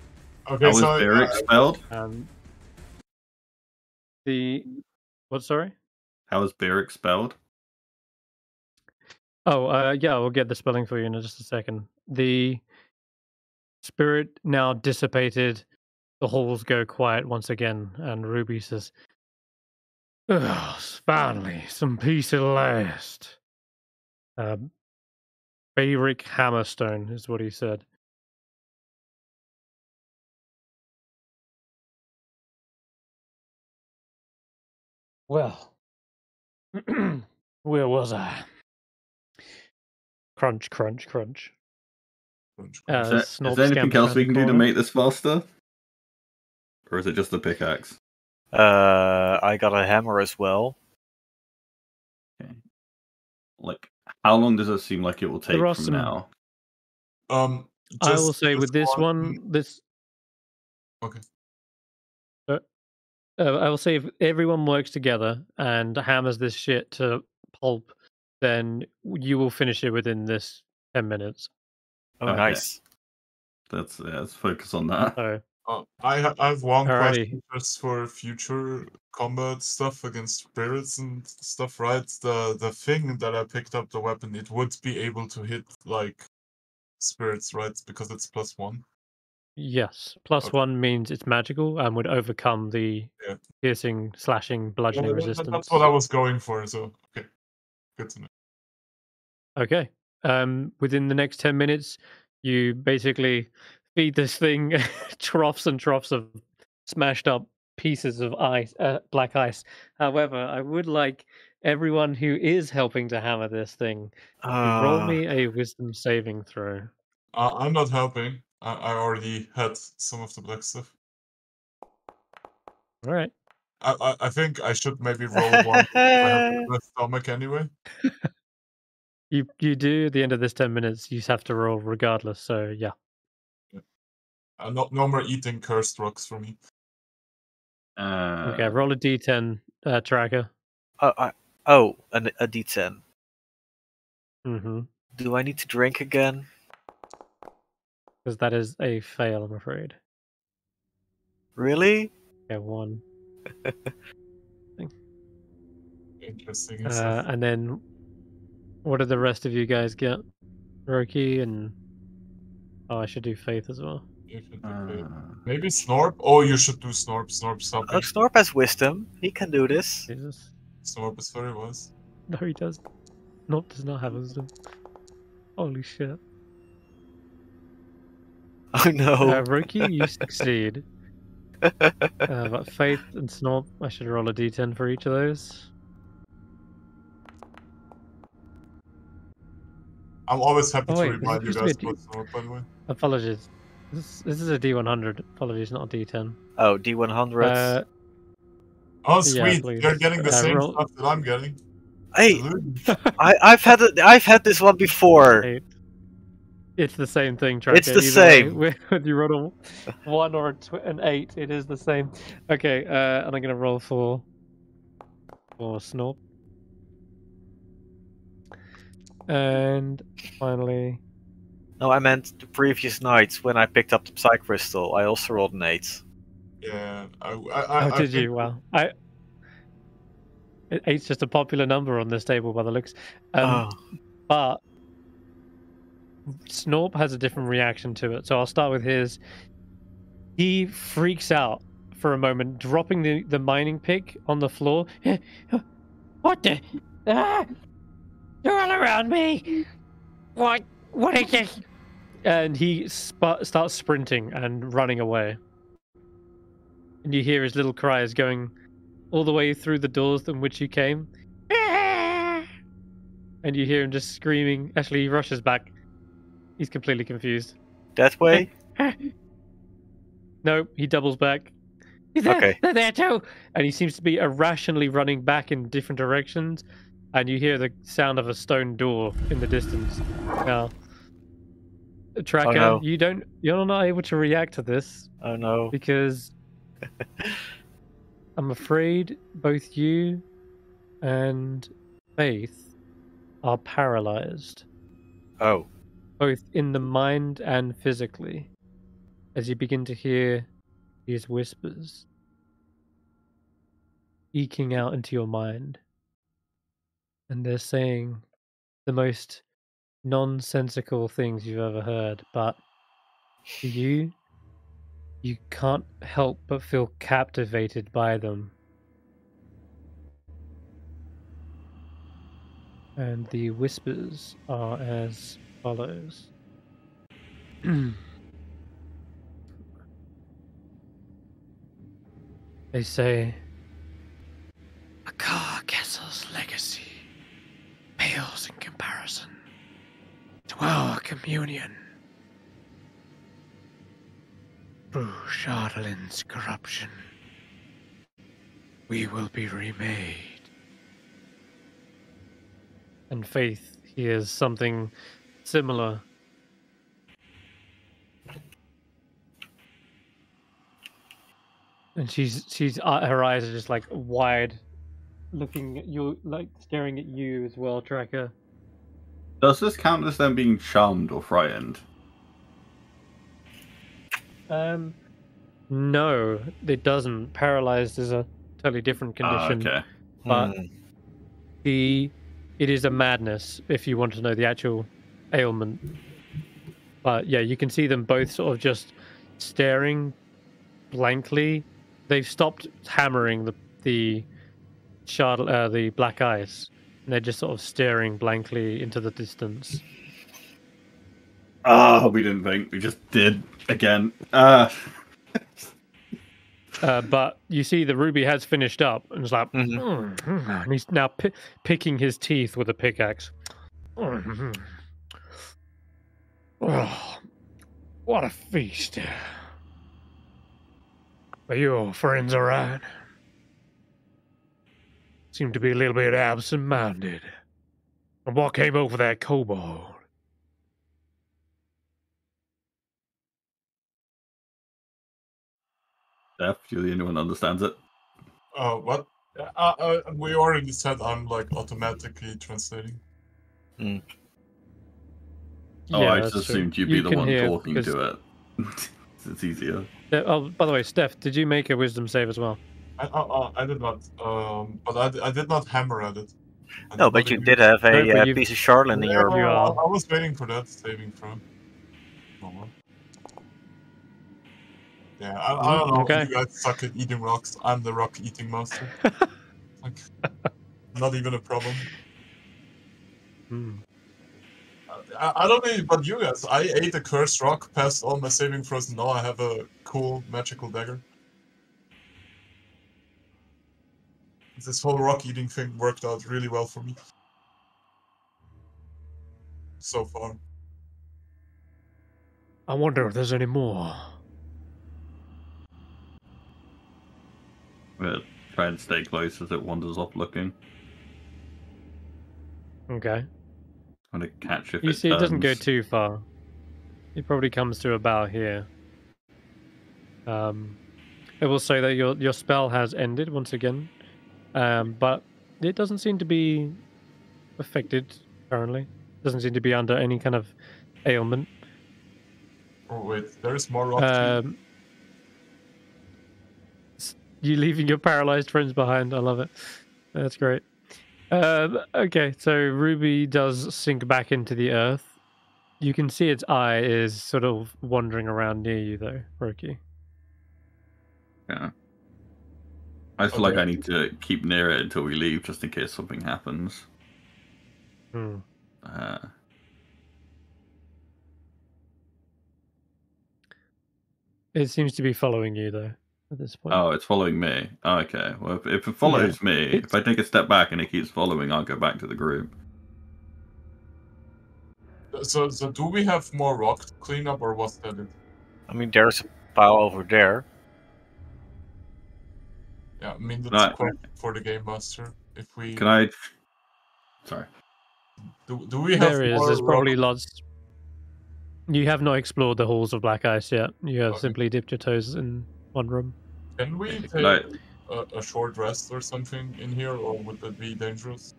Okay, How was so Beric spelled? The what? Sorry. How was Beric spelled? Oh, yeah, we'll get the spelling for you in just a second. The spirit now dissipated. The halls go quiet once again, and Ruby says, "Ugh, finally, some peace at last." Beric Hammerstone is what he said. Well, where was I? Crunch, crunch, crunch. Is Snorp there anything scampers else around we the can do to corner. make this faster? Or is it just the pickaxe? I got a hammer as well. Okay. Like, how long does it seem like it will take There are from some- now? I will Just say with this one, this Okay. I will say if everyone works together and hammers this shit to pulp, then you will finish it within this 10 minutes. Oh, Okay. nice. Let's focus on that. So, I have one Alrighty. question just for future combat stuff against spirits and stuff, right? The thing that I picked up, the weapon, it would be able to hit like spirits, right? Because it's +1. yes, plus Okay. 1 means it's magical and would overcome the Yeah. piercing, slashing, bludgeoning resistance. That's what I was going for. So okay, good to know. Okay. Within the next 10 minutes, you basically feed this thing troughs and troughs of smashed up pieces of ice, black ice. However, I would like everyone who is helping to hammer this thing to roll me a wisdom saving throw. I'm not helping. I already had some of the black stuff. All right. I think I should maybe roll one. I have the stomach anyway. You do at the end of this 10 minutes, you have to roll regardless. So yeah. No more eating cursed rocks for me. Okay, roll a d10 tracker. A D10. Mm-hmm. Do I need to drink again? Because that is a fail, I'm afraid. Really? Yeah, 1. Interesting. Stuff. And then what did the rest of you guys get? Roki and I should do faith as well. Maybe Snorp. Oh, you should do Snorp. Snorp something. Oh, Snorp has wisdom. He can do this. Jesus. Snorp is very wise. No, he does. Not does not have wisdom. Holy shit. Oh no. Roki, you succeed. But faith and Snorp, I should roll a d10 for each of those. I'm always happy Oh, to wait, remind you this is guys supposed about Snorp, by the way. Apologies. This is a d100. Apologies, not a d10. Oh, D100. Oh, sweet! please. You're getting the same roll- stuff that I'm getting. Hey, Salute. I've had this one before. 8. It's the same thing, Tracker. It's the Either way, same. Whether you roll a 1 or an 8, it is the same. Okay, and I'm going to roll for Snorp. And finally, No, I meant the previous nights when I picked up the Psy Crystal. I also rolled an 8. Yeah, did you? Wow. 8's just a popular number on this table by the looks. But Snorp has a different reaction to it. So I'll start with his. He freaks out for a moment, dropping the mining pick on the floor. What the? Ah! They're all around me! What is this? And he starts sprinting and running away. And you hear his little cries going all the way through the doors in which you came. And you hear him just screaming. Actually, he rushes back. He's completely confused. That way? No, he doubles back. Okay. They're there too! And he seems to be irrationally running back in different directions. And you hear the sound of a stone door in the distance. Now, Tracker, no. you're not able to react to this. Oh no. Because I'm afraid both you and Faith are paralyzed. Oh. Both in the mind and physically. As you begin to hear these whispers eking out into your mind. And they're saying the most nonsensical things you've ever heard, but for you can't help but feel captivated by them. And the whispers are as follows. They say, a Castle's legacy pales in comparison to our communion. Through Chardelin's corruption, we will be remade. And Faith hears something similar. And she's her eyes are just like wide, looking at you, like staring at you as well, Tracker. Does this count as them being charmed or frightened? No, it doesn't. Paralyzed is a totally different condition. Okay. But it is a madness if you want to know the actual ailment. But yeah, you can see them both sort of just staring blankly. They've stopped hammering the black ice, and they're just sort of staring blankly into the distance. We didn't think. We just did again. But you see the ruby has finished up, and it's like, and he's now picking his teeth with a pickaxe. Oh, what a feast! Are your friends all right? Seem to be a little bit absent-minded. And what came over that kobold? Stef, you're the only one who understands it. What? We already said I'm like automatically translating. I Yeah, just that's true. assumed you'd You be the can one hear, talking because- to it. It's easier. Oh, by the way, Steph, did you make a wisdom save as well? I did not. But I did not hammer at it. No, but you did have a No, but you've- piece of Charlene in your. You are. I was waiting for that saving throw. Yeah, I don't know. Okay. You guys suck at eating rocks. I'm the rock eating monster. Like, not even a problem. I don't know about you guys. I ate a cursed rock, passed all my saving throws, and now I have a cool magical dagger. This whole rock eating thing worked out really well for me. So far. I wonder if there's any more. We'll try and stay close as it wanders off looking. Okay. Trying to catch if You see, it doesn't go turns. too far. It probably comes to about here. I will say that your spell has ended once again, but it doesn't seem to be affected currently. Doesn't seem to be under any kind of ailment. Oh wait, there is more rock. You leaving your paralyzed friends behind. I love it. That's great. Okay, so Ruby does sink back into the earth. You can see its eye is sort of wandering around near you, though, Roki. Yeah. I feel like I need to keep near it until we leave, just in case something happens. It seems to be following you, though, at this point. Oh, it's following me. Okay. Well, if it follows me, if I take a step back and it keeps following, I'll go back to the group. So do we have more rock to clean up, or what's that? I mean, there's a pile over there. Yeah, I mean that's Right. quite for the game master. If we Can I? Sorry. do we have There is. more There's probably rock? lots. You have not explored the halls of Black Ice yet. You have Okay. simply dipped your toes in one room. Can we take Right. a short rest or something in here, or would that be dangerous?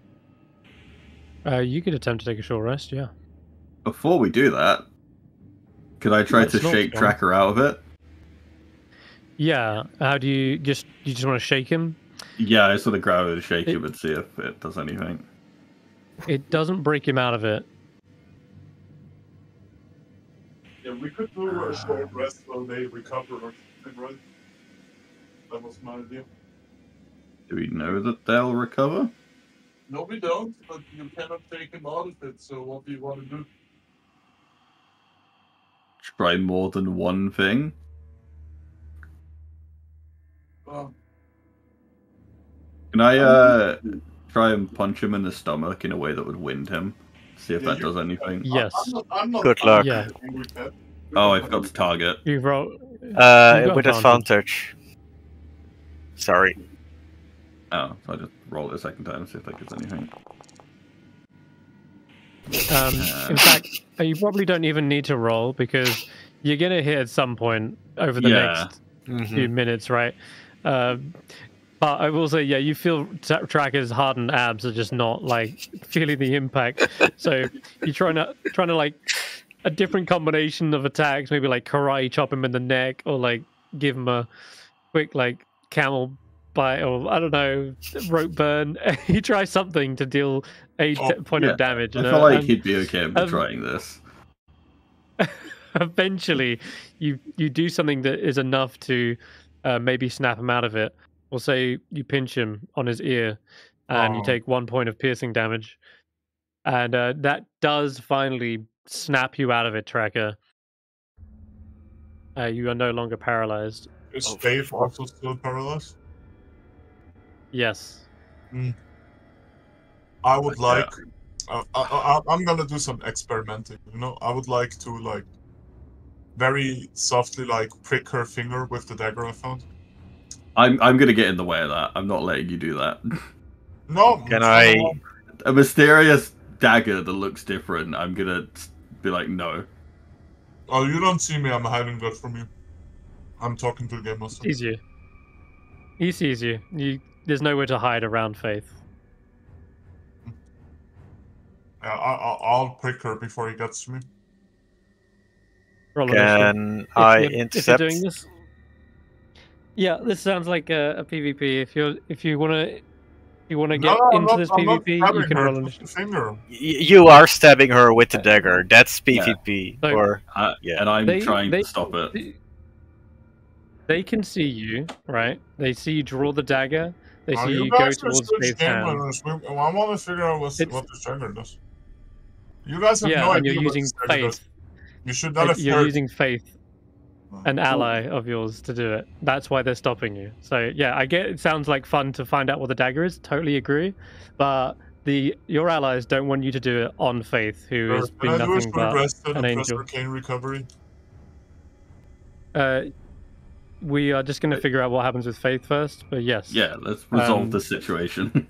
You could attempt to take a short rest, yeah. Before we do that, could I try It's to not shake fun. Tracker out of it? Yeah. How do you just want to shake him? Yeah, I sort of grab it and shake him and see if it does anything. It doesn't break him out of it. Yeah, we could do a short rest while they recover or something, right? That was my idea. Do we know that they'll recover? No, we don't, but you cannot take him out of it, so what do you want to do? Try more than one thing? Can I try and punch him in the stomach in a way that would wind him? See if Yeah, that does anything. Yes. I'm not Good luck. Yeah. with that. Oh, I forgot to target. You've rolled. With advantage. Sorry. Oh, so I just roll it a second time and see if that gets anything. In fact, you probably don't even need to roll because you're gonna hit at some point over the next few minutes, right? But I will say, yeah, you feel Tracker's hardened abs are just not like feeling the impact. So you're trying to like a different combination of attacks, maybe like karate chop him in the neck, or like give him a quick like camel bite, or I don't know, rope burn. You try something to deal a point of damage. I feel like he'd be okay with trying this. Eventually, you do something that is enough to maybe snap him out of it. We'll say you pinch him on his ear, and you take 1 point of piercing damage, and that does finally snap you out of it, Tracker. You are no longer paralyzed. Is Stef also still paralyzed? Yes. I would like. I'm gonna do some experimenting. You know, I would like to like very softly like prick her finger with the dagger I found. I'm gonna get in the way of that. I'm not letting you do that. No. Can I? A mysterious dagger that looks different. I'm gonna be like, no. Oh, you don't see me. I'm hiding that from you. I'm talking to the game master. He sees you. He sees you. There's nowhere to hide around Faith. Yeah, I'll prick her before he gets to me. Can I intercept? If you're doing this? Yeah, this sounds like a PvP. If you want to get into this PvP, you can roll initiative. You are stabbing her with the dagger. That's PvP. Yeah. Or and I'm trying to stop it. They can see you, right? They see you draw the dagger. They see you go towards Faith's hand. I want to figure out what this dagger does. You guys have no idea. And you're using Faith. You should not have You're using Faith, an ally of yours, to do it. That's why they're stopping you. So yeah, I get it sounds like fun to find out what the dagger is. Totally agree, but your allies don't want you to do it on Faith, who has been nothing but an angel. Recovery. We are just going to figure out what happens with Faith first, but yes. Yeah, let's resolve the situation.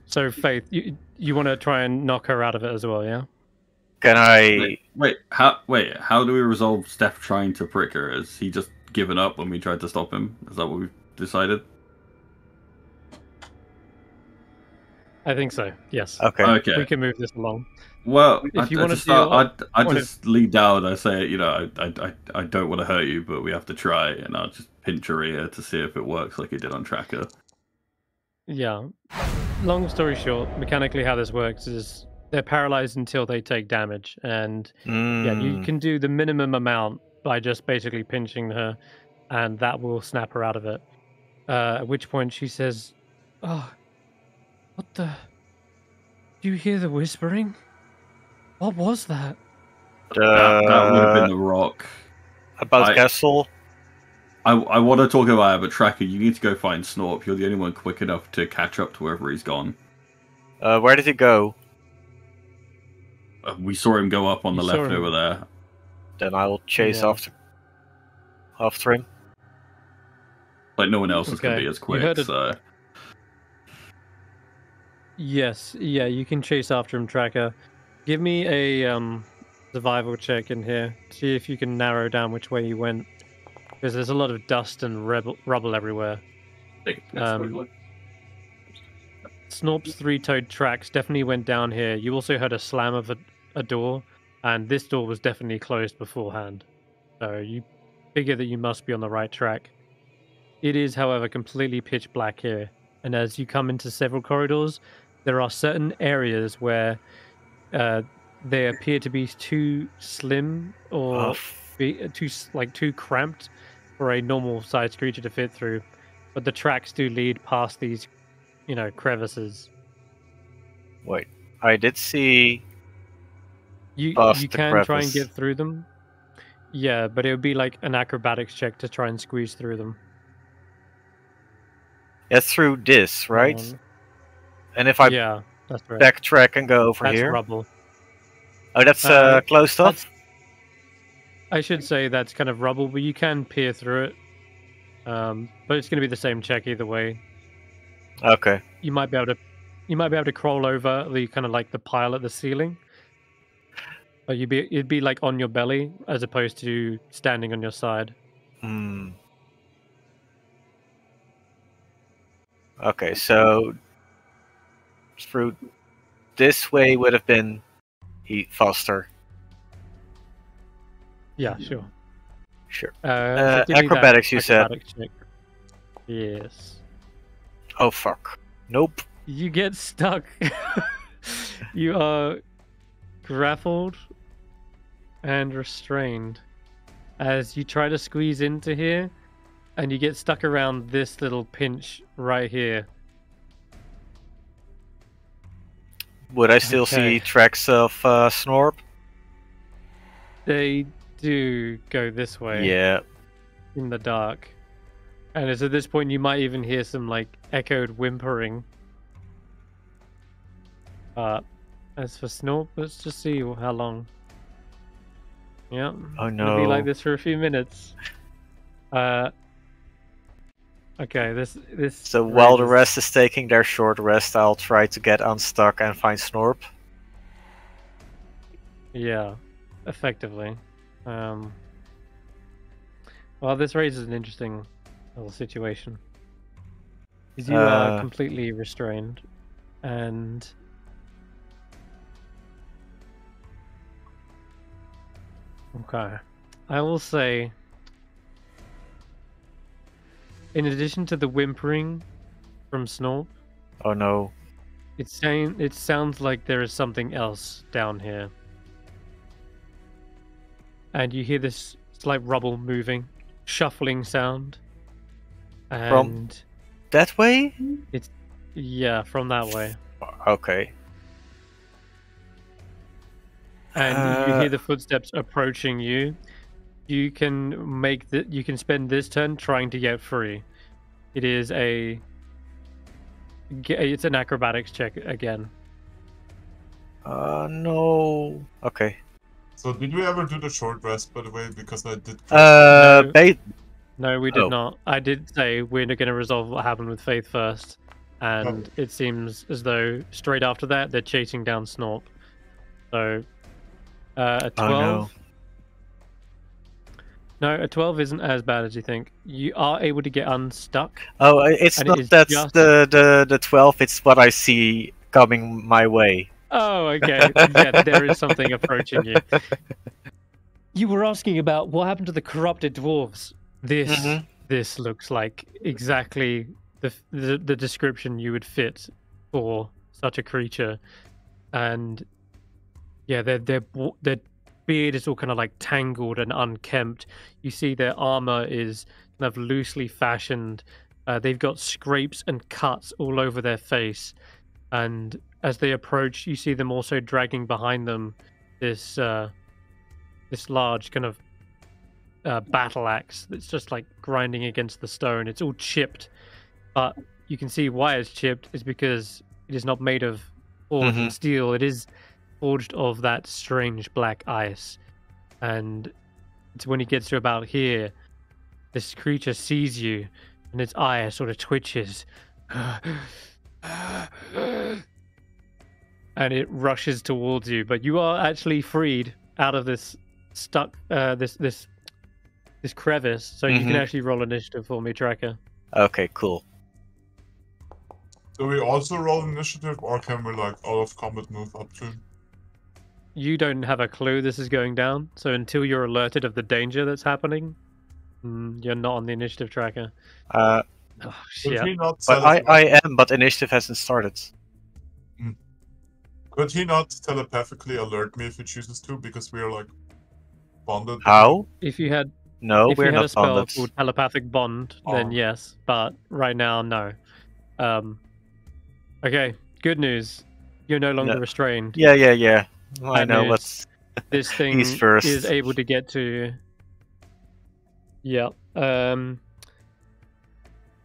So Faith, you want to try and knock her out of it as well, yeah? Can I? Wait, how do we resolve Stef trying to prick her? Has he just given up when we tried to stop him? Is that what we've decided? I think so, yes. Okay. We can move this along. Well, if you want to start, I just lean down. I say, I don't want to hurt you, but we have to try, and I'll just pinch her ear to see if it works like it did on Tracker. Yeah. Long story short, mechanically how this works is they're paralyzed until they take damage, and yeah, you can do the minimum amount by just basically pinching her, and that will snap her out of it. At which point she says, "Oh, what the? Do you hear the whispering? What was that?" That would have been the rock. About Castle. I want to talk about it, but Tracker, you need to go find Snorp. You're the only one quick enough to catch up to wherever he's gone. Where did he go? We saw him go up on the left over there. Then I will chase after him. Like no one else is going to be as quick. So. Yes, yeah, you can chase after him, Tracker. Give me a survival check in here. See if you can narrow down which way you went. Because there's a lot of dust and rubble everywhere. Snorp's three-toed tracks definitely went down here. You also heard a slam of a door, and this door was definitely closed beforehand. So you figure that you must be on the right track. It is, however, completely pitch black here. And as you come into several corridors, there are certain areas where they appear to be too slim or too cramped for a normal sized creature to fit through, but the tracks do lead past these, crevices. Wait, I did see. You can try and get through them. Yeah, but it would be like an acrobatics check to try and squeeze through them. That's through this, right? And if I that's right. Backtrack and go over here. That's rubble. Oh, that's closed off. I should say that's kind of rubble, but you can peer through it. But it's going to be the same check either way. Okay. You might be able to crawl over the kind of like the pile at the ceiling. But you'd be like on your belly as opposed to standing on your side. Okay, so through this way would have been faster. Yeah, sure. Sure. So give me that acrobatics, you said. acrobatics check. Yes. Oh fuck. Nope. You get stuck. You are grappled and restrained as you try to squeeze into here, and you get stuck around this little pinch right here. Would I still Okay. see tracks of Snorp? They do go this way Yeah. in the dark. And it's at this point you might even hear some like echoed whimpering. As for Snorp, let's just see how long. Yeah. Oh It'll be like no. this for a few minutes. Okay, this So while the ranges- rest is taking their short rest, I'll try to get unstuck and find Snorp. Yeah, effectively. Well, this raises an interesting little situation. Because you are completely restrained, and okay, I will say, in addition to the whimpering from Snorp, Oh no. it sounds like there is something else down here. And you hear this slight rubble moving, shuffling sound. And That way? yeah, from that way. Okay. And you hear the footsteps approaching you. You can you can spend this turn trying to get free. It is it's an acrobatics check again. No. Okay. So did we ever do the short rest, by the way? Because I did. No, we did Oh. not. I did say we're going to resolve what happened with Faith first, and it seems as though straight after that they're chasing down Snorp. So, a 12. Oh no. No, a 12 isn't as bad as you think. You are able to get unstuck. Oh, it's And it not is that's just- the 12. It's what I see coming my way. Oh, okay. Yeah, there is something approaching you. You were asking about what happened to the corrupted dwarves. This looks like exactly the description you would fit for such a creature, and yeah, their beard is all kind of like tangled and unkempt. You see their armor is kind of loosely fashioned. They've got scrapes and cuts all over their face, and as they approach, you see them also dragging behind them this large kind of battle axe that's just like grinding against the stone. It's all chipped, but you can see why it's chipped is because it is not made of forged steel. It is forged of that strange black ice. And it's when he gets to about here, this creature sees you and its eye sort of twitches. And it rushes towards you, but you are actually freed out of this this crevice, so you can actually roll initiative for me, Tracker. Okay, cool. Do we also roll initiative, or can we like out of combat move up to him? You don't have a clue this is going down, so until you're alerted of the danger that's happening, you're not on the initiative tracker. Uh, Oh, Could shit. he not but I am, but initiative hasn't started. Could he not telepathically alert me if he chooses to, because we are like bonded? How? If you had No, if we're you had a not spell bonded. called telepathic bond, then Oh. yes, but right now, no. Okay, good news. You're no longer No. restrained. Yeah. I Bad know news. what's. This thing He's first. is able to get to. Yeah.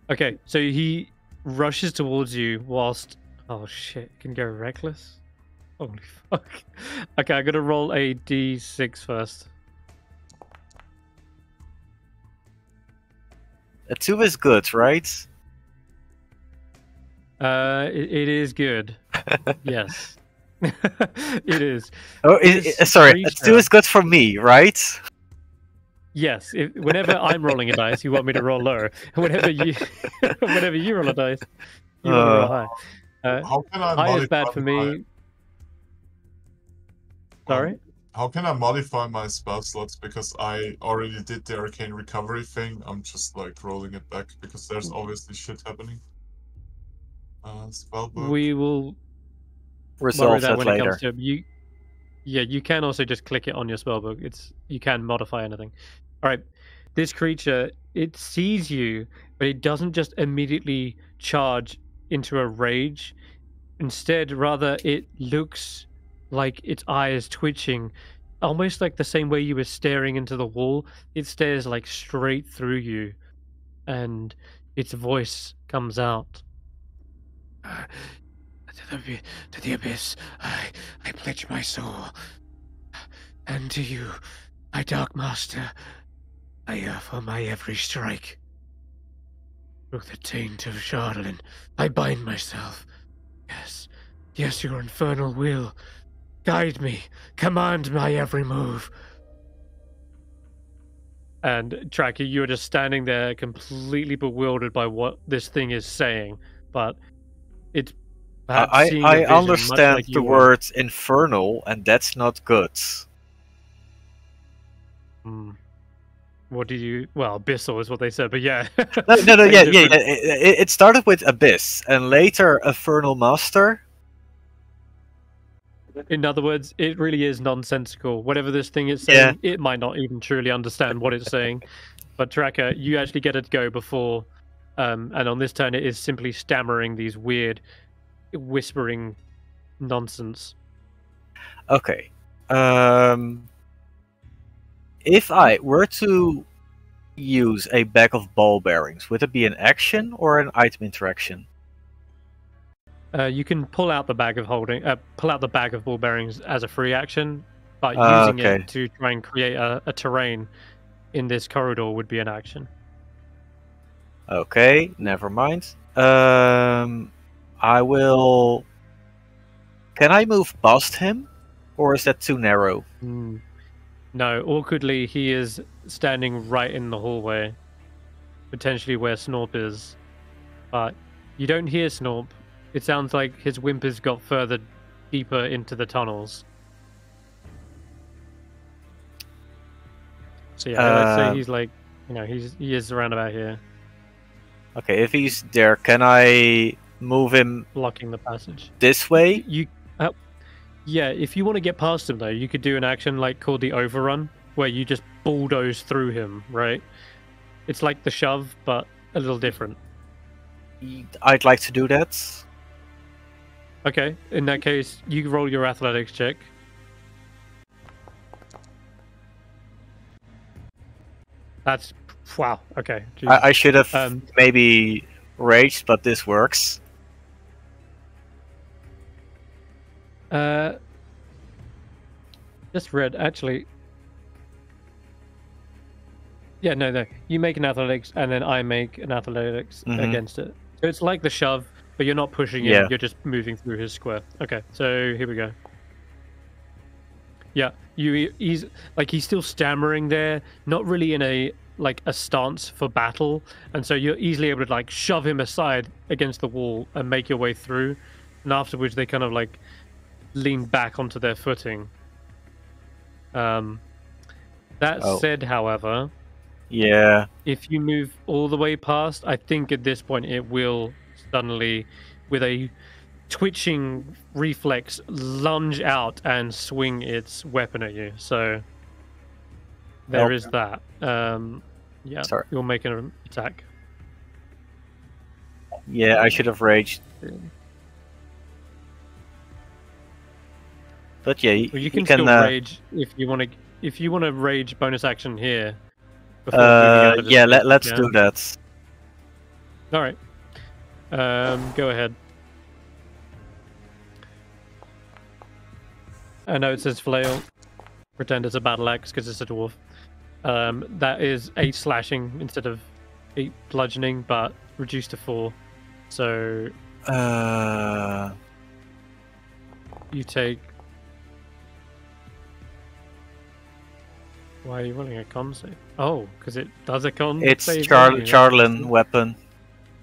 Okay, so he rushes towards you whilst. Oh shit! Can go reckless. Holy fuck! Okay, I gotta roll a d6 first. A 2 is good, right? It is good. Yes, it is. Oh, This sorry. A 2 creature- is good for me, right? Yes, whenever I'm rolling a dice, you want me to roll low. Whenever you, whenever you roll a dice, you want to roll high. How can I High is modify bad for me. Sorry? How can I modify my spell slots? Because I already did the arcane recovery thing. I'm just like rolling it back because there's obviously shit happening. Spellbook. We will Resolve worry that that when later. it comes to you. Yeah, you can also just click it on your spellbook. You can modify anything. All right, this creature, it sees you, but it doesn't just immediately charge into a rage. Instead, rather, it looks like its eye is twitching, almost like the same way you were staring into the wall. It stares like straight through you, and its voice comes out. To the abyss, I pledge my soul. And to you, my dark master, I offer my every strike. Through the taint of Chardalyn, I bind myself. Yes, your infernal will. Guide me, command my every move. And Tracker, you're just standing there completely bewildered by what this thing is saying, but it's perhaps seeing a I vision, much understand like the you word infernal, and that's not good. What do you? Well, abyssal is what they said, but yeah. No, Very yeah. different. It started with abyss, and later infernal master. In other words, it really is nonsensical. Whatever this thing is saying, it might not even truly understand what it's saying. But Tracker, you actually get it to go before, and on this turn, it is simply stammering these weird, whispering nonsense. Okay. If I were to use a bag of ball bearings, would it be an action or an item interaction? You can pull out the bag of ball bearings as a free action, but using it to try and create a terrain in this corridor would be an action. Okay, never mind. I will. Can I move past him, or is that too narrow? No, awkwardly, he is standing right in the hallway, potentially where Snorp is. But you don't hear Snorp. It sounds like his whimpers got further deeper into the tunnels. So yeah, let's say he's like, he is around about here. Okay, if he's there, can I move him blocking the passage this way? Yeah, if you want to get past him though, you could do an action like called the overrun, where you just bulldoze through him, right? It's like the shove, but a little different. I'd like to do that. Okay, in that case, you roll your athletics check. That's wow. Okay, I should have maybe raged, but this works. Just read actually. Yeah, no. You make an athletics, and then I make an athletics against it. So it's like the shove, but you're not pushing him. You're just moving through his square. Okay, so here we go. Yeah, he's still stammering there, not really in a stance for battle, and so you're easily able to shove him aside against the wall and make your way through, and afterwards they kind of lean back onto their footing. That said, however, if you move all the way past, I think at this point it will suddenly, with a twitching reflex, lunge out and swing its weapon at you. So there is that. Yeah, sorry. You'll make an attack. Yeah, I should have raged. But yeah, well, you can still rage if you want to. If you want to rage bonus action here. Yeah, let's do that. All right. Go ahead. I know it says flail. Pretend it's a battle axe because it's a dwarf. That is 8 slashing instead of 8 bludgeoning, but reduced to 4. So you take Why are you rolling a con save? Oh, because it does a con It's save. Charlin weapon.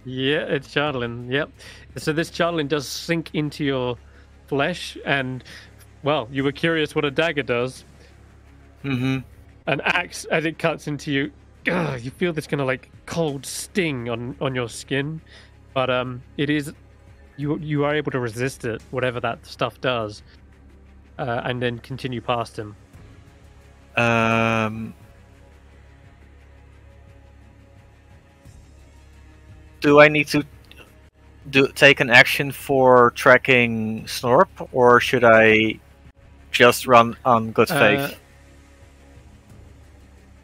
Yeah, it's Charlin. Yep. So this Charlin does sink into your flesh, and well, you were curious what a dagger does. Mm-hmm. An axe, as it cuts into you, you feel this kind of like cold sting on your skin, but it is you are able to resist it, whatever that stuff does, and then continue past him. Do I need to take an action for tracking Snorp, or should I just run on good faith?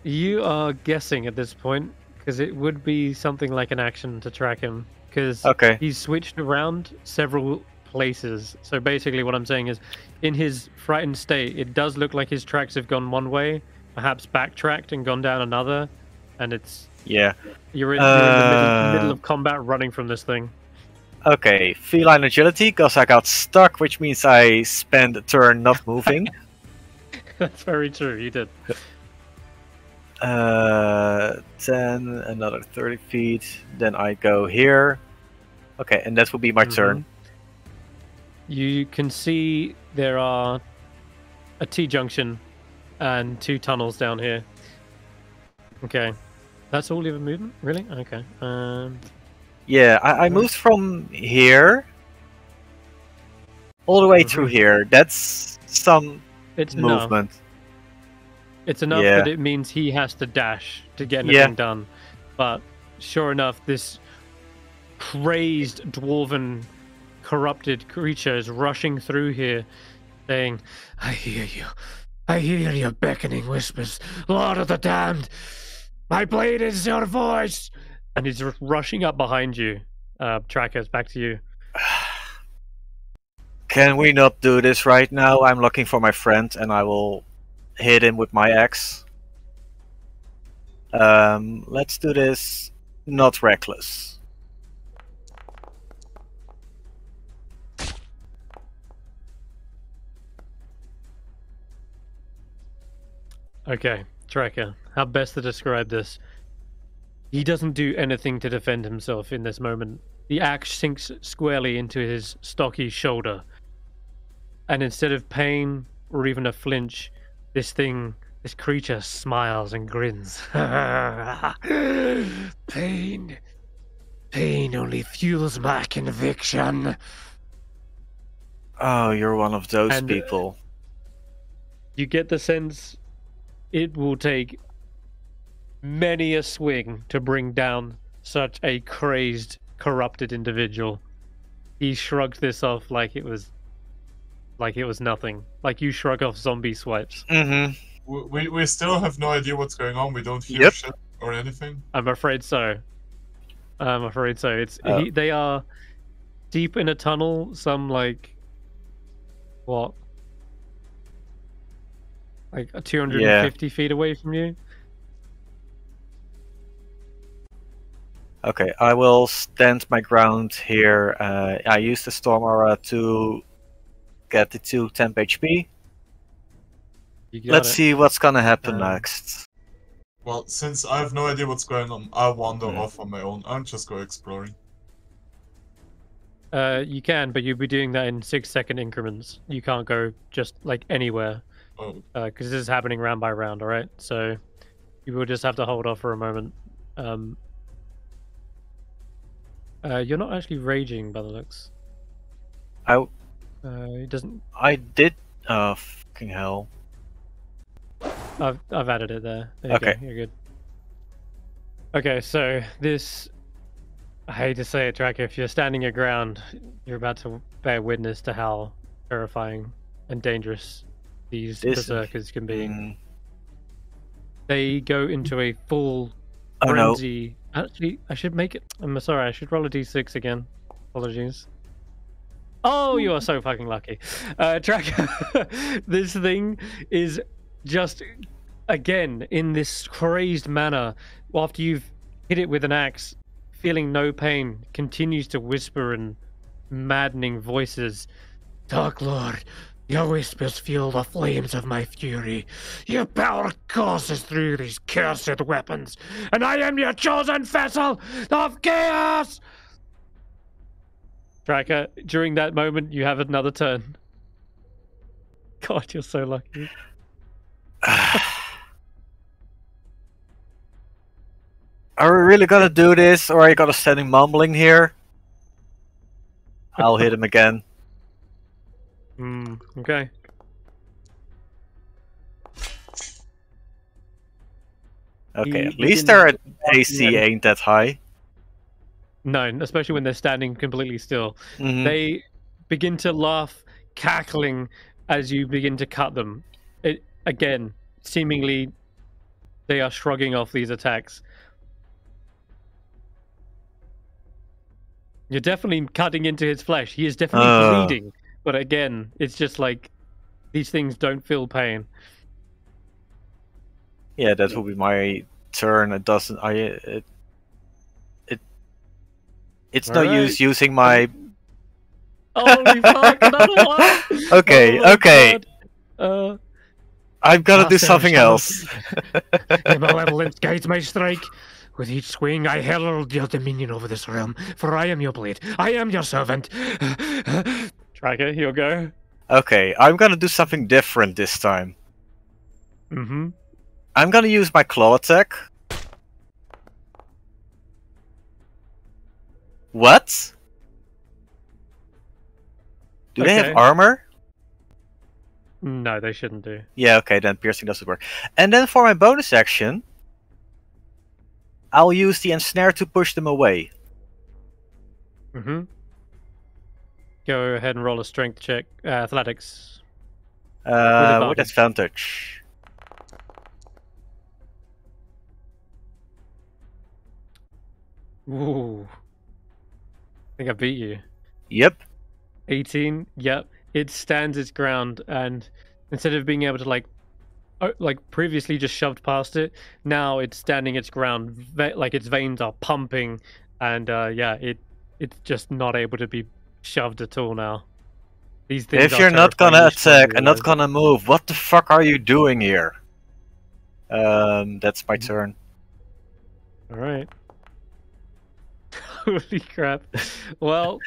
You are guessing at this point, because it would be something like an action to track him, because he's switched around several places. So basically what I'm saying is, in his frightened state, it does look like his tracks have gone one way, perhaps backtracked and gone down another, and it's... Yeah. You're in the middle of combat running from this thing. Okay, feline agility, because I got stuck, which means I spent a turn not moving. That's very true, you did. 10, another 30 feet, then I go here. Okay, and that will be my turn. You can see there are a T-junction and 2 tunnels down here. Okay. That's all your movement? Really? Okay. Yeah, I moved from here all the way through here. That's some movement. Enough. It's enough that it means he has to dash to get anything done. But sure enough, this crazed, dwarven, corrupted creature is rushing through here, saying, I hear you. I hear your beckoning whispers. Lord of the Damned! My blade is your voice! And he's rushing up behind you. Trackers, back to you. Can we not do this right now? I'm looking for my friend, and I will hit him with my axe. Let's do this not reckless. Okay, Tracker, how best to describe this? He doesn't do anything to defend himself in this moment. The axe sinks squarely into his stocky shoulder. And instead of pain or even a flinch, this creature smiles and grins. Pain only fuels my conviction. Oh, you're one of those people. You get the sense it will take many a swing to bring down such a crazed, corrupted individual. He shrugged this off like it was nothing. Like you shrug off zombie swipes. We still have no idea what's going on. We don't hear shit or anything. I'm afraid so. It's they are deep in a tunnel. Some like 250 feet away from you. Okay, I will stand my ground here. I use the Storm Aura to get the 2 temp HP. Let's see what's gonna happen next. Well, since I have no idea what's going on, I'll wander off on my own. I'll just go exploring. You can, but you'll be doing that in 6-second increments. You can't go just like anywhere. Because this is happening round by round, alright? So you will just have to hold off for a moment. You're not actually raging by the looks. It doesn't. I did. Oh, fucking hell! I've added it there. Okay, you're good. Okay, so this. I hate to say it, Tracker. If you're standing your ground, you're about to bear witness to how terrifying and dangerous these berserkers can be. They go into a full frenzy. Actually, I should make it. I'm sorry. I should roll a d6 again. Apologies. Oh, you are so fucking lucky. Tracker, this thing is just, again, in this crazed manner, after you've hit it with an axe, feeling no pain, continues to whisper in maddening voices, Dark Lord, Your whispers fuel the flames of my fury. Your power courses through these cursed weapons, and I am your chosen vessel of chaos! Tracker, during that moment, you have another turn. God, you're so lucky. Are we really gonna do this, or are you gonna stand mumbling here? I'll hit him again. Okay. Okay, at least their AC ain't that high. No, especially when they're standing completely still. They begin to laugh, cackling as you begin to cut them. Again, seemingly, they are shrugging off these attacks. You're definitely cutting into his flesh. He is definitely bleeding. But again, it's just like these things don't feel pain. Yeah, that will be my turn. It doesn't. It's no use using my. Holy fuck! Another one. Okay, Oh okay. I'm gonna do Master something else. Your malevolence guides my strike. With each swing, I herald your dominion over this realm, for I am your blade. I am your servant. Tracker, you'll go. Okay, I'm gonna do something different this time. I'm gonna use my claw attack. What? Do they have armor? No, they shouldn't do. Yeah, okay, then piercing doesn't work. And then for my bonus action, I'll use the ensnare to push them away. Go ahead and roll a strength check. Athletics. With advantage. Ooh. I think I beat you. Yep. 18. Yep. It stands its ground, and instead of being able to like previously just shoved past it, now it's standing its ground. Like its veins are pumping, and yeah, it's just not able to be shoved at all now. These things. If you're not gonna attack and not gonna move, what the fuck are you doing here? That's my turn. All right. Holy crap! Well,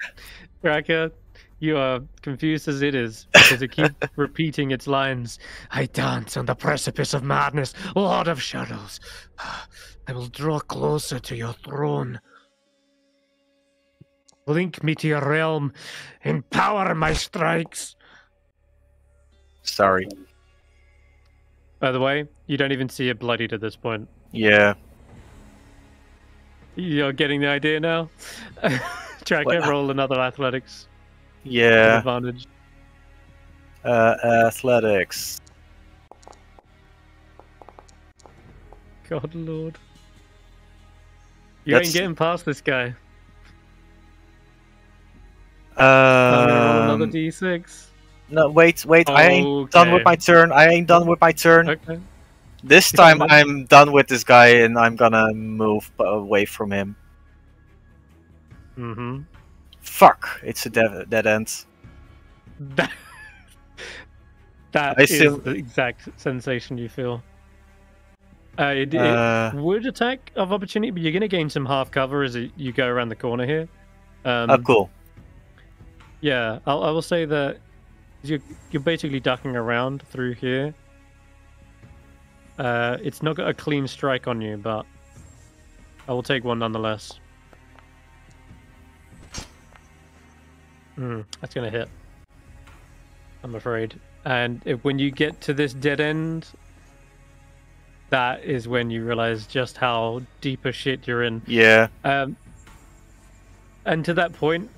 Tracker, you are confused as it is, because it keeps repeating its lines. I dance on the precipice of madness, Lord of Shadows. I will draw closer to your throne. Link me to your realm. Empower my strikes. Sorry. By the way, you don't even see it bloodied at this point. Yeah. You're getting the idea now? Tracker, roll another athletics. Yeah. Advantage. Athletics. God lord. You ain't getting past this guy. I'm gonna roll another d6. No, wait. I ain't done with my turn. Okay. This time I'm done with this guy and I'm gonna move away from him. Fuck, it's a dead end. That is the exact sensation you feel. It would attack of opportunity, but you're going to gain some half cover as you go around the corner here. Oh, cool. Yeah, I will say that you're basically ducking around through here. It's not got a clean strike on you, but I will take one nonetheless. That's going to hit, I'm afraid. And when you get to this dead end, that is when you realize just how deep a shit you're in. Yeah. And to that point,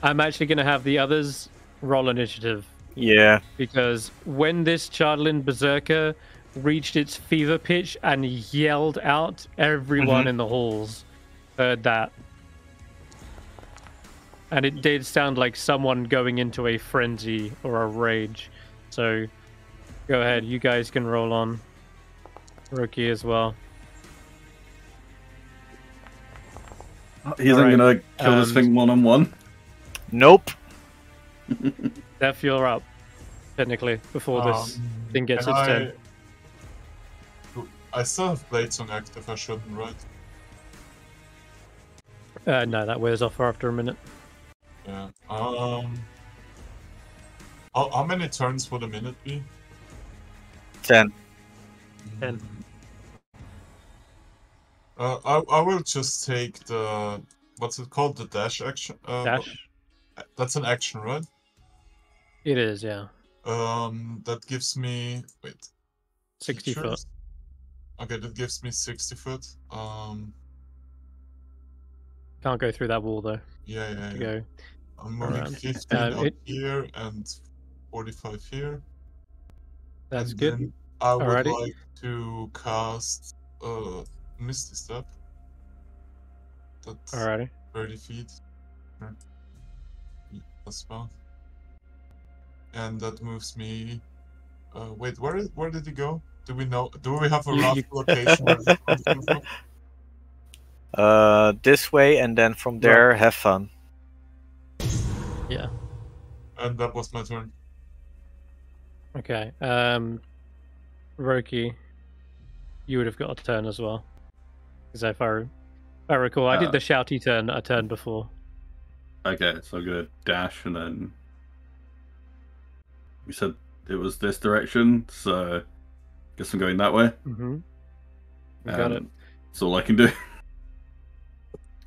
I'm actually going to have the others roll initiative. Yeah. Because when this Chardlin Berserker reached its fever pitch and yelled out, everyone in the halls heard that. And it did sound like someone going into a frenzy or a rage. So, go ahead. You guys can roll on. Roki as well. He isn't going to kill this thing one-on-one? Nope. Stef, you're up. technically, before this thing gets can its turn. I still have blades on active, I shouldn't, right? No, that wears off after a minute. Yeah. How many turns would a minute be? 10. 10. I will just take the, what's it called? The dash action? Dash? That's an action, right? It is, yeah. That gives me, wait. 60 foot. features? Okay, that gives me 60 foot. Can't go through that wall though. Yeah. Go I'm moving around. 15 up here and 45 here. That's And good. then I would Alrighty. like to cast Misty Step. That's Alrighty. 30 feet. Sure. Yeah, that's fine. And that moves me. Wait, where did he go? Do we know? Do we have a rough location? Where it comes from? This way, and then from there, have fun. Yeah. And that was my turn. Okay. Roki, you would have got a turn as well. Because if I recall, I did the shouty turn a turn before. Okay, so I'm gonna dash, and then you said it was this direction, so guess I'm going that way. Mm-hmm. Got it. That's all I can do.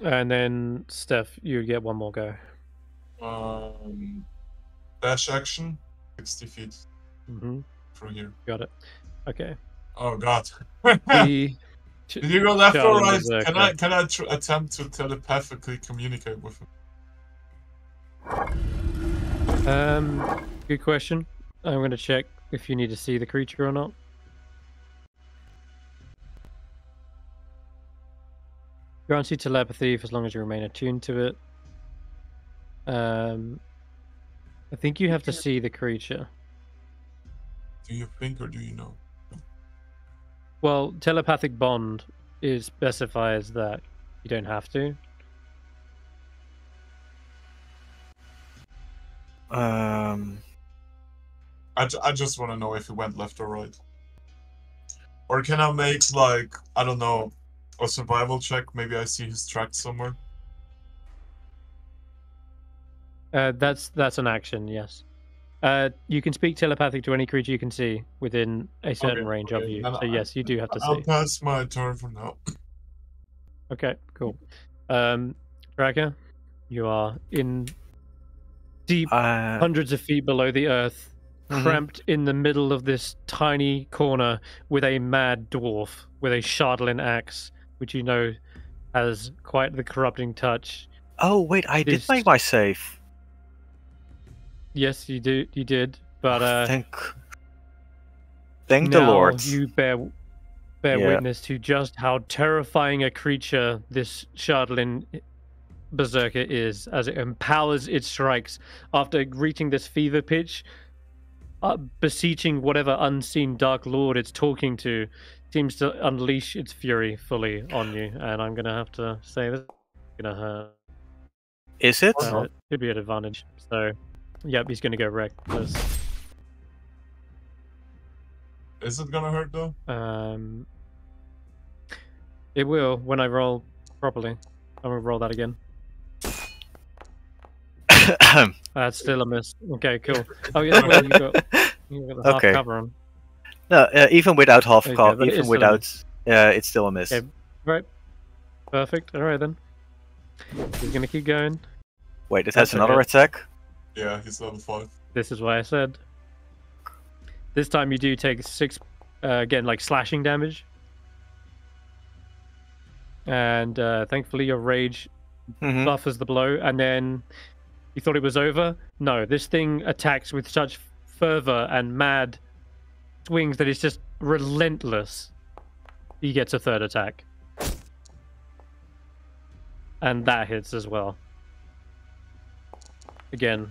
And then Stef, you get one more go. Dash action, 60 feet Mm-hmm. through here. Got it. Okay. Oh god. The Did you go left or right? Berserker. Can I attempt to telepathically communicate with him? Good question. I'm going to check if you need to see the creature or not. Grants you telepathy for as long as you remain attuned to it. I think you have to see the creature. Do you think or do you know? Well, telepathic bond specifies that you don't have to. I just want to know if he went left or right. Or can I make, like, I don't know, a survival check? Maybe I see his track somewhere. That's an action, yes. You can speak telepathic to any creature you can see within a certain range of you. So yes, you do have to see. I'll pass my turn for now. Okay, cool. Draka, you are in deep, hundreds of feet below the earth, cramped in the middle of this tiny corner with a mad dwarf with a shardlin axe, which you know has quite the corrupting touch. Oh wait, I did make my save. Yes, you did, but thank the Lord. You bear witness to just how terrifying a creature this Shardlin Berserker is, as it empowers its strikes after reaching this fever pitch, beseeching whatever unseen Dark Lord it's talking to, seems to unleash its fury fully on you, and I'm gonna have to say this is gonna hurt. Is it? Could be an advantage. So, yep, he's gonna go wreck. Is it gonna hurt though? It will when I roll properly. I'm gonna roll that again. That's still a miss. Okay, cool. Oh yeah, well, you got the half cover on. No, even without half cover, even without, it's still a miss. Okay, right. Perfect. All right then. He's gonna keep going. Wait, it has another attack. Yeah, he's level 5. This is why I said. This time you do take 6, again, like slashing damage. And thankfully your rage buffers the blow. And then you thought it was over? No, this thing attacks with such fervor and mad swings that it's just relentless. He gets a third attack. And that hits as well. Again,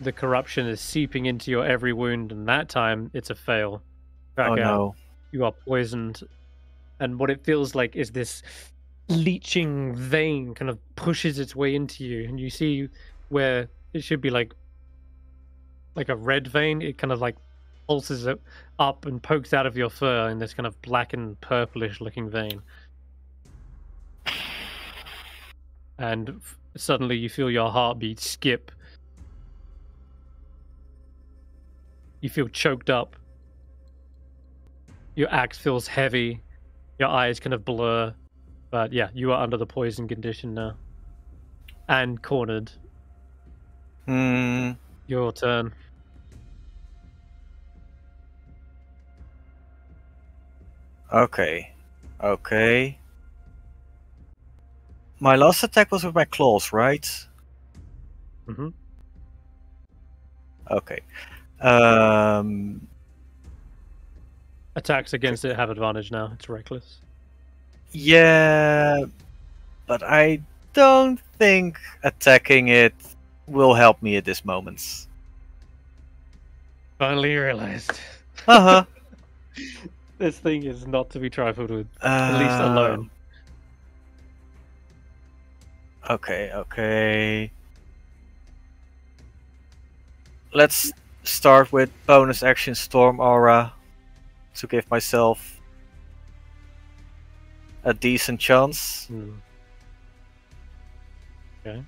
the corruption is seeping into your every wound, and that time it's a fail. Oh no. You are poisoned, and what it feels like is this leeching vein kind of pushes its way into you, and you see where it should be like like a red vein. It kind of like pulses it up and pokes out of your fur in this kind of black and purplish looking vein. And suddenly you feel your heartbeat skip. You feel choked up. Your axe feels heavy. Your eyes kind of blur. But yeah, you are under the poison condition now. And cornered. Your turn. Okay. Okay. My last attack was with my claws, right? Mm-hmm. Okay. Attacks against it have advantage now. It's reckless. Yeah, but I don't think attacking it will help me at this moment. Finally realized. Uh-huh. This thing is not to be trifled with. At least alone. Okay, okay. Let's start with bonus action Storm Aura to give myself a decent chance. Okay.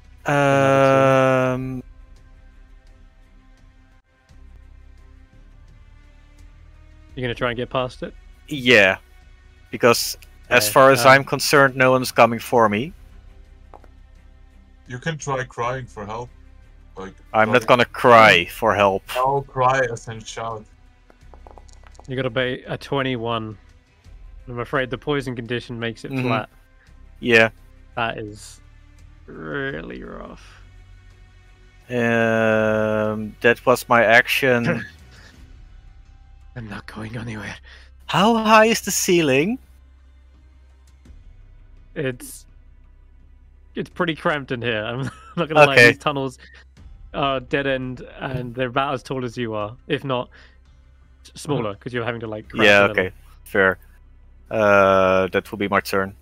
You're gonna try and get past it? Yeah, because as Okay, far as I'm concerned, no one's coming for me. You can try crying for help. Like I'm not gonna cry for help. I'll cry as in shout. You gotta be a 21. I'm afraid the poison condition makes it flat. Yeah. That is really rough. That was my action. I'm not going anywhere. How high is the ceiling? It's pretty cramped in here. I'm not gonna lie. These tunnels are dead end, and they're about as tall as you are, if not smaller, because you're having to like. Yeah. Okay. Fair. That will be my turn.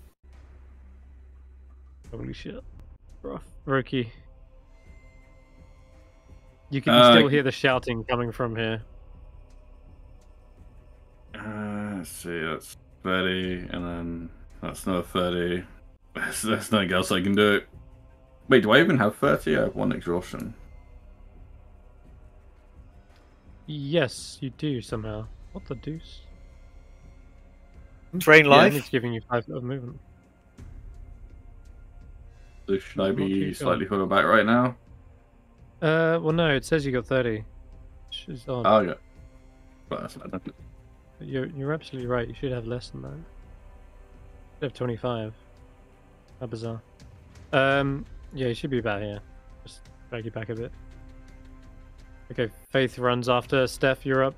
Holy shit. Rough. Roki. You can still hear the shouting coming from here. Let's see, that's 30, and then that's another 30. There's nothing else I can do. Wait, do I even have 30? I have 1 exhaustion. Yes, you do somehow. What the deuce? Drain life? It's giving you 5 of movement. So should I be slightly further back right now? Well no, it says you got 30. Which is odd. Oh, yeah. But that's not done. You're absolutely right, you should have less than that. You should have 25. How bizarre. Yeah, you should be about here. Just drag you back a bit. Okay, Faith runs after Stef, you're up.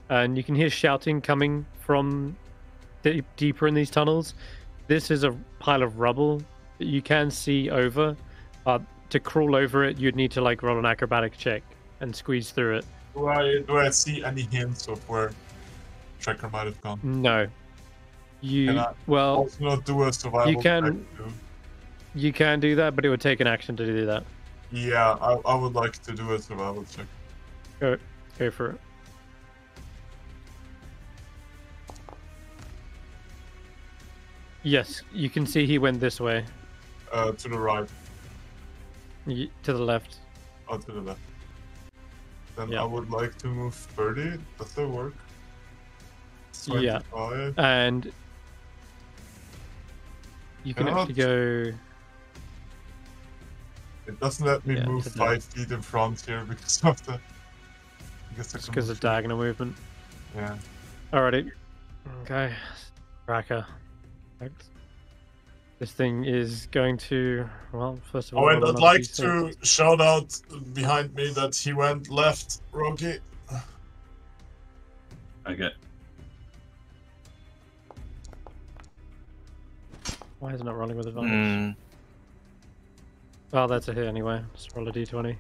And you can hear shouting coming from deeper in these tunnels. This is a pile of rubble that you can see over. To crawl over it, you'd need to like roll an acrobatic check and squeeze through it. Do I see any hints of where Tracker might have gone? No. Can I also not do a survival you can do that, but it would take an action to do that. Yeah, I would like to do a survival check. Go for it. Yes, you can see he went this way. To the right. To the left. Oh, to the left. Then I would like to move 30. Does that work? 25. Yeah. And you can actually go. It doesn't let me move 5 feet in front here because of the. Because of diagonal movement. Yeah. Alrighty. Okay. Tracker. This thing is going to, well, first of all... Oh, and I'd like to shout out behind me that he went left, Roki. Okay. Why is it not rolling with advantage? Oh, that's a hit anyway. Just roll a d20.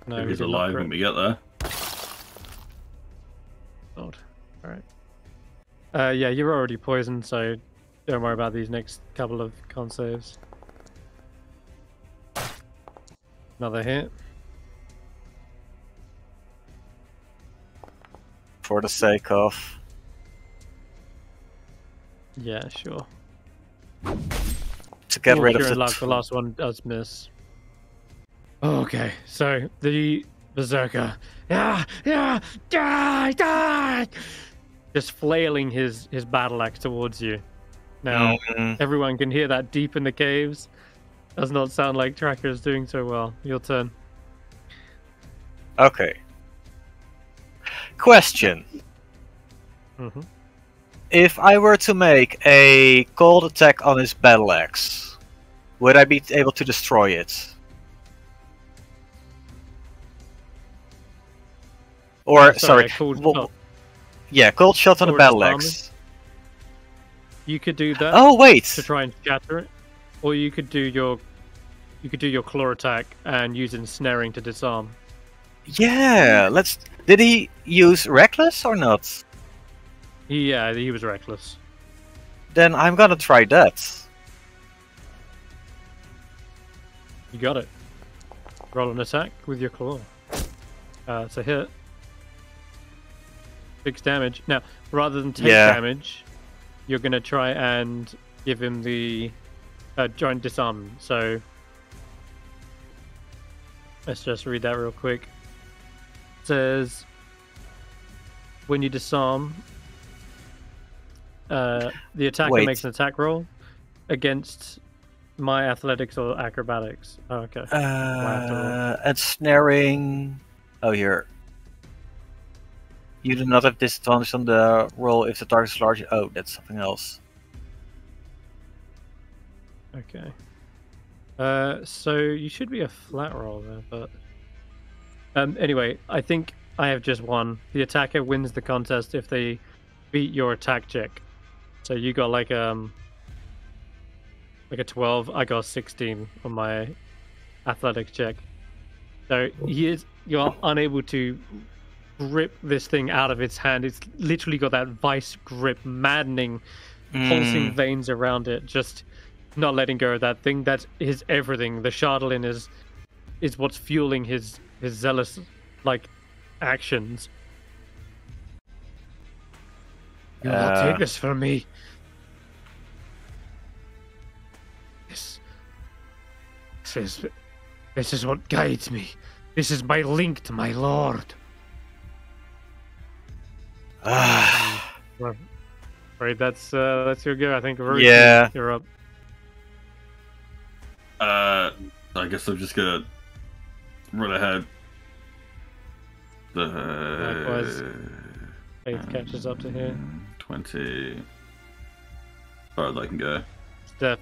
No, he's alive when we get there. Odd. Alright. Yeah, you're already poisoned, so don't worry about these next couple of con saves. Another hit. for the sake of. Yeah, sure. To get rid of Pure the. luck, the last one does miss. Okay, so the berserker, die, just flailing his battle axe towards you. Now everyone can hear that deep in the caves. Does not sound like Tracker is doing so well. Your turn. Okay. Question. Mm-hmm. If I were to make a cold attack on his battle axe, would I be able to destroy it? Or, sorry, cold shot. Yeah, cold shot on a Or battle disarm axe. You could do that. Oh, wait! To try and shatter it, or you could do your claw attack and use ensnaring to disarm. Yeah, let's. Did he use reckless or not? Yeah, he was reckless. Then I'm gonna try that. You got it. Roll an attack with your claw. It's a hit. 6 damage. Now, rather than take damage, you're gonna try and give him the joint disarm. So let's just read that real quick. It says when you disarm, the attacker makes an attack roll against my athletics or acrobatics. Oh, okay. Ensnaring. Oh, here. You do not have disadvantage on the roll if the target is large. Oh, that's something else. Okay. So you should be a flat roll there, but anyway, I think I have just one. The attacker wins the contest if they beat your attack check. So you got like a 12. I got 16 on my athletics check. So you're unable to grip this thing out of its hand. It's literally got that vice grip, maddening, pulsing veins around it, just not letting go of that thing. That is everything. The Chardalin is what's fueling his zealous actions. You will not take this from me. This is what guides me. This is my link to my lord. Right, that's your go. I think. Roki, you're up. I guess I'm just gonna run ahead. Likewise, Faith catches up to here. 20. As far as I can go. Stef.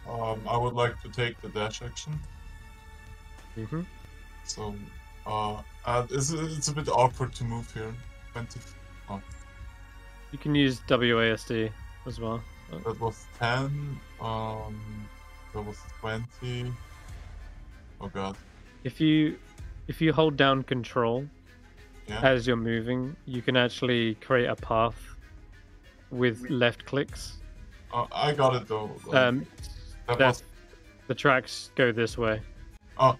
I would like to take the dash action. Mm-hmm. So, it's a bit awkward to move here. 20. Oh. You can use WASD as well. That was 10. That was 20. Oh god. If you hold down control as you're moving, you can actually create a path with left clicks. I got it though. The tracks go this way. Oh.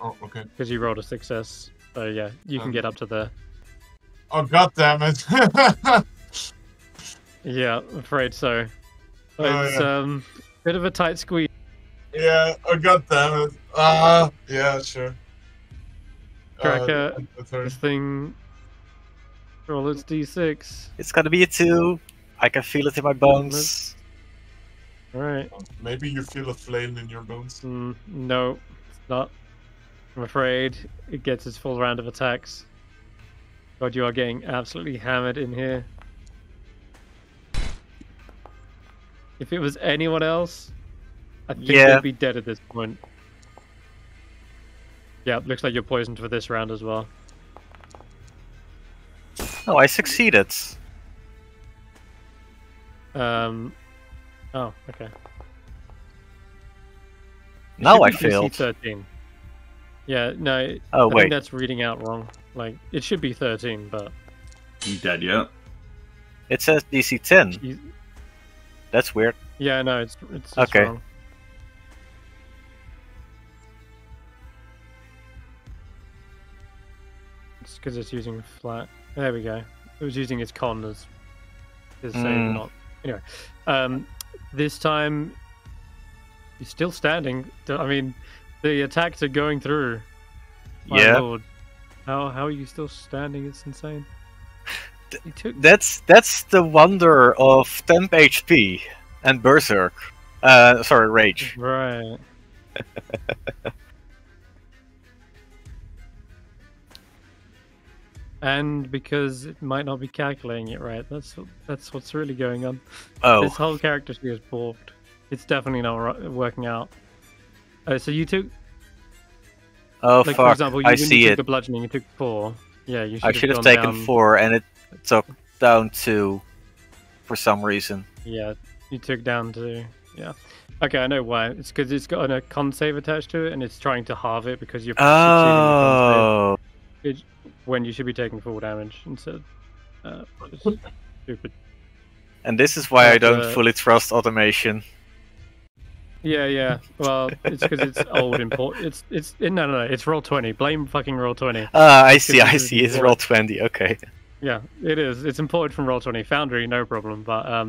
Oh, okay. Because you rolled a success. So yeah, you can get up to there. Oh god damn it. Yeah, I'm afraid so. It's a bit of a tight squeeze. Yeah, oh god damn it. Yeah, sure. Tracker, this thing, roll its d6. It's gonna be a 2. I can feel it in my bones. Alright. Maybe you feel a flame in your bones. No, it's not. I'm afraid it gets its full round of attacks. God, you are getting absolutely hammered in here. If it was anyone else, I think they'd be dead at this point. Yeah, looks like you're poisoned for this round as well. Oh, I succeeded. Oh, okay. Now I DC failed. 13. Yeah, no. Oh, I wait. think that's reading out wrong. Like, it should be 13, but... You dead yet? It says DC 10. That's weird. Yeah, no, it's okay. Wrong. because it's using flat. There we go. It was using its con as save, not anyway. This time you're still standing. I mean, the attacks are going through. My lord. How are you still standing? It's insane. That's the wonder of temp HP and berserk. Sorry, rage. Right. And because it might not be calculating it right. That's what's really going on. Oh. This whole character sheet is balked. It's definitely not working out. So you took. Oh like, fuck! For example, I when see you took it. the bludgeoning, you took 4. Yeah, you should. I should have taken down... 4, and it took down 2 for some reason. Yeah, you took down 2. Yeah. Okay, I know why. It's because it's got a con save attached to it, and it's trying to halve it because you're succeeding the con save. When you should be taking full damage instead. It's stupid. And this is why I don't fully trust automation. Yeah. Well, it's because it's old import. It's no. It's Roll20. Blame fucking Roll20. I see. It's Roll20. Okay. Yeah, it is. It's imported from Roll20. Foundry, no problem. But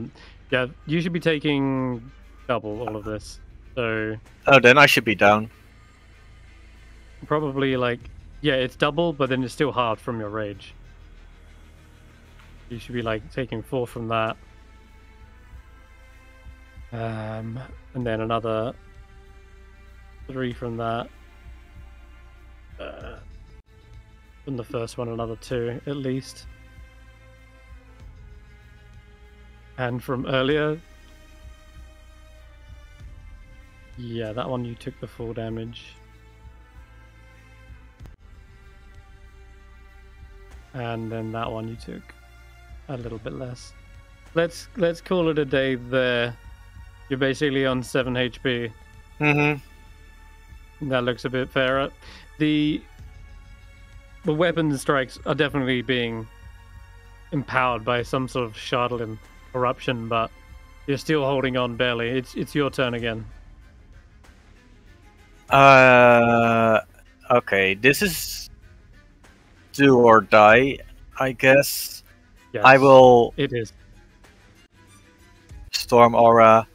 yeah, you should be taking double all of this. So. Oh, then I should be down. Probably like. Yeah, it's double, but then it's still hard from your rage. You should be like taking 4 from that. And then another 3 from that. From the first one, another 2 at least. And from earlier. Yeah, that one you took the full damage. And then that one you took a little bit less. Let's call it a day there. You're basically on 7 HP. That looks a bit fairer. The weapon strikes are definitely being empowered by some sort of Shardlin corruption, but you're still holding on barely. It's your turn again. Okay, this is do or die, I guess. Yes, I will. It is. Storm Aura,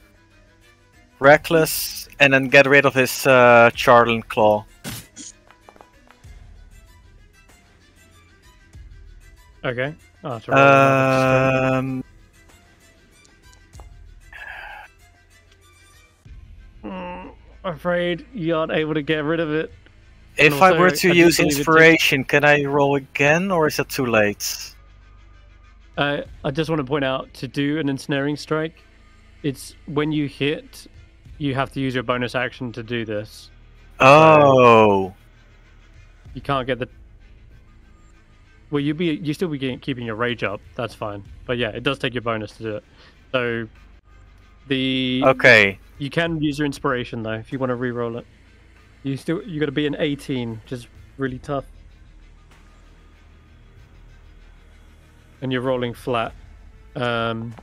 Reckless, and then get rid of his Charlton Claw. Okay. Afraid you aren't able to get rid of it. If I were to use Inspiration, can I roll again, or is it too late? I just want to point out, to do an Ensnaring Strike, it's when you hit, you have to use your bonus action to do this. Oh. You can't get the... Well, you still be keeping your rage up, that's fine. But yeah, it does take your bonus to do it. So, Okay. You can use your Inspiration, though, if you want to re-roll it. You got to be an 18, which is really tough. And you're rolling flat. Nope.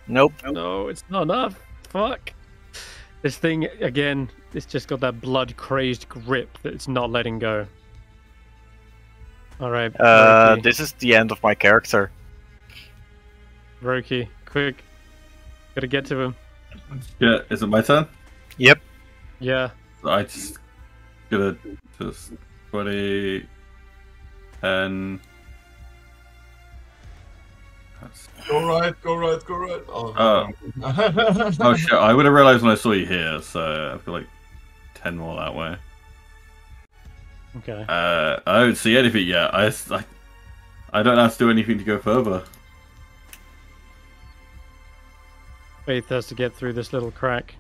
No, it's not enough. Fuck. This thing, again, it's just got that blood-crazed grip that it's not letting go. Alright. This is the end of my character. Roki, quick. Gotta get to him. Yeah, is it my turn? Yep. Yeah. I just gonna just 20 and Go right. Oh, oh shit! I would have realized when I saw you here, so I've got like 10 more that way. Okay. I don't see anything yet. I don't have to do anything to go further. Faith has to get through this little crack.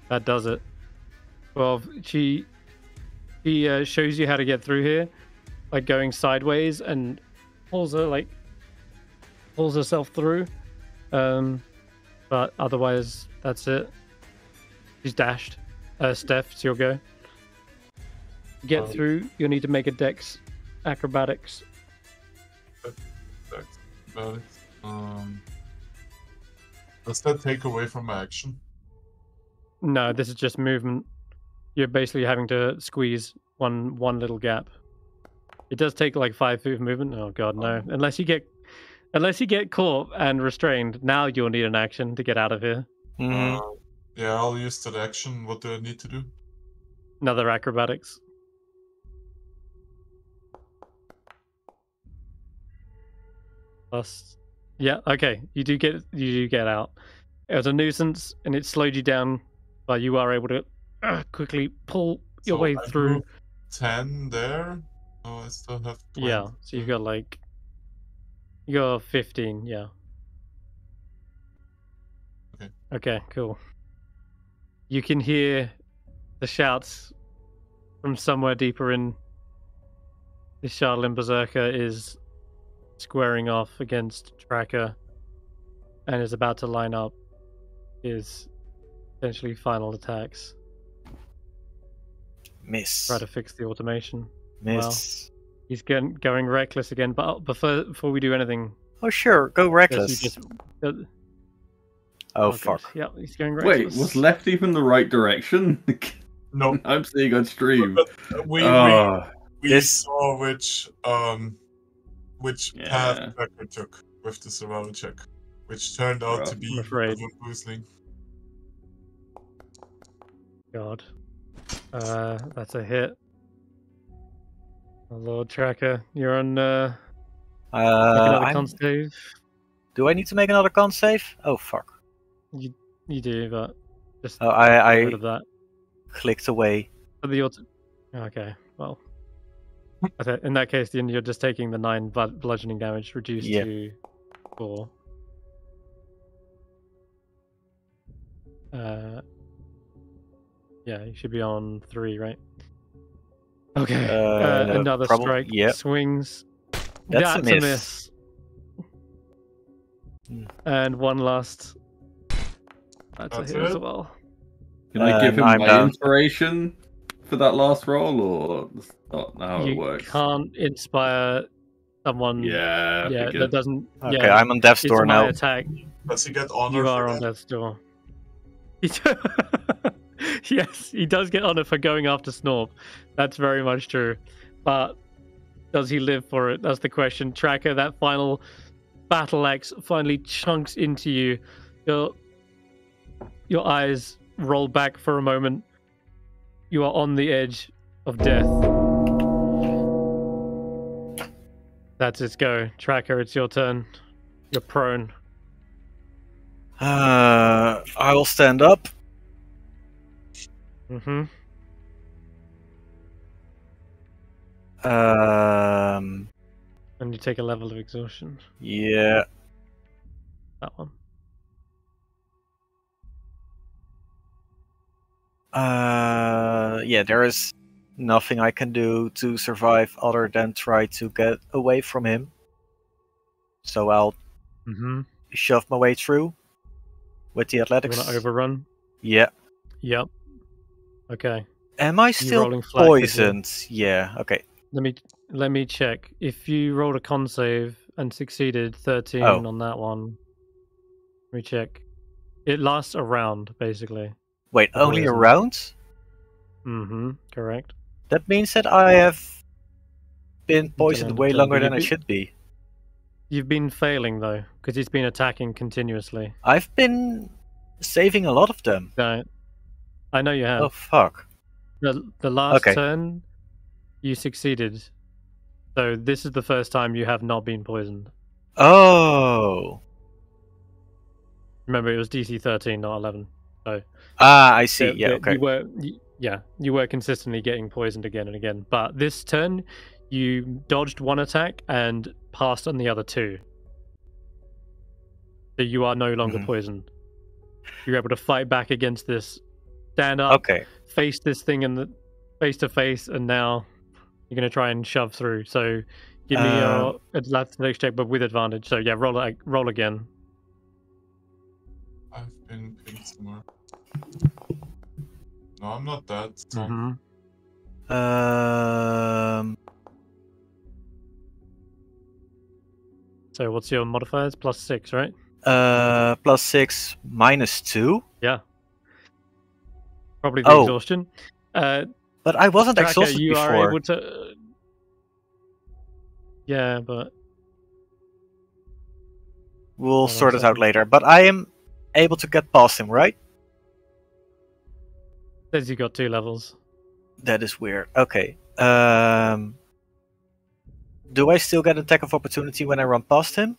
That does it. Well, she shows you how to get through here, like going sideways, and pulls herself through. But otherwise, that's it. She's dashed. Stef, it's your go. To get through, you'll need to make a Dex acrobatics. Does that take away from my action? No, this is just movement. You're basically having to squeeze one little gap. It does take like 5 feet of movement. Oh god, no! Unless you get caught and restrained, now you'll need an action to get out of here. Yeah, I'll use that action. What do I need to do? Another acrobatics. Plus, yeah, okay. You do get out. It was a nuisance, and it slowed you down, but you are able to quickly pull your way through. Moved 10 there. Oh, I still have 20. Yeah, so you've got like you got 15. Yeah. Okay, cool. You can hear the shouts from somewhere deeper in. This Shaolin Berserker is squaring off against Tracker and is about to line up his essentially final attacks. Miss. Try to fix the automation. Miss. Well, he's going reckless again, but before we do anything... Oh sure, go reckless. Oh fuck. Yeah, he's going reckless. Wait, was left even the right direction? No. I'm seeing on stream. We saw which path Tracker took with the survival check, which turned out to be a boosting. God. That's a hit. Oh, Lord Tracker, you're on make another con save. Do I need to make another con save? Oh fuck. You do, but just I rid of that. Clicked away. Okay, well. In that case, then you're just taking the 9 bludgeoning damage reduced to 4. Yeah, you should be on 3, right? Okay. Another strike swings. That's a miss. And one last. That's a hit as well. Can I give him my inspiration for that last roll, or that's not how it works? You can't inspire someone. Yeah, that doesn't. Okay, yeah, I'm on death's door now. Attack. Does he get honor? You are on death's door. Yes, he does get honor for going after Snorp. That's very much true. But does he live for it? That's the question. Tracker, that final battle axe finally chunks into you. Your eyes roll back for a moment. You are on the edge of death. That's its go. Tracker, it's your turn. You're prone. I will stand up. Mm-hmm. And you take a level of exhaustion. Yeah. That one. Yeah, there is nothing I can do to survive other than try to get away from him. So I'll shove my way through with the athletics. You want to overrun? Yeah. Yep. Okay. Am I still poisoned? Yeah. Okay. Let me check. If you rolled a con save and succeeded 13 on that one, let me check. It lasts a round, basically. Wait, only a round? Correct. That means that I have been poisoned way longer than I should be. You've been failing, though, because he's been attacking continuously. I've been saving a lot of them. No, I know you have. Oh, fuck. The last turn, you succeeded. So this is the first time you have not been poisoned. Oh. Remember, it was DC 13, not 11. So. I see. Yeah, okay. You were consistently getting poisoned again and again. But this turn, you dodged one attack and passed on the other 2. So you are no longer poisoned. You're able to fight back against this. Stand up, face this thing in the face to face, and now you're going to try and shove through. So give me your athletics check, but with advantage. So yeah, roll again. I've been pinned somewhere. No, I'm not dead. So what's your modifiers? +6, right? +6, -2. Yeah. Probably the exhaustion. But I wasn't Tracker, exhausted you before. are able to. Yeah, but We'll Hold on a sort it out second. later. But I am able to get past him, right? says you got 2 levels. That is weird. Okay. Do I still get an attack of opportunity when I run past him?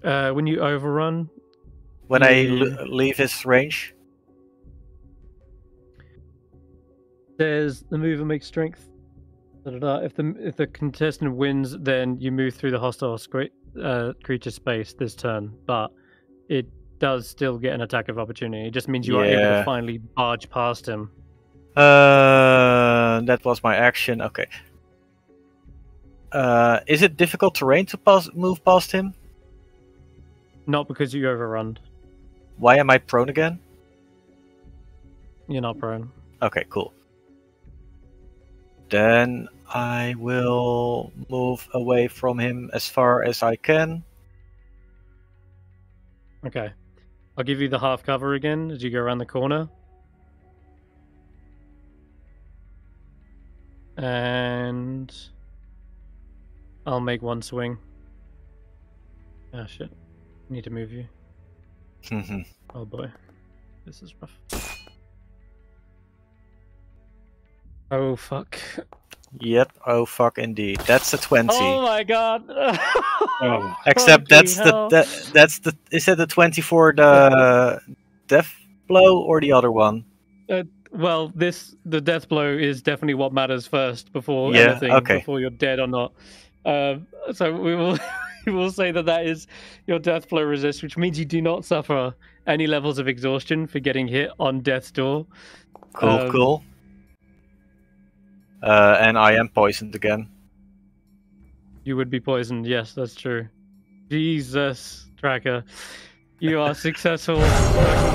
When you overrun, When I you- leave his range? there's the mover makes strength. If the contestant wins, then you move through the hostile creature space this turn, but it does still get an attack of opportunity. It just means you are able to Yeah. finally barge past him. That was my action. Okay. Is it difficult terrain to move past him? Not because you overrun. Why am I prone again? You're not prone. Okay, cool. Then I will move away from him as far as I can. Okay. I'll give you the half cover again as you go around the corner. And I'll make 1 swing. Ah, shit. Need to move you. Oh boy. This is rough. Oh fuck. Yep. Oh fuck, indeed. That's a 20. Oh my god. Oh. Except fucking that's hell. that's the is that the 20 for the death blow or the other one? Well, the death blow is definitely what matters first before Yeah, anything, okay. before you're dead or not. So we will we will say that is your death blow resist, which means you do not suffer any levels of exhaustion for getting hit on death's door. Cool, cool. And I am poisoned again. You would be poisoned. Yes, that's true. Jesus, Tracker, you are successful.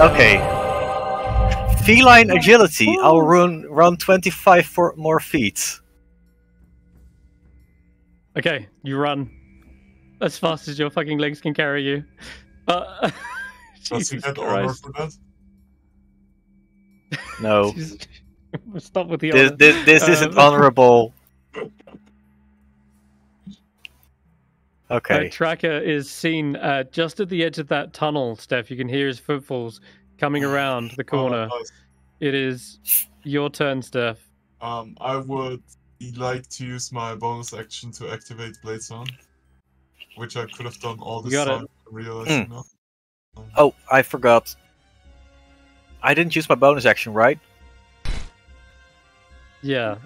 Okay. Feline agility. I'll run 25 more feet. Okay, you run as fast as your fucking legs can carry you. Does he Jesus get honor Christ. for that? No. Stop with the honor. This isn't honorable. Okay. Tracker is seen just at the edge of that tunnel, Steph. You can hear his footfalls coming around the corner. Oh, nice. It is your turn, Steph. I would like to use my bonus action to activate Blade Sound, which I could have done all this time. Realizing now. Oh, I forgot. I didn't use my bonus action, right? Yeah.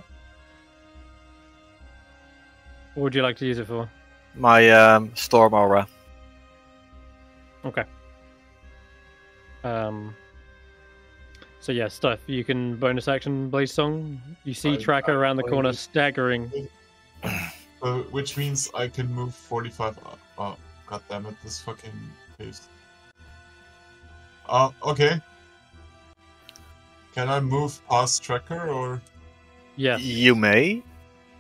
What would you like to use it for? My Storm Aura. Okay. So yeah, Steph, you can bonus action Blaze Song. You see Tracker around the corner staggering. Which means I can move 45 up. Oh, god damn it, this fucking paste. Okay. Can I move past Tracker or? Yes. You may.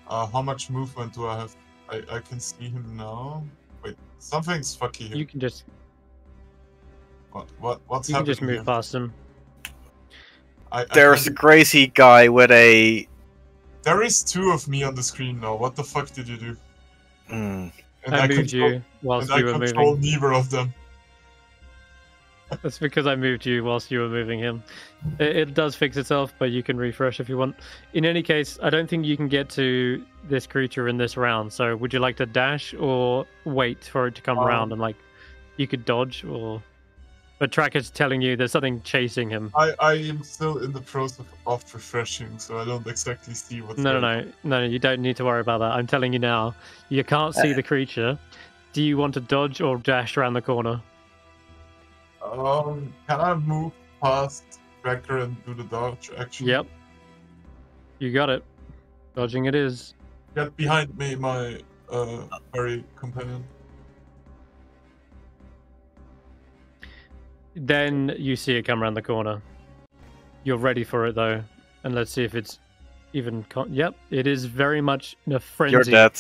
How much movement do I have? I can see him now. Wait, something's fucky here. You can just. What's you can happening just move here? past him. There's a crazy guy with a. There is 2 of me on the screen now. What the fuck did you do? Mm. And I moved you whilst you were control moving. neither of them. That's because I moved you whilst you were moving him. It does fix itself, but you can refresh if you want. In any case, I don't think you can get to this creature in this round. So would you like to dash or wait for it to come around and you could dodge or? But Tracker's telling you there's something chasing him. I am still in the process of refreshing, so I don't exactly see what's going on. No, you don't need to worry about that. I'm telling you now. You can't see the creature. Do you want to dodge or dash around the corner? Can I move past Tracker and do the dodge action? Yep. You got it. Dodging it is. Get behind me, my furry companion. Then you see it come around the corner. You're ready for it though, and let's see if it's even. Yep, it is very much in a frenzy. You're dead.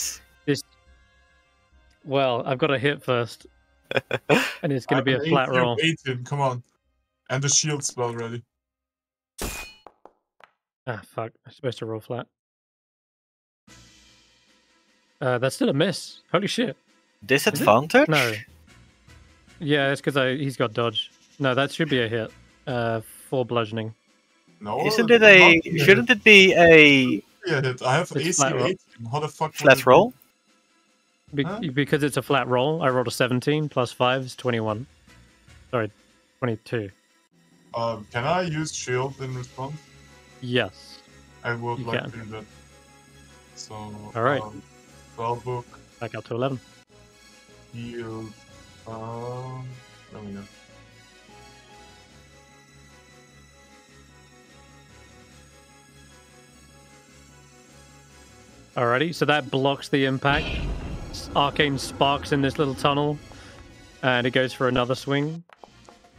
Well, I've got to hit first, and it's going to be a flat roll. 18, come on, and the shield spell ready. Ah, fuck! I'm supposed to roll flat. That's still a miss. Holy shit. Disadvantage? No. Yeah, it's because he's got dodge. No, that should be a hit. 4 bludgeoning. No, Isn't it a? Shouldn't it be a Yeah, hit. I have It's AC flat roll. 8. How the fuck? flat roll? Huh? Because it's a flat roll, I rolled a 17 plus 5 is 21. Sorry, 22. Can I use shield in response? Yes. I would You like can. to do that. So, Alright. Spellbook, Back up to 11. heal. Let me know. Alrighty, so that blocks the impact. Arcane sparks in this little tunnel. And it goes for another swing.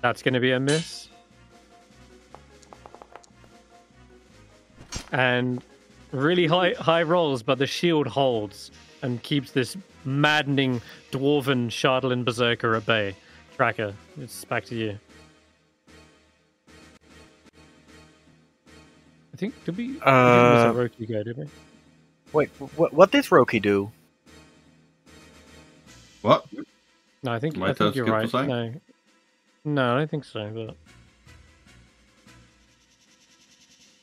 That's going to be a miss. And really high rolls, but the shield holds and keeps this maddening Dwarven Shardlin Berserker at bay. Tracker, it's back to you. I think, did we miss a Roki go, did we? Wait, what did Roki do? What? No, I think Am I you're skip right. the sign? No, I don't think so. But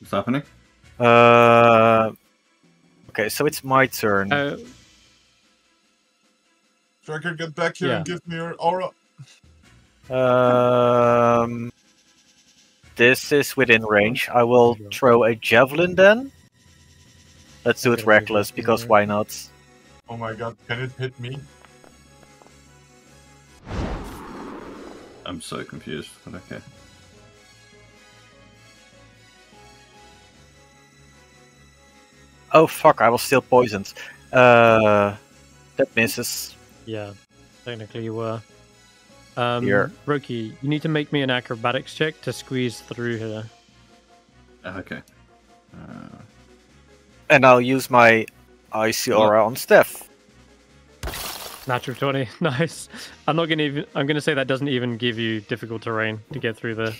What's happening? Okay, so it's my turn. Tracker, get back here and give me your aura. This is within range. I will throw a javelin then. Let's do it reckless, because why not? Oh my god, can it hit me? I'm so confused, but okay. Oh fuck, I was still poisoned. That misses. yeah, technically you were. Here. Roki, you need to make me an acrobatics check to squeeze through here. Okay. And I'll use my Icy Aura on Stef. Natural 20, nice. I'm gonna say that doesn't even give you difficult terrain to get through there.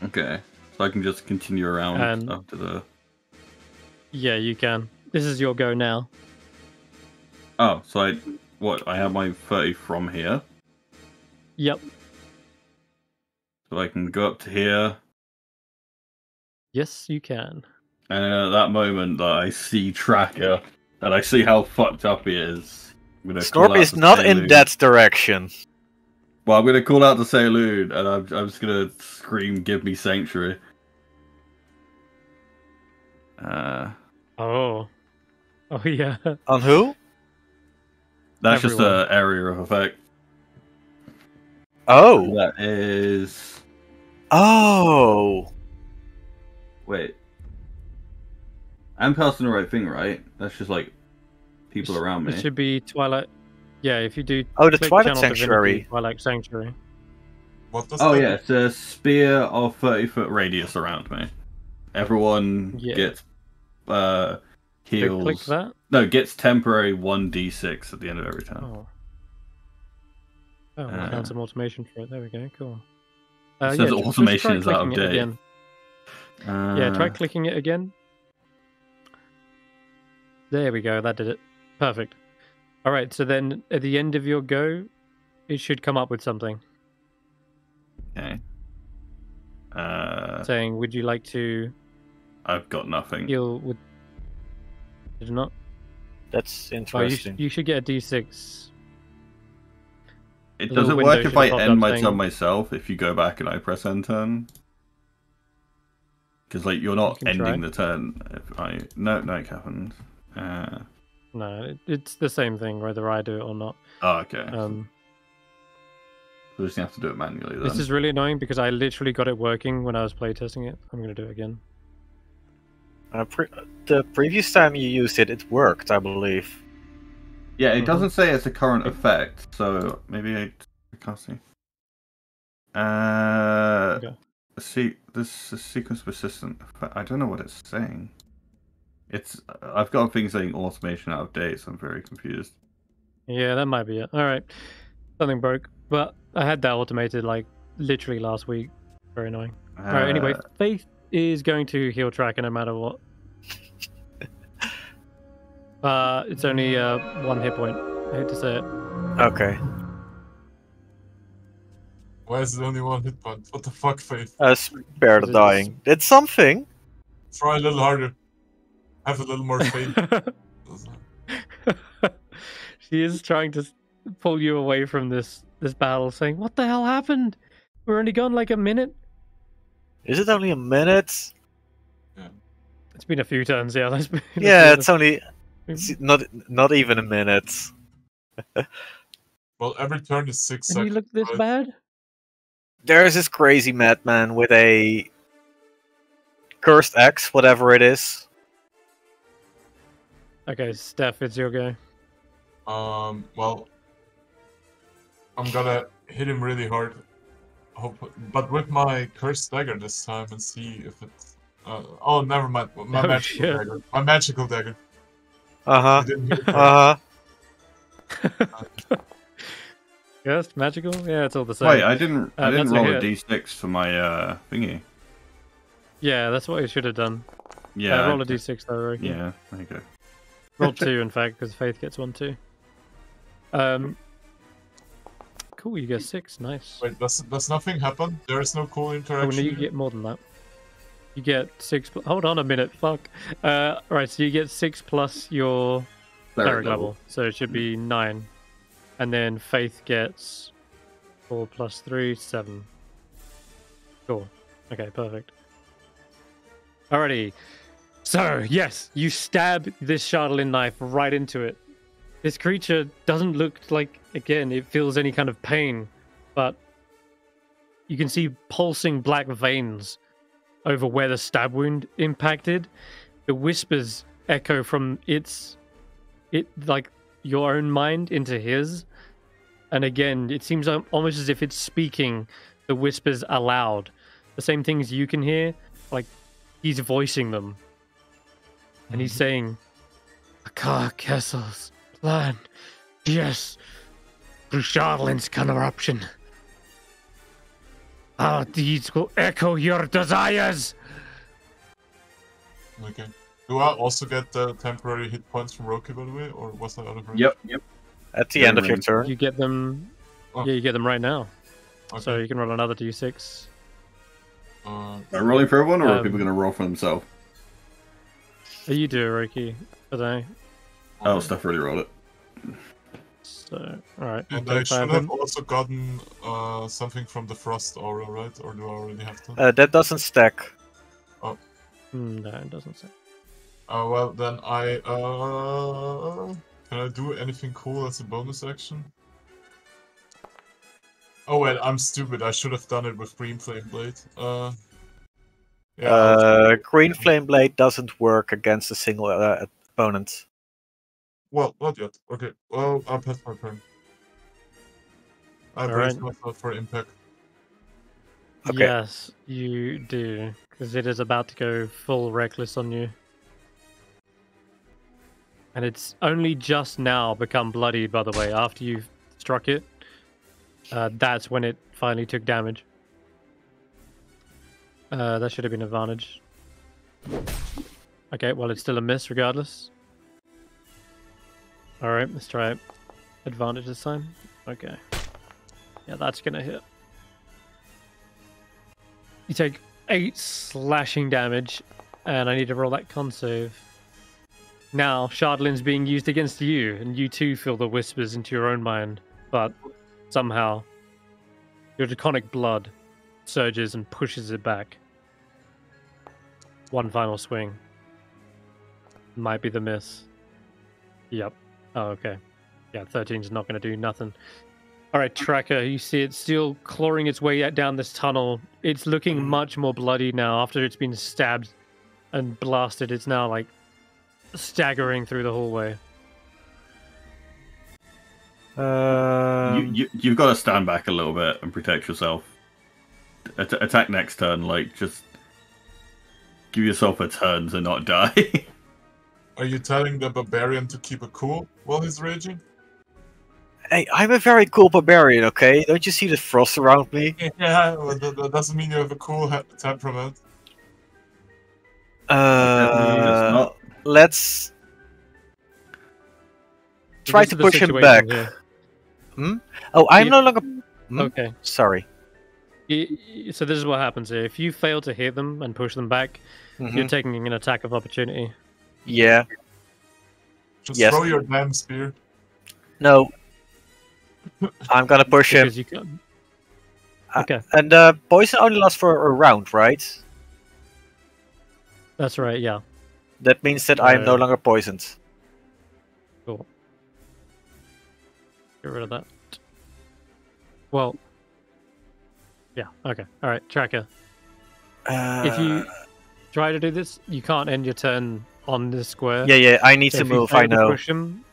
Okay. So I can just continue around after the... Yeah, you can. This is your go now. Oh, so I have my 30 from here. Yep. So I can go up to here. Yes, you can. And at that moment that I see Tracker, and I see how fucked up he is, I'm gonna Snorp is not in that direction. Well, I'm gonna call out to Zaelong, and I'm just gonna scream, "Give me sanctuary!" Oh yeah. On who? That's Everyone. just an area of effect. Oh. That is. Oh. Wait. I'm casting the right thing, right? That's just like people around me. It should be Twilight. Yeah, if you do. Oh, the click Twilight Channel Sanctuary. Divinity, Twilight Sanctuary. What does Oh that yeah, it's a spear of 30-foot radius around me. Everyone gets So heals. click that. No, gets temporary 1d6 at the end of every turn. Oh. Oh, I found some automation for it. There we go. Cool. It says just automation try is out of clicking it date. again. Yeah, try clicking it again. There we go. That did it. Perfect. All right. So then, at the end of your go, it should come up with something Okay. saying, "Would you like to I've got nothing. heal with?" Did it not? That's Oh, interesting. you should get a D6. It little doesn't window work should if I have popped end up my saying- turn myself. If you go back and I press end turn, because like you're not You can try. ending the turn. If I no, it happened. No, it's the same thing whether I do it or not. Oh, okay. So We're just gonna have to do it manually then. this is really annoying because I literally got it working when I was playtesting it. I'm gonna do it again. The previous time you used it, it worked, I believe. Yeah, it doesn't say it's a current effect, so maybe I can't see. Okay. See, this is sequence persistent. I don't know what it's saying. I've got things saying automation out of date, so I'm very confused. Yeah, that might be it. All right, something broke, but I had that automated like literally last week. Very annoying. All right. Anyway, Faith is going to heal Tracker no matter what. It's only 1 hit point. I hate to say it. Okay. Why is it only 1 hit point? What the fuck, Faith? Spare the dying. Did something. Try a little harder. Have a little more faith. She is trying to pull you away from this battle, saying, "What the hell happened? We're only gone like a minute." Is it only a minute? Yeah. It's been a few turns, yeah. Yeah, it's only not even a minute. Well, every turn is 6 And seconds. you look this right? bad? There's this crazy madman with a cursed axe, whatever it is. Okay, Stef, it's your go. Well, I'm gonna hit him really hard. But with my cursed dagger this time and see if it's. Oh, never mind. My Oh, magical shit. dagger. My magical dagger. Uh You didn't hear it huh. Yes, magical? Yeah, it's all the same. Wait, I didn't that's a roll a hit. d6 for my thingy. Yeah, that's what you should have done. Yeah. Roll a d6 though, Roki. Yeah, there you go. Roll 2, in fact, because Faith gets 1 too. Cool, you get 6. Nice. Wait, does nothing happen? There is no cool Oh, interaction. no, you get more than that. You get 6. Hold on a minute, fuck. Right, so you get 6 plus your cleric level, so it should be 9. And then Faith gets 4 plus 3, 7. Cool. Okay, perfect. Alrighty. So, yes, you stab this Chatelaine knife right into it. This creature doesn't look like, again, it feels any kind of pain, but you can see pulsing black veins over where the stab wound impacted. The whispers echo from like your own mind into his. And again, it seems almost as if it's speaking the whispers aloud. The same things you can hear, like he's voicing them. And he's saying, Akar Kessel's plan, yes, through Charlene's corruption. Our deeds will echo your desires. Okay. Do I also get the temporary hit points from Roki, by the way, or was that out of range? Yep. At the end of your turn. You get them. Oh. Yeah, you get them right now. Okay. So you can roll another d6. Am I rolling for everyone, or are people going to roll for themselves? You do, Roki, today. Oh, Steph already rolled it. So, alright. And I should have also gotten something from the Frost Aura, right? Or do I already have that? That doesn't stack. No, it doesn't say. Well, then can I do anything cool as a bonus action? Oh wait, I'm stupid. I should have done it with Green Flame Blade. Yeah. Green Flame Blade doesn't work against a single opponent. Well, not yet. Okay. Well, I'll pass my turn. I brace myself for impact. Okay. Yes, you do, because it is about to go full reckless on you. And it's only just now become bloodied, by the way, after you struck it. That's when it finally took damage. That should have been advantage. Okay, well, it's still a miss regardless. Alright, let's try it. Advantage this time. Okay. Yeah, that's gonna hit. You take 8 slashing damage, and I need to roll that con save. Now, Shardlin's being used against you, and you too feel the whispers into your own mind, but somehow your draconic blood surges and pushes it back. One final swing. Might be the miss. Yep. Oh, okay. Yeah, 13's not going to do nothing. Alright, Tracker, you see it still clawing its way down this tunnel. It's looking much more bloody now after it's been stabbed and blasted. It's now, like, staggering through the hallway. You've got to stand back a little bit and protect yourself. Attack next turn, like, just give yourself a turn to not die. Are you telling the barbarian to keep a cool while he's raging? Hey, I'm a very cool barbarian, okay? Don't you see the frost around me? Yeah, well, that doesn't mean you have a cool temperament. Let's try This to is the push him situation back. here. Hmm? Oh, I'm If- no longer. Okay. Sorry. So this is what happens here. If you fail to hit them and push them back, you're taking an attack of opportunity. Yeah. Just Yes. throw your damn spear. No. I'm gonna push him. Because you can. Okay, And poison only lasts for a round, right? that's right. Yeah. That means that I am no longer poisoned. Cool. Get rid of that. Well. Yeah. Okay. All right. Tracker. If you try to do this, you can't end your turn on this square. Yeah, I need So to if you move. fail I to know. push him,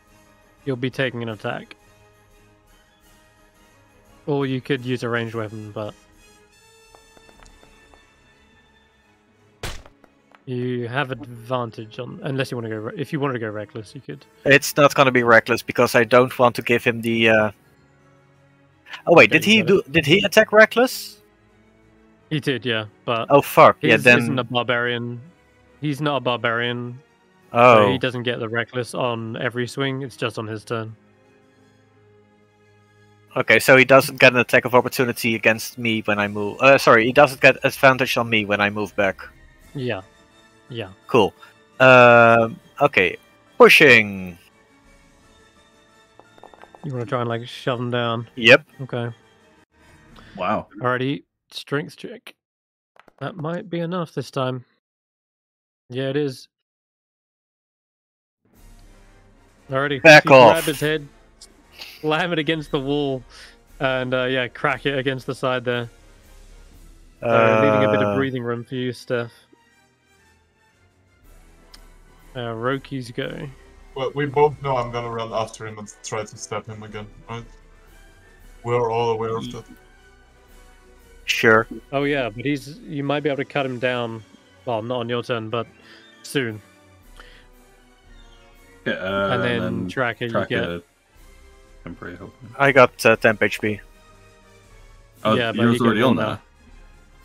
you'll be taking an attack. Or you could use a ranged weapon, but you have advantage on unless you want to go. If you wanted to go reckless, you could. It's not gonna be reckless because I don't want to give him the. Oh wait, Okay, you got it. Did he attack reckless? He did, yeah, but Oh fuck! he Yeah, then. isn't a barbarian. He's not a barbarian. Oh. So he doesn't get the reckless on every swing. It's just on his turn. Okay, so he doesn't get an attack of opportunity against me when I move. Sorry, he doesn't get advantage on me when I move back. Yeah, yeah. Cool. Okay, pushing. You want to try and like shove him down? Yep. Okay. Wow. Alrighty, strength check. That might be enough this time. Yeah, it is. Alrighty. Back you off. Grab his head, slam it against the wall, and yeah, crack it against the side there. Leaving a bit of breathing room for you, Stef. Roki's go. Well, we both know I'm gonna run after him and try to stab him again, right? We're all aware of that. Sure. Oh yeah, but you might be able to cut him down. Well, not on your turn, but soon. Yeah, and then Tracker, you get. Temporary help. I got 10 HP. Oh, Yeah, but you're you get already on more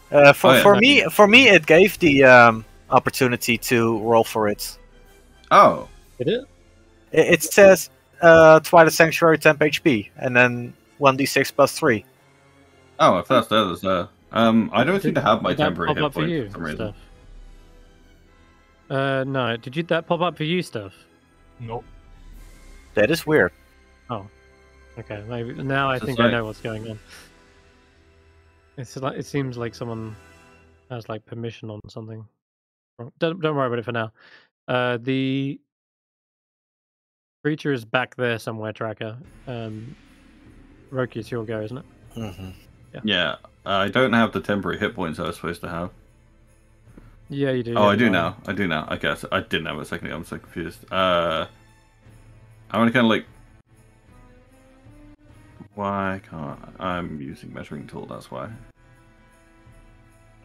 there. For me, it gave the opportunity to roll for it. Oh. Did it? It says Twilight Sanctuary 10 HP, and then 1d6 plus 3. Oh, if that's there, there's there. I don't seem to have my Did that temporary pop hit up for points you, for some reason. Steph? No. Did that pop up for you, Steph? Nope. That is weird. Oh. Okay, maybe now I It's think like- I know what's going on. It's like it seems like someone has like permission on something. Don't worry about it for now. The creature is back there somewhere, Tracker. Roki, it's your go, isn't it? Mm-hmm. Yeah, I don't have the temporary hit points I was supposed to have. Yeah, you do. Oh, yeah, I do you now. I do now. I guess I didn't have it a second ago. I'm so confused. I'm gonna kind of like. Why can't I'm using measuring tool? That's why.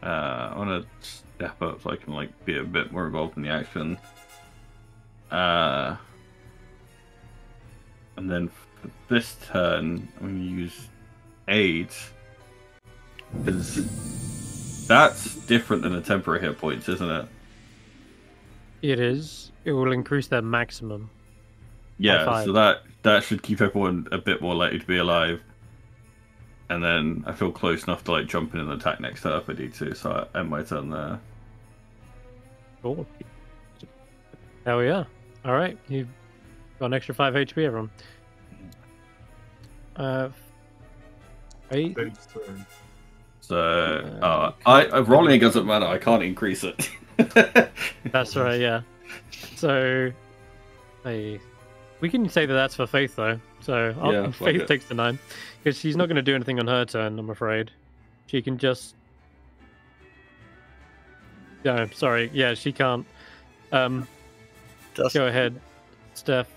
I want to step up so I can like be a bit more involved in the action. And then for this turn, I'm going to use aid. Because that's different than the temporary hit points, isn't it? It is. It will increase their maximum. Yeah, By 5. so that should keep everyone a bit more likely to be alive. And then I feel close enough to like jump in and attack next turn if I need to, so I end my turn there. Cool. Hell yeah. Alright, you've got an extra 5 HP, everyone. 8. Dave's turn. So, rolling it doesn't matter, I can't increase it. That's right, yeah. So, we can say that that's for Faith, though. So, Yeah, fuck Faith it. takes the 9. Because she's not going to do anything on her turn, I'm afraid. She can just... No, sorry. Yeah, she can't. Go ahead, Steph.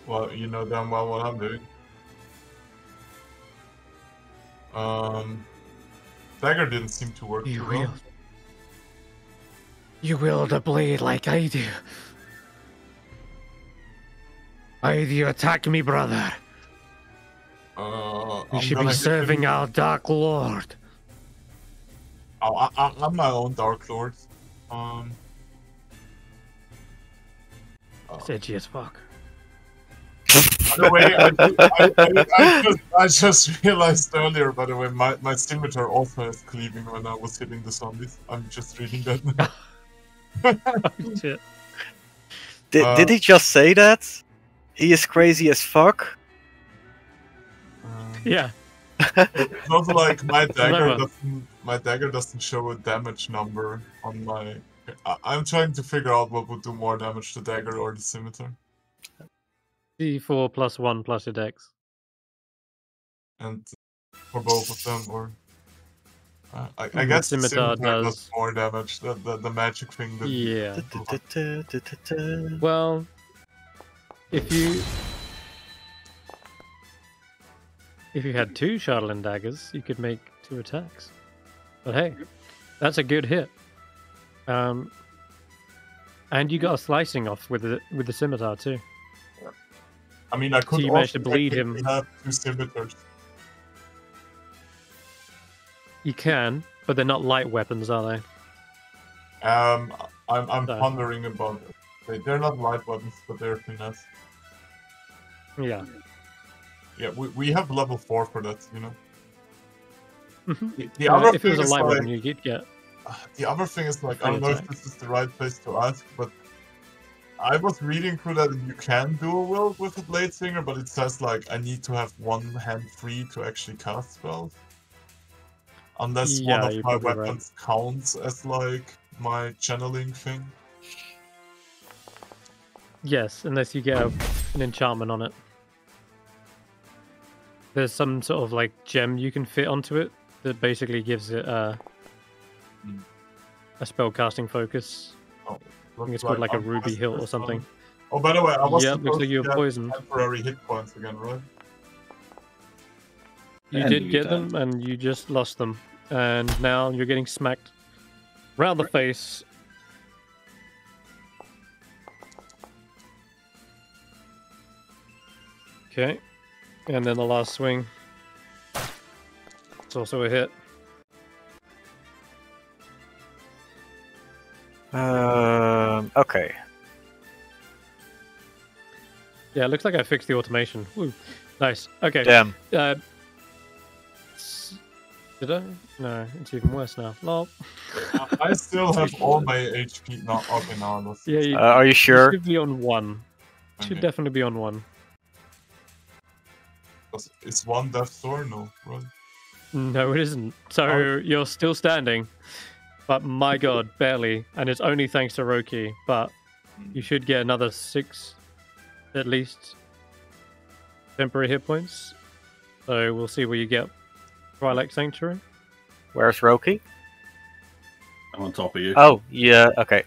Well, you know damn well what I'm doing. Dagger didn't seem to work too well. You wield a blade like I do. Why do you attack me, brother? You I'm should gonna be hit serving him. our Dark Lord. I'm my own Dark Lord. It's edgy as fuck. By the way, I just realized earlier, by the way, my scimitar also has cleaving when I was hitting the zombies. I'm just reading that now. Oh, shit. Did he just say that? He is crazy as fuck? Yeah. It's also like my dagger doesn't show a damage number on my... I'm trying to figure out what would do more damage, the dagger or the scimitar. D4 plus 1 plus your dex. And for both of them, or... I guess the scimitar does more damage, the magic thing. That yeah. Well, if you had 2 Shardland daggers, you could make 2 attacks. But hey, that's a good hit. And you got a slicing off with the scimitar too. I mean, I could. So you managed to bleed him. Have 2 scimitars. You can, but they're not light weapons, are they? I'm pondering about it. They're not light weapons, but they're finesse. Yeah. Yeah, we have level 4 for that, you know. The other if it was a light weapon, you could get. The other thing is like, I don't know if this is the right place to ask, but I was reading through that and you can dual wield with a blade singer, but it says like I need to have one hand free to actually cast spells. Unless one of my weapons counts as like my channeling thing. Yes, unless you get an enchantment on it. There's some sort of like gem you can fit onto it that basically gives it a spell casting focus. Oh, I think it's called like a ruby hilt or something. Oh, by the way, I was looks like you have poisoned. Temporary hit points again, right? You did get them, and you just lost them, and now you're getting smacked round the face. Okay, and then the last swing. It's also a hit. Okay. Yeah, it looks like I fixed the automation. Woo. Nice. Okay. Damn. Did I? No, it's even worse now. Lol. I still have all my HP. No, okay, now. Yeah, are you sure? You should be on 1. Okay. Should definitely be on 1. Is 1 death door? No, right? No, it isn't. So you're still standing. But my god, barely. And it's only thanks to Roki. But you should get another 6, at least, temporary hit points. So we'll see where you get Twilight Sanctuary. Where's Roki? I'm on top of you. Oh, yeah, okay.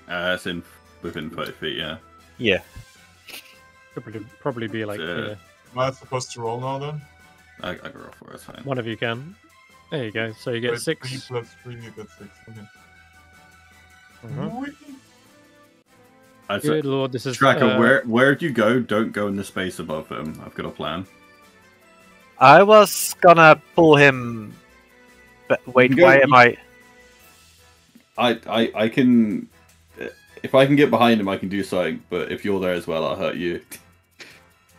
It's within 30 feet, yeah. Yeah. Probably be like here. Am I supposed to roll now then? I can roll for it, it's fine. One of you can. There you go. So you get 6. 3 plus 3, you get 6. Okay. Good lord, this is... Tracker, where do you go? Don't go in the space above him. I've got a plan. I was gonna pull him... But wait, why am I... I can... If I can get behind him, I can do something. But if you're there as well, I'll hurt you.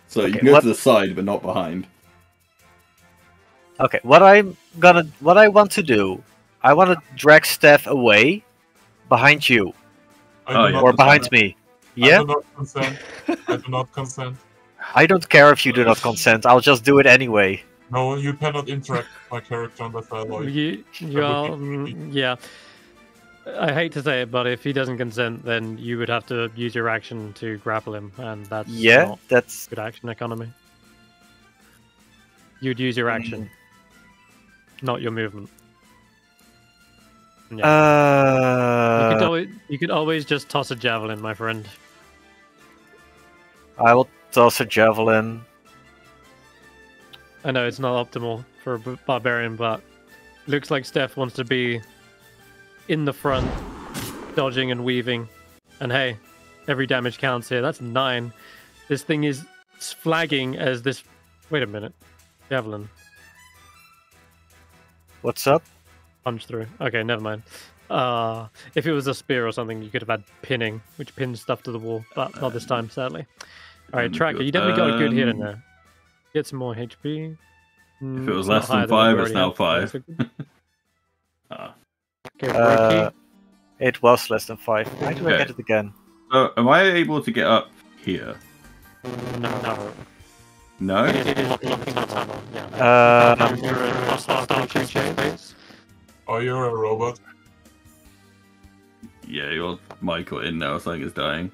So you can go to the side, but not behind. Okay, what I want to do, I want to drag Stef away behind you. Or behind me. Yeah? I do not consent. I do not consent. I don't care if you do not consent, I'll just do it anyway. No, you cannot interact with my character unless I allow you. Yeah. I hate to say it, but if he doesn't consent, then you would have to use your action to grapple him, and that's not good action economy. You'd use your action, not your movement. Yeah. You could always just toss a javelin, my friend. I will toss a javelin. I know it's not optimal for a barbarian, but looks like Stef wants to be in the front, dodging and weaving. And hey, every damage counts here. That's 9. This thing is flagging as this... Wait a minute. Javelin. What's up? Punch through. Okay, never mind. If it was a spear or something, you could have had pinning, which pins stuff to the wall, but not this time, sadly. Alright, Tracker, you definitely got a good hit in there. Get some more HP. If it was less than 5, it's now 5. Okay, Roki. It was less than 5. Why do I get it again? So, am I able to get up here? No. No? It is blocking the tunnel, yeah. You're a hostile creature space. Oh, you're a robot. Yeah, your mic got in now, something is dying.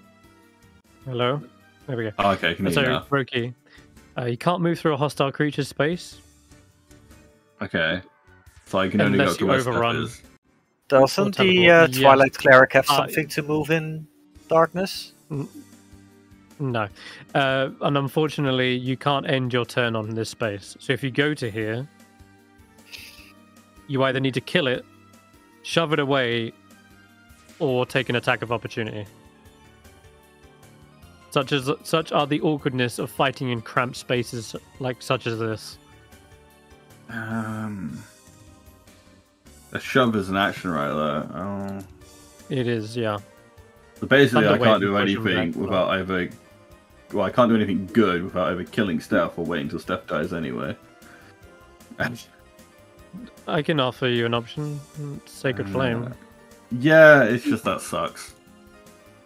Hello? There we go. Oh, okay, can you hear now? Roki, you can't move through a hostile creature space. Okay. So I can only go Unless to you where overrun. Stef is. Doesn't the Twilight Cleric have something to move in darkness? No. And unfortunately, you can't end your turn on this space. So if you go to here, you either need to kill it, shove it away, or take an attack of opportunity. Such are the awkwardness of fighting in cramped spaces such as this. A shove is an action right there. Oh. It is, yeah. So basically, I Underweight can't do and push him anything back, without either. Well, I can't do anything good without either killing Stef or waiting until Stef dies anyway. I can offer you an option. Sacred Flame. Yeah, it's just that sucks.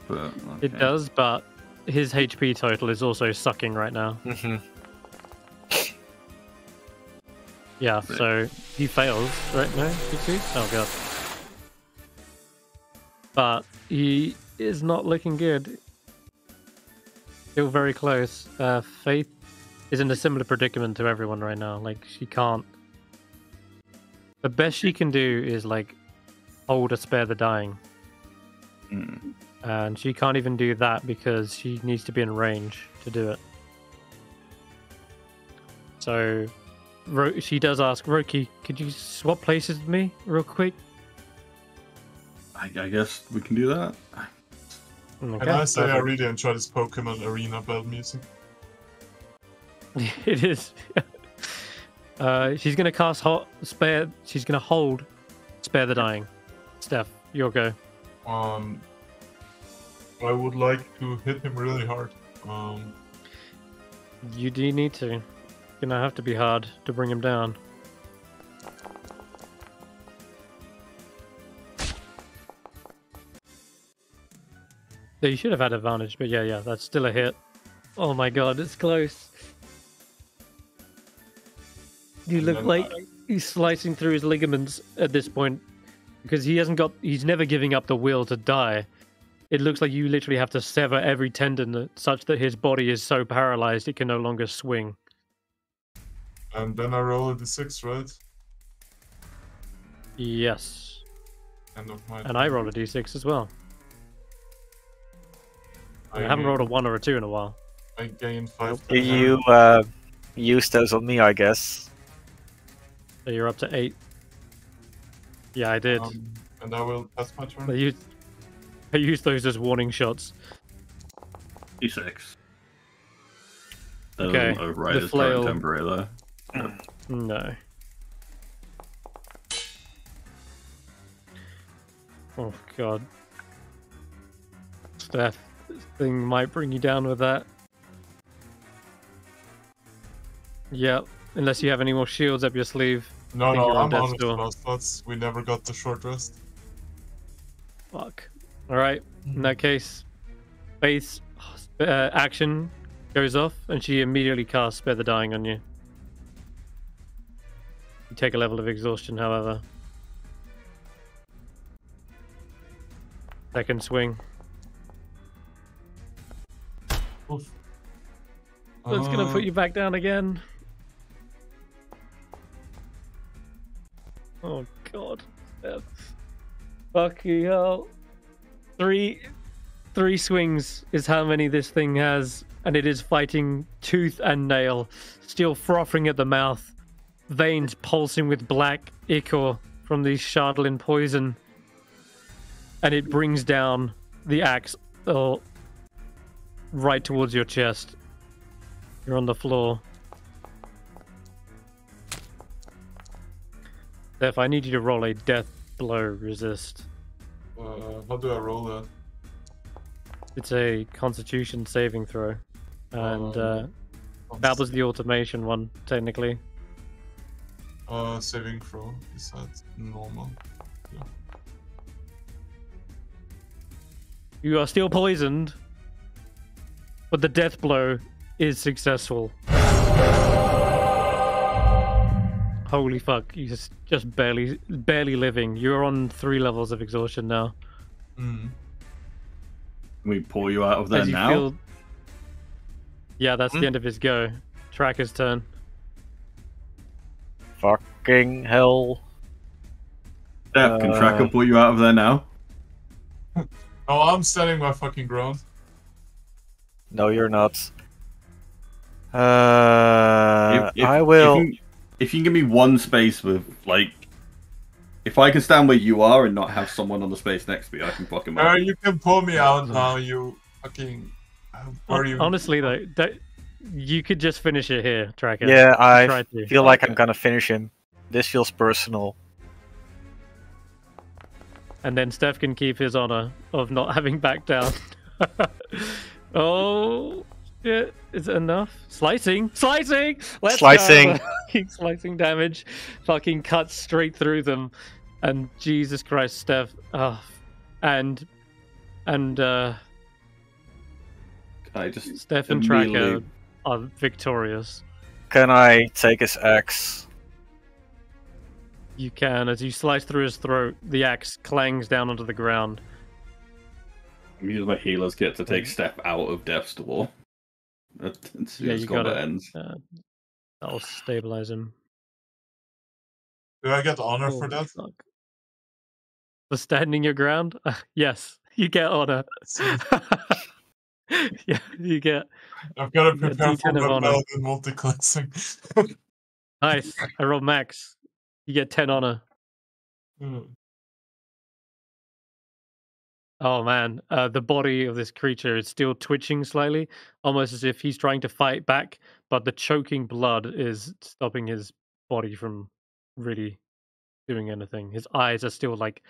But okay. It does, but his HP total is also sucking right now. Yeah, so he fails, right? No? Oh god. But he is not looking good. Still very close. Faith is in a similar predicament to everyone right now. Like, she can't... The best she can do is, like, hold a Spare the Dying. And she can't even do that because she needs to be in range to do it. So... she does ask, Roki, could you swap places with me real quick? I guess we can do that. Okay. And I say I really enjoy this Pokemon Arena bell music. It is. She's gonna cast Spare. She's gonna hold Spare the Dying. Stef, your go. I would like to hit him really hard. You do need to. Gonna have to be hard to bring him down. So you should have had advantage, but yeah, that's still a hit. Oh my god, it's close. You look like he's slicing through his ligaments at this point because he's never giving up the will to die. It looks like you literally have to sever every tendon such that his body is so paralyzed it can no longer swing. And then I roll a d6, right? Yes. And I roll a d6 as well. I haven't rolled a 1 or a 2 in a while. I gained 5. You use those on me, I guess. So you're up to 8. Yeah, I did. And I will pass my turn. I used those as warning shots. D6. That Okay. doesn't override his current temporary though. No. Oh god. Stef, this thing might bring you down with that. Yep, unless you have any more shields up your sleeve. No, I'm on death's door. We never got the short rest. Fuck. Alright, in that case, Faith's action goes off and she immediately casts Spare the Dying on you. You take a level of exhaustion, however. Second swing. Oof. That's gonna put you back down again. Oh god. Fucking hell. Three swings is how many this thing has, and it is fighting tooth and nail, still frothing at the mouth, veins pulsing with black ichor from the Shardlin poison, and it brings down the axe right towards your chest. You're on the floor. Stef, I need you to roll a death blow resist. How do I roll that? It's a Constitution saving throw. And that was the automation one, technically. Saving throw. Is that normal? Yeah. You are still poisoned, but the death blow is successful. Holy fuck! You just barely living. You're on 3 levels of exhaustion now. Mm. Can we pull you out of there As you now? feel... Yeah, that's the end of his go. Tracker's turn. Fucking hell. Steph, can Tracker pull you out of there now? Oh, I'm standing my fucking ground. No, you're not. If- I will. If you can give me one space with, like... If I can stand where you are and not have someone on the space next to me, I can fuck him up. You can pull me out now, you fucking... Where are you? Honestly, though, you could just finish it here, Tracker. Yeah, I Try to. feel like I'm gonna finish him. This feels personal. And then Steph can keep his honor of not having backed down. Oh, shit. Is it enough? Slicing! Slicing! Let's Slicing! Keep slicing damage. Fucking cuts straight through them. And Jesus Christ, Steph. Oh. And I just Steph and Tracker are victorious. Can I take his axe? You can. As you slice through his throat, the axe clangs down onto the ground. I'm using my healer's kit to take Steph out of Death's Door. Yeah, you got it. Ends. That'll stabilize him. Do I get honor for Holy that? fuck. For standing your ground? Yes, you get honor. Yeah, you get. I've got to You get prepare for D10 of the honor. paladin multi-cleansing. Nice. I rolled max. You get 10 honor. Oh man, the body of this creature is still twitching slightly, almost as if he's trying to fight back, but the choking blood is stopping his body from really doing anything. His eyes are still like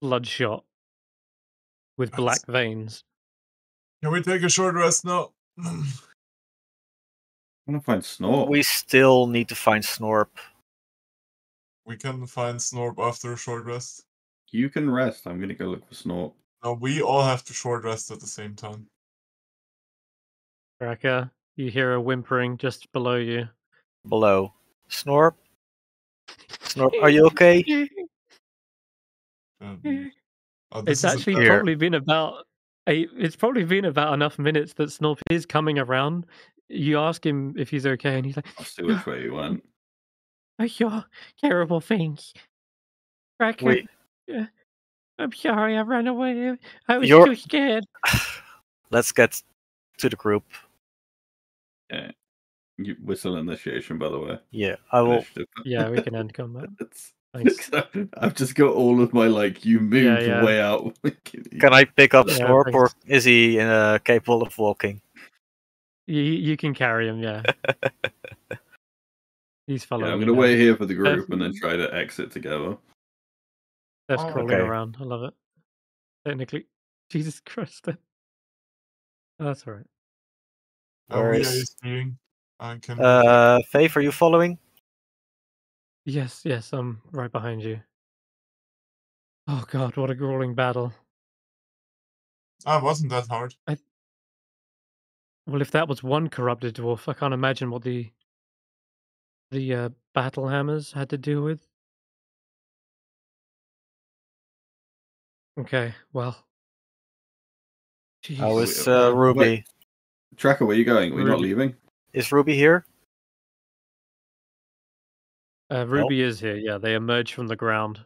bloodshot with black veins. Can we take a short rest now? I want to find Snort. We still need to find Snorp. We can find Snorp after a short rest. You can rest. I'm gonna go look for Snort. No, we all have to short rest at the same time. Raka, you hear a whimpering just below you. Below. Snorp? Snorp, are you okay? It's actually probably been about it's probably been about enough minutes that Snorp is coming around. You ask him if he's okay, and he's like, I'll see which way you went. "Oh, you're terrible things, Raka. Wait. I'm sorry, I ran away. I was You're- too scared." Let's get to the group. Yeah. We're still in initiation, by the way. Yeah, I will. Initiative. Yeah, we can end combat. It's- Thanks. I've just got all of my, like, you moved Yeah. way out. Can I pick up Yeah, Snorp, or thanks. is he capable of walking? You can carry him, yeah. He's following. Yeah, I'm you gonna now. wait here for the group and then try to exit together. Steph's Oh, crawling okay. around. I love it. Technically, Jesus Christ. Oh, that's all right. Where We are is- skiing. I can. Faith, are you following? Yes, I'm right behind you. Oh God, what a grueling battle. Wasn't that hard? Well, if that was one corrupted dwarf, I can't imagine what the battle hammers had to deal with. Okay, well. How Jeez. is Ruby? Wait. Tracker, where are you going? We're not Ruby. leaving? Is Ruby here? Ruby is here, yeah. They emerge from the ground.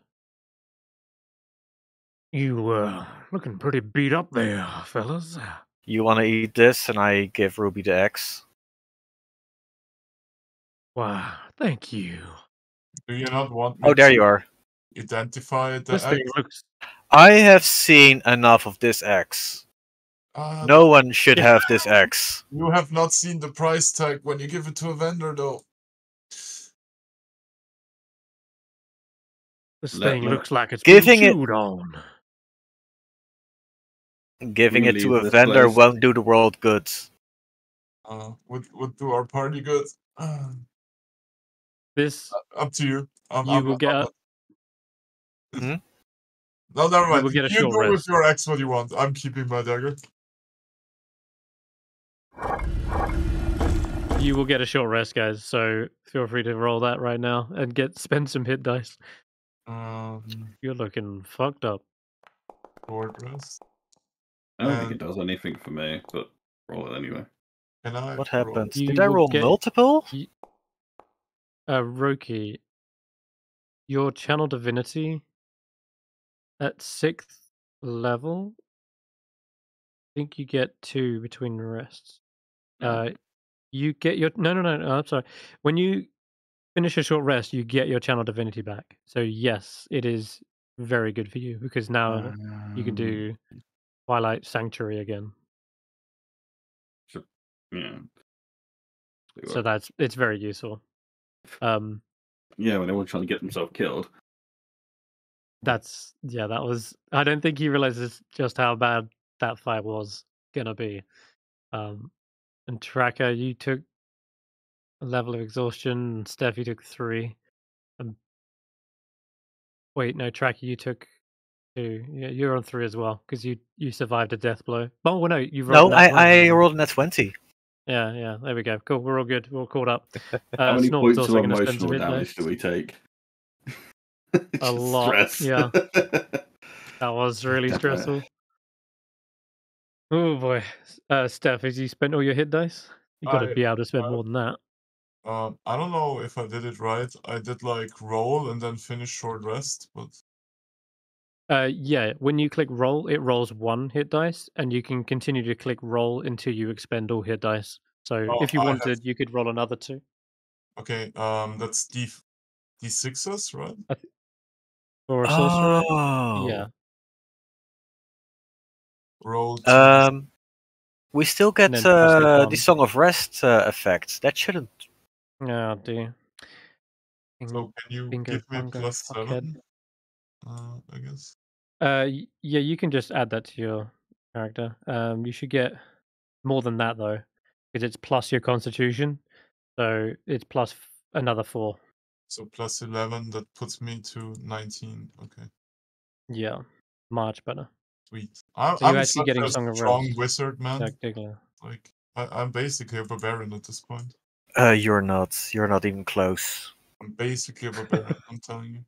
You, looking pretty beat up there, fellas. You want to eat this, and I give Ruby the axe. Wow, thank you. Do you not want me Oh, there to you are. identify the This thing axe? looks... I have seen enough of this axe. No one should have this axe. You have not seen the price tag when you give it to a vendor, though. This Let- thing let- looks like it's Giving been it- chewed on. Giving We it to leave a this vendor place. won't do the world good. would do our party good. This Up to you. you will get. No, never You mind. will get a You short do with rest. your ex what you want. I'm keeping my dagger. You will get a short rest, guys. So feel free to roll that right now and spend some hit dice. You're looking fucked up. Short rest. I don't think it does anything for me, but roll it anyway. Can I? What happened? You Did I will roll get- multiple? Roki, your channel divinity at 6th level, I think you get 2 between rests. You get your no. I'm sorry. When you finish a short rest, you get your channel divinity back. So yes, it is very good for you because now you can do Twilight Sanctuary again. Yeah. So it's very useful. Yeah, when everyone's trying to get themselves killed. That was. I don't think he realizes just how bad that fight was gonna be. And Tracker, you took a level of exhaustion. And Stef, you took 3. Wait, no, Tracker, you took 2. Yeah, you're on 3 as well because you survived a death blow. Oh well, no, you rolled. No, I rolled a net 20. Yeah. There we go. Cool. We're all good. We're all caught up. How many Snorp's points also of going to spend some emotional hit damage dice. do we take? A lot. Stress. Yeah. That was really stressful. Oh boy, Steph, has you spent all your hit dice? You got to be able to spend more than that. I don't know if I did it right. I did like roll and then finish short rest, but. Yeah, when you click roll, it rolls 1 hit dice, and you can continue to click roll until you expend all hit dice. So if you wanted, you could roll another 2. Okay, that's D6s, right? For a sorcerer? Oh. Yeah. Roll 2. We still get then plus your the con. Song of Rest effect. That shouldn't. Oh dear. So can you Bingo, give me bongo, plus fuckhead. 7? I guess. Yeah, you can just add that to your character. You should get more than that though, because it's plus your constitution, so it's plus another 4. So plus 11, that puts me to 19. Okay, Yeah, much better. sweet. So you're I'm actually such getting a Song of strong Rest. wizard, man. Jack Diggler. Like I'm basically a barbarian at this point. You're not. You're not even close. I'm basically a barbarian. I'm telling you.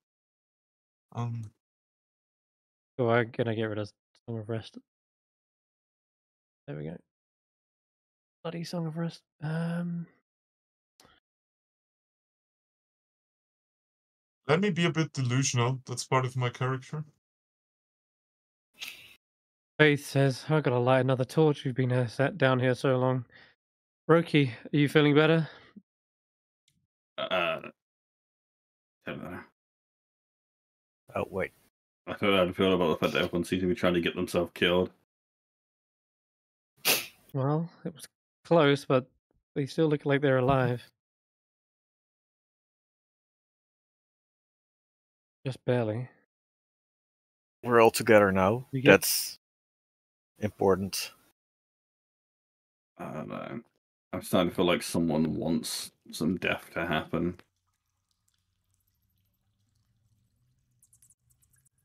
So I'm gonna get rid of Song of Rest. There we go. Bloody Song of Rest. Let me be a bit delusional. That's part of my character. Faith says, "I gotta light another torch. We've been sat down here so long." Roki, are you feeling better? Don't know. Oh wait. I don't know how to feel about the fact that everyone seems to be trying to get themselves killed. Well, it was close, but they still look like they're alive. Just barely. We're all together now. That's important. I don't know. I'm starting to feel like someone wants some death to happen.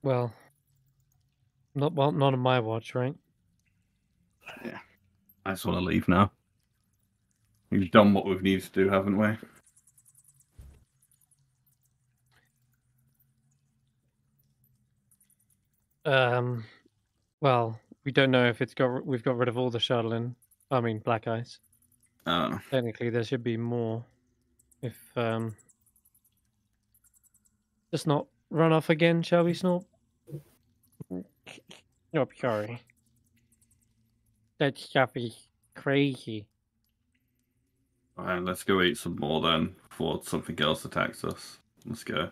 Well, not on my watch, right? Yeah. I just want to leave now. We've done what we've needed to do, haven't we? Well, we don't know if we've got rid of all the black ice. Technically, there should be more. If just not run off again, shall we, Snorp? Snorp, sorry. That stuff is crazy. Alright, let's go eat some more then before something else attacks us. Let's go.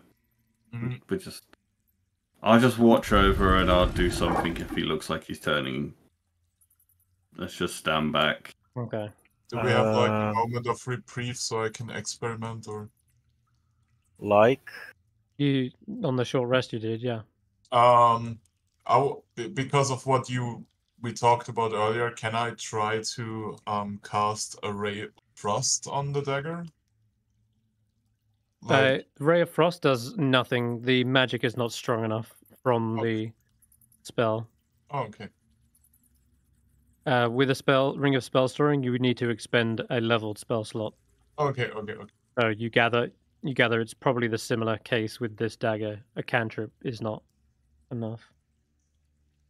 I'll just watch over and I'll do something if he looks like he's turning. Let's just stand back. Okay. Do we have like a moment of reprieve so I can experiment or? Like? You on the short rest you did, yeah. Because of what you we talked about earlier, can I try to cast a Ray of Frost on the dagger? Ray of Frost does nothing. The magic is not strong enough from the spell. Oh, okay. With a spell ring of spell storing, you would need to expend a leveled spell slot. Okay. So you gather it's probably the similar case with this dagger. A cantrip is not enough.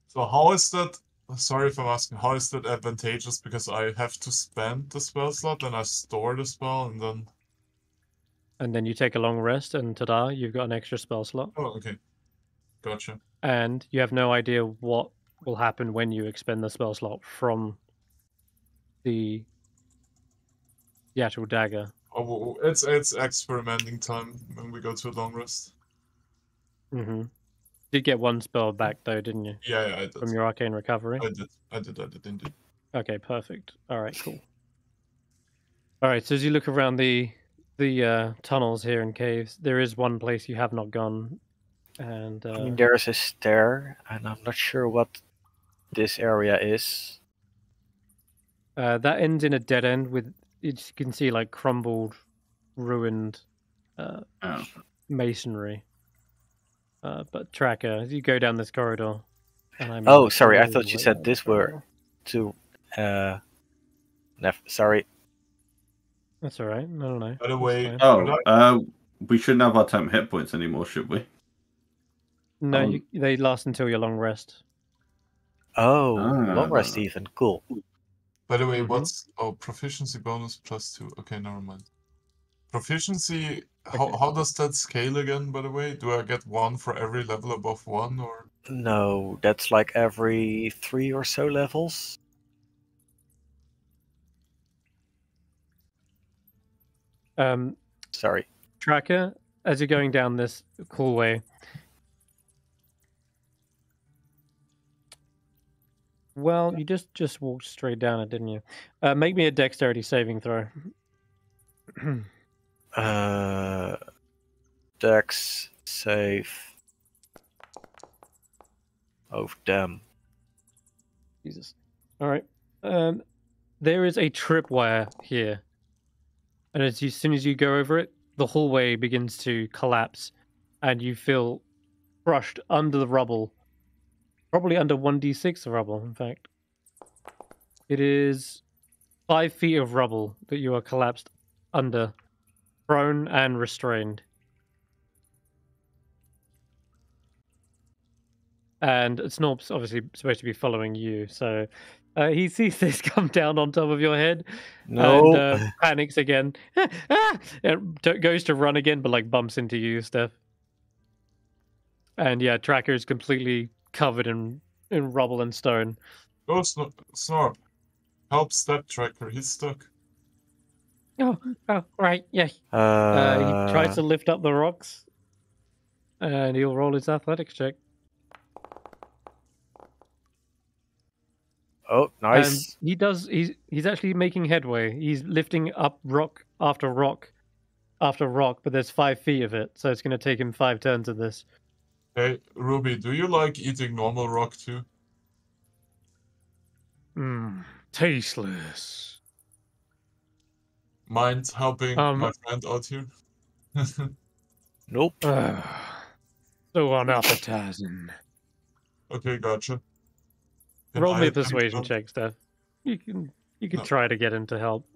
So how is that? Sorry if I'm asking. How is that advantageous? Because I have to spend the spell slot, and I store the spell, and then. And then you take a long rest, and ta-da, you've got an extra spell slot. Oh, okay. Gotcha. And you have no idea what will happen when you expend the spell slot from the actual dagger. Oh, well, it's experimenting time when we go to a long rest. Mm-hmm. Did get one spell back though, didn't you? Yeah, I did. From your arcane recovery. I did indeed. Okay, perfect. All right, cool. All right, so as you look around the tunnels here and caves, there is one place you have not gone, and I mean, there is a stair, and I'm not sure what this area is. That ends in a dead end with, you can see like crumbled, ruined masonry. But Tracker, as you go down this corridor, and Oh, sorry, I thought you said this were to. Sorry. That's all right. No. By the way, we shouldn't have our temp hit points anymore, should we? No, they last until your long rest. Oh, long rest even. Cool. By the way, what's proficiency bonus +2? Okay, never mind. Proficiency. How does that scale again? By the way, do I get 1 for every level above 1, or? No, that's like every 3 or so levels. Sorry. Tracker, as you're going down this hallway. Well, you just walked straight down it, didn't you? Make me a dexterity saving throw. Dex save. Oh, damn. Jesus. All right. There is a tripwire here. And as soon as you go over it, the hallway begins to collapse, and you feel crushed under the rubble. Probably under 1d6 of rubble, in fact. It is 5 feet of rubble that you are collapsed under, prone and restrained. And Snorp's obviously supposed to be following you, so he sees this come down on top of your head, and panics again. It goes to run again, but like bumps into you, Stef. And yeah, Tracker is completely covered in rubble and stone. Oh, Snorp. Help Step Tracker, he's stuck. Oh, right, yeah. He tries to lift up the rocks, and he'll roll his athletics check. Oh, nice. And he does. He's actually making headway. He's lifting up rock after rock after rock, but there's 5 feet of it, so it's going to take him 5 turns of this. Hey, Ruby, do you like eating normal rock too? Tasteless. Mind helping my friend out here? Nope. So unappetizing. Okay, gotcha. Roll me a persuasion check, Steph. You can try to get him to help.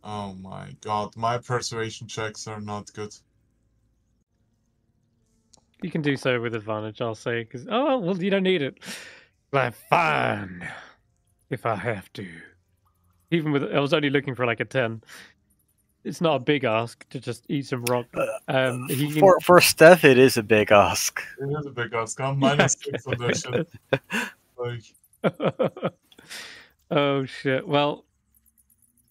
Oh my god, my persuasion checks are not good. You can do so with advantage, I'll say, because well, you don't need it. Like, fine, if I have to. Even with, I was only looking for like a 10. It's not a big ask to just eat some rock. For Steph, it is a big ask. It is a big ask. I'm -6 on that shit. Like... Oh shit! Well,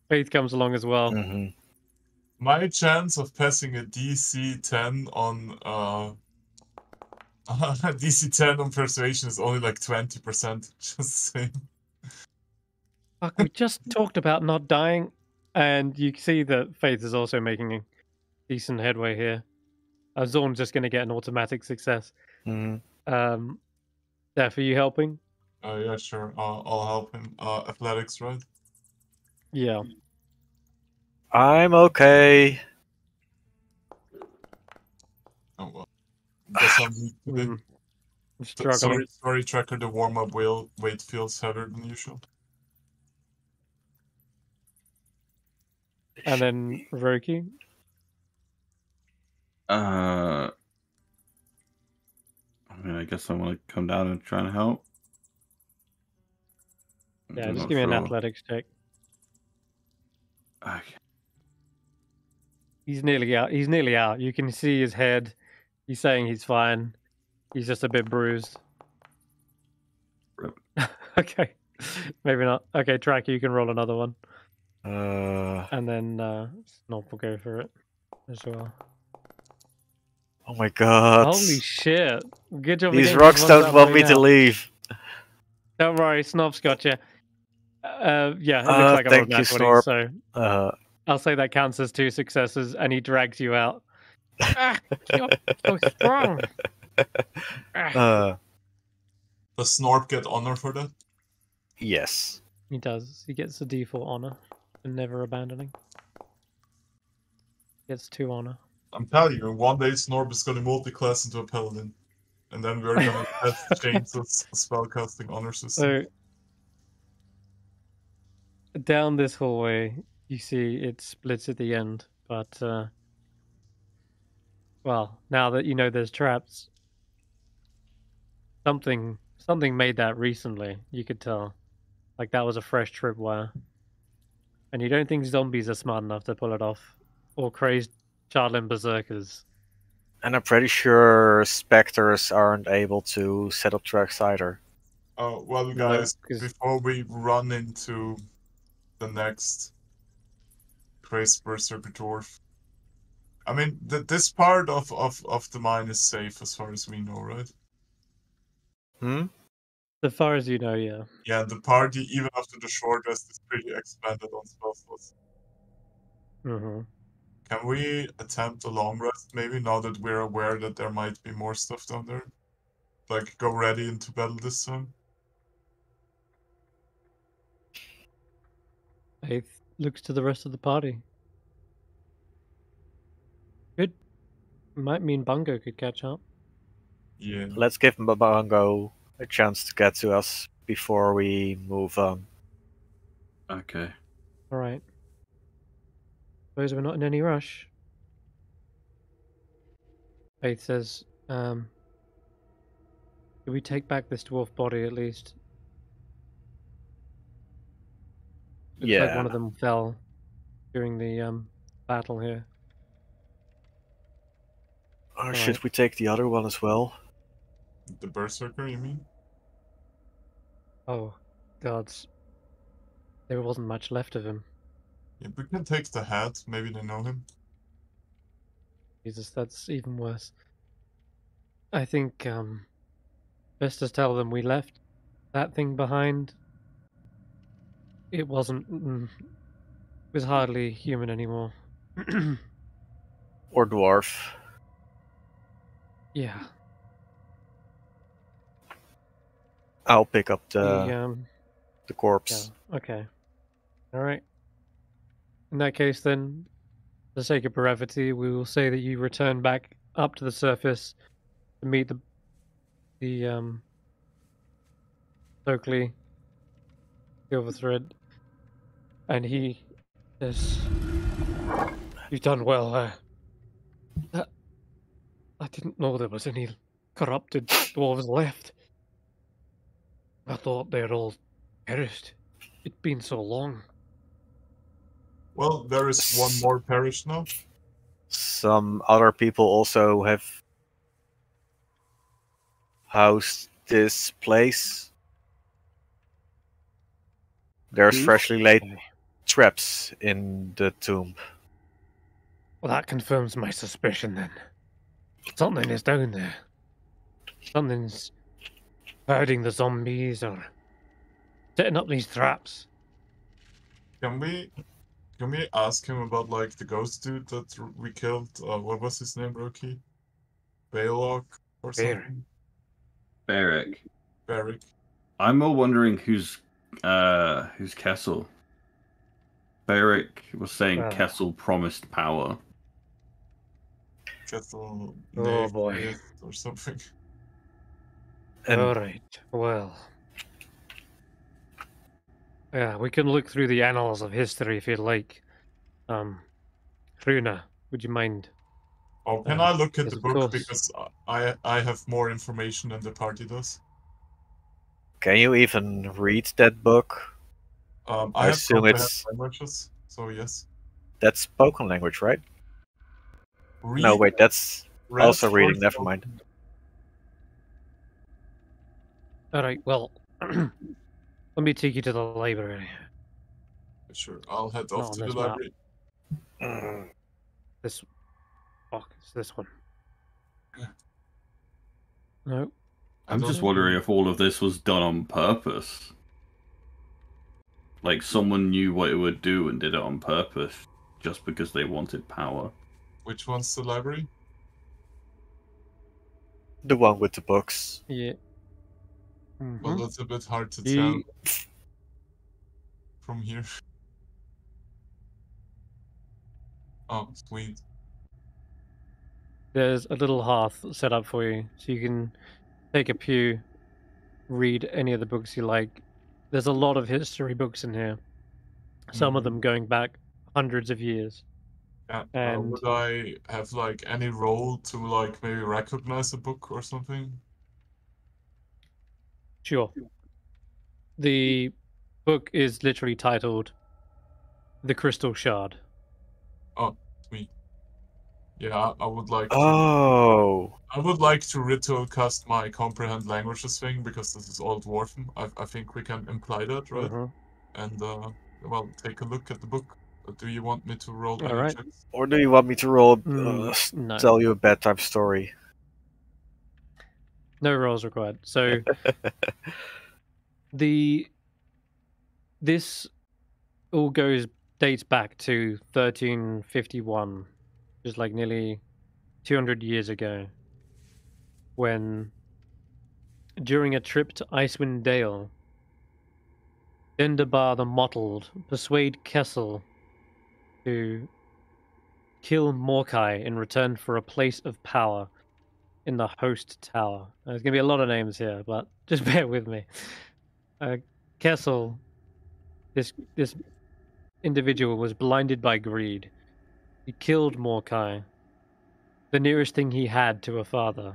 Faith comes along as well. Mm-hmm. My chance of passing a DC 10 on DC 10 on persuasion is only like 20%. Just saying. Fuck, we just talked about not dying, and you see that Faith is also making a decent headway here. Zorn's just going to get an automatic success. Mm-hmm. Steph, are you helping? Yeah, sure. I'll help him. Athletics, right? Yeah. I'm okay. Oh well. Guess I'm weak today. I'm struggling. Sorry, Tracker. The warm-up weight feels heavier than usual. And then Roki. I mean, I guess I want to come down and try and help. Yeah, I'm just not give me an sure. athletics check. Okay. He's nearly out. He's nearly out. You can see his head. He's saying he's fine. He's just a bit bruised. Rip. Okay. Maybe not. Okay, Tracker, you can roll another one. And then Snob will go for it as well. oh my god. Holy shit. Good job. These again, rocks 'cause one's don't out want me right to now. leave. Don't worry, Snob's got you. Yeah, it looks like I rolled thank you, nat 20, Snorp. so I'll say that counts as 2 successes, and he drags you out. You're so strong. Does Snorp get honor for that? Yes. He does. He gets a default honor for never abandoning. Gets 2 honor. I'm telling you, one day Snorp is gonna multi-class into a paladin, and then we're gonna change the spellcasting honor system. So down this hallway, you see it splits at the end, but well, now that you know there's traps, something made that recently. You could tell, like that was a fresh tripwire, and you don't think zombies are smart enough to pull it off, or crazed Chardlin berserkers. And I'm pretty sure specters aren't able to set up tracks either. Oh, well, No, guys, 'cause- before we run into the next crazed berserker dwarf, I mean, this part of the mine is safe as far as we know, right? As far as you know, yeah. Yeah, the party, even after the short rest, is pretty expanded on spell slots. Mm-hmm. Can we attempt a long rest, maybe, now that we're aware that there might be more stuff down there? Like, go ready into battle this time? Faith looks to the rest of the party. Good. Might mean Bungo could catch up. Yeah. Let's give Mbango a chance to get to us before we move on. Okay. All right. Suppose we're not in any rush. Faith says, "Do we take back this dwarf body at least?" Looks like one of them fell during the battle here. Or should we take the other one as well? The berserker, you mean? Oh, gods. There wasn't much left of him. Yeah, we can take the head. Maybe they know him. Jesus, that's even worse. I think, best to tell them we left that thing behind. It wasn't... it was hardly human anymore. Or dwarf. Yeah. I'll pick up the corpse. Yeah. Okay. All right. In that case, then, for the sake of brevity, we will say that you return back up to the surface to meet the Stokely Silver Thread, and he says, "You've done well. I didn't know there was any corrupted dwarves left. I thought they'd all perished. It's been so long." Well, there is one more parish now. Some other people also have housed this place. There's freshly laid traps in the tomb. Well, that confirms my suspicion then. Something is down there. Something's herding the zombies or setting up these traps. Can we ask him about, like, the ghost dude that we killed? What was his name, Roki? Balog or something? Barrick. Barrick. I'm more wondering who's Kessel. Beric was saying Kessel promised power. Kessel Oh boy. or something. All right. Well. Yeah, we can look through the annals of history if you'd like. Runa, would you mind? Oh, can I look at yes, the of book course. because I have more information than the party does. Can you even read that book? I have assume it's languages, so yes. That's spoken language, right? Read, No, wait, that's also reading. Never spoken. mind. All right. Well, let me take you to the library. Sure, I'll head off Not to on the this map. library. This. Oh, it's this one. Yeah. No. I'm just wondering if all of this was done on purpose. Like someone knew what it would do and did it on purpose just because they wanted power. Which one's the library? The one with the books. Yeah. Well, that's a bit hard to tell from here. Oh, sweet. There's a little hearth set up for you, so you can take a pew, read any of the books you like. There's a lot of history books in here. Some of them going back hundreds of years. Yeah. And would I have like any role to like maybe recognize a book or something? Sure. The book is literally titled The Crystal Shard. Oh, sweet. Yeah, I would like to. I would like to ritual cast my comprehend languages thing because this is all Dwarven. I think we can imply that, right? And well, take a look at the book. Do you want me to roll any checks? Or do you want me to roll No. tell you a bedtime story? No rolls required. So this all dates back to 1351, just like nearly 200 years ago, when during a trip to Icewind Dale, Dendabar the Mottled persuade Kessel to kill Morkai in return for a place of power in the Host Tower. There's going to be a lot of names here, but just bear with me. Kessel, this individual, was blinded by greed. He killed Morkai, the nearest thing he had to a father,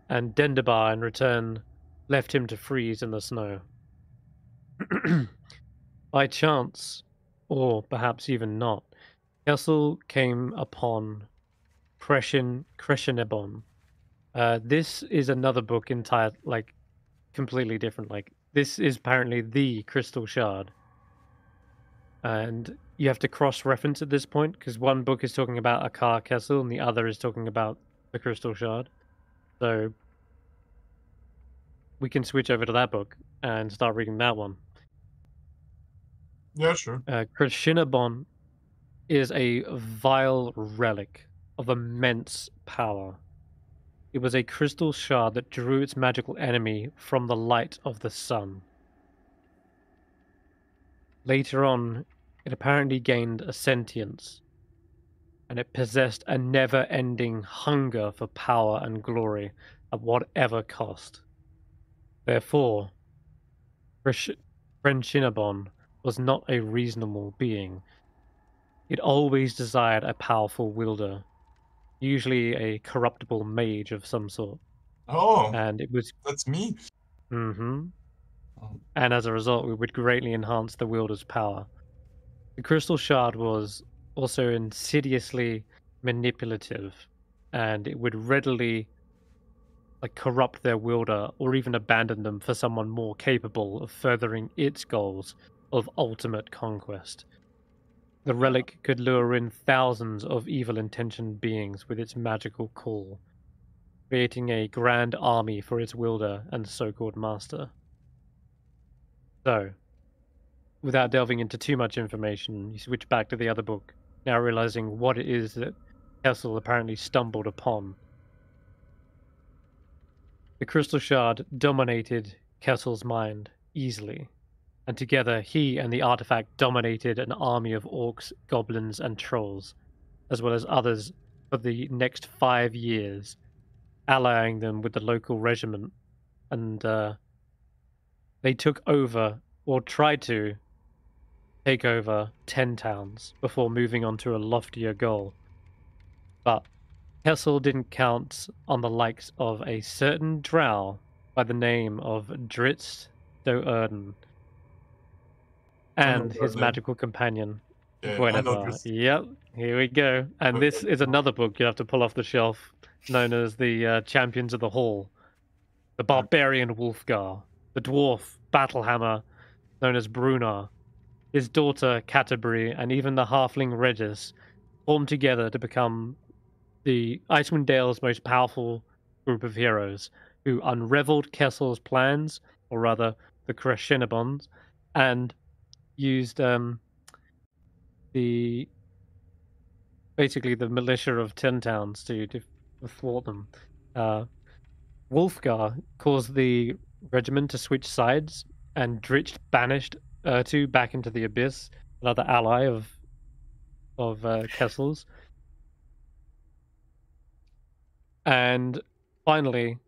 and Dendabar in return left him to freeze in the snow. By chance, or perhaps even not, Kessel came upon Crescenebon. This is another book completely different. Like, this is apparently the Crystal Shard. And you have to cross-reference at this point, because one book is talking about a Car Kessel, and the other is talking about the Crystal Shard. So we can switch over to that book and start reading that one. Yeah, sure. Crescenebon is a vile relic of immense power. It was a crystal shard that drew its magical enemy from the light of the sun. Later on, it apparently gained a sentience, and it possessed a never-ending hunger for power and glory at whatever cost. Therefore, Crescenebon was not a reasonable being. It always desired a powerful wielder, usually a corruptible mage of some sort. Oh, and it was that's me. Mm-hmm. Oh. And as a result, we would greatly enhance the wielder's power. The crystal shard was also insidiously manipulative, and it would readily corrupt their wielder or even abandon them for someone more capable of furthering its goals of ultimate conquest. The relic could lure in thousands of evil-intentioned beings with its magical call, creating a grand army for its wielder and so-called master. So, without delving into too much information, you switch back to the other book, now realizing what it is that Kessel apparently stumbled upon. The crystal shard dominated Kessel's mind easily, and together he and the artifact dominated an army of orcs, goblins, and trolls, as well as others, for the next 5 years, allying them with the local regiment, and they took over, or tried to take over, 10 towns before moving on to a loftier goal. But Kessel didn't count on the likes of a certain drow by the name of Dritz Do Erden and his magical companion, Guinevere. Yep, here we go. And this is another book you have to pull off the shelf, known as the Champions of the Hall. The Barbarian Wulfgar, the Dwarf Battlehammer, known as Brunar, his daughter Canterbury, and even the Halfling Regis formed together to become the Icewind Dale's most powerful group of heroes, who unraveled Kessel's plans, or rather the Crescenabons, and used basically the militia of 10 towns to thwart them. Wulfgar caused the regiment to switch sides, and Dritch banished Ertu back into the Abyss, another ally of Kessel's. And finally,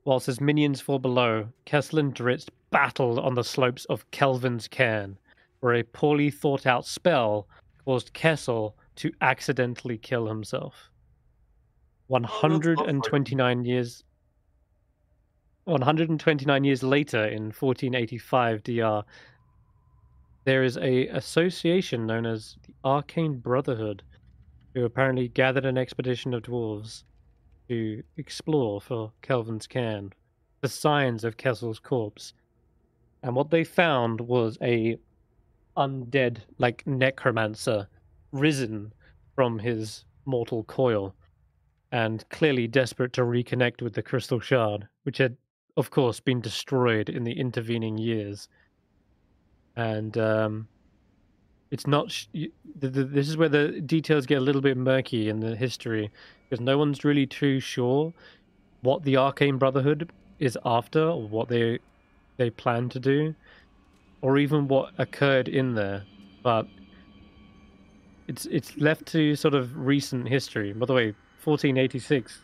whilst his minions fall below, Kessel and Dritz battled on the slopes of Kelvin's Cairn, where a poorly thought out spell caused Kessel to accidentally kill himself. 129 years later, in 1485 DR, there is a association known as the Arcane Brotherhood, who apparently gathered an expedition of dwarves to explore for Kelvin's Cairn, the signs of Kessel's corpse. And what they found was a undead, like necromancer, risen from his mortal coil, and clearly desperate to reconnect with the crystal shard, which had, of course, been destroyed in the intervening years. And it's not. This is where the details get a little bit murky in the history, because no one's really too sure what the Arcane Brotherhood is after, or what they plan to do, or even what occurred in there. But it's left to sort of recent history. By the way, 1486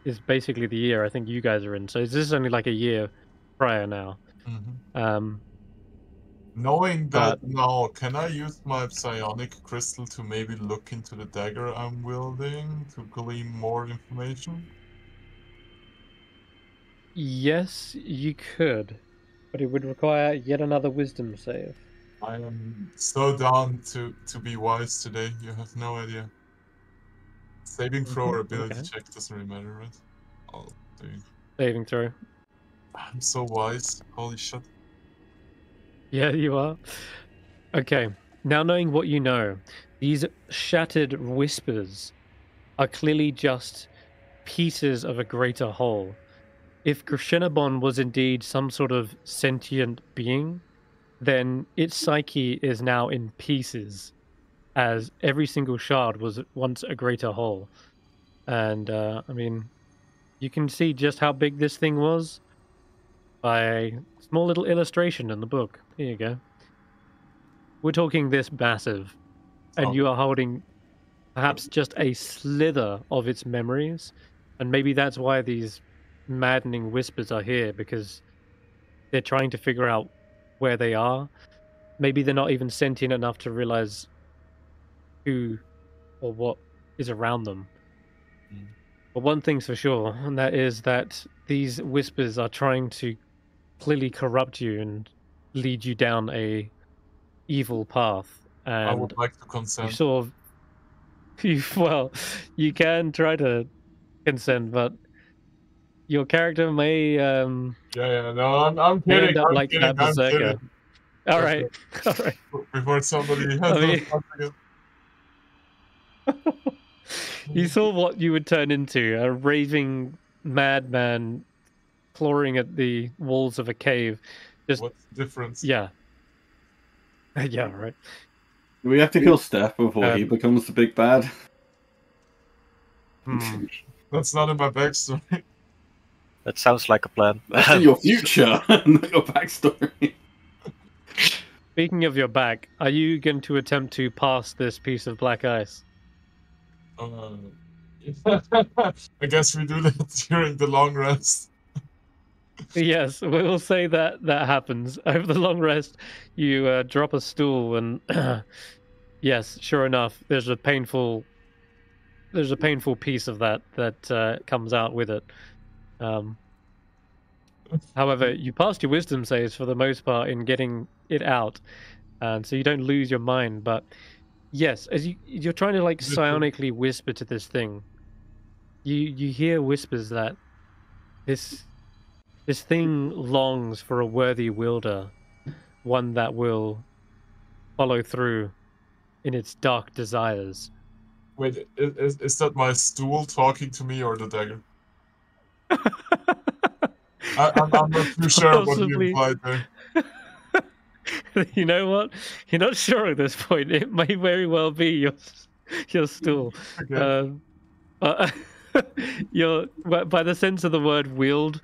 is basically the year I think you guys are in. So this is only like a year prior now. Mm-hmm. Knowing that now, can I use my psionic crystal to maybe look into the dagger I'm wielding to glean more information? Yes, you could, but it would require yet another wisdom save. I am so down to be wise today, you have no idea. Saving throw or ability check doesn't really matter, right? I'll do. Saving throw. I'm so wise, holy shit. Yeah, you are. Okay, now knowing what you know, these shattered whispers are clearly just pieces of a greater whole. If Crescenabon was indeed some sort of sentient being, then its psyche is now in pieces, as every single shard was once a greater whole. And, I mean, you can see just how big this thing was by a small little illustration in the book. Here you go. We're talking this massive, and you are holding perhaps just a slither of its memories, and maybe that's why these maddening whispers are here, because they're trying to figure out where they are. Maybe they're not even sentient enough to realize who or what is around them. But one thing's for sure, and that is that these whispers are trying to clearly corrupt you and lead you down a evil path. And I would like to consent. You sort of, well, you can try to consent, but your character may no, I'm kidding. End up I'm like kidding. that berserker. All right. Before somebody has You saw what you would turn into, a raving madman clawing at the walls of a cave. Just, what's the difference? Yeah. Yeah, right. We have to kill Stef before he becomes the big bad. That's not in my backstory. That sounds like a plan. That's in your future, not your backstory. Speaking of your back, are you going to attempt to pass this piece of black ice? I guess we do that during the long rest. Yes, we'll say that happens. Over the long rest, you drop a stool, and yes, sure enough, there's a painful piece of that comes out with it. However, you passed your wisdom saves for the most part in getting it out, and so you don't lose your mind. But yes, as you're trying to like psionically whisper to this thing, you hear whispers that this thing longs for a worthy wielder, one that will follow through in its dark desires. Wait, is that my stool talking to me or the dagger? I'm not too sure what you implied there. You know what? You're not sure at this point. It may very well be your stool. Okay. But by the sense of the word wield,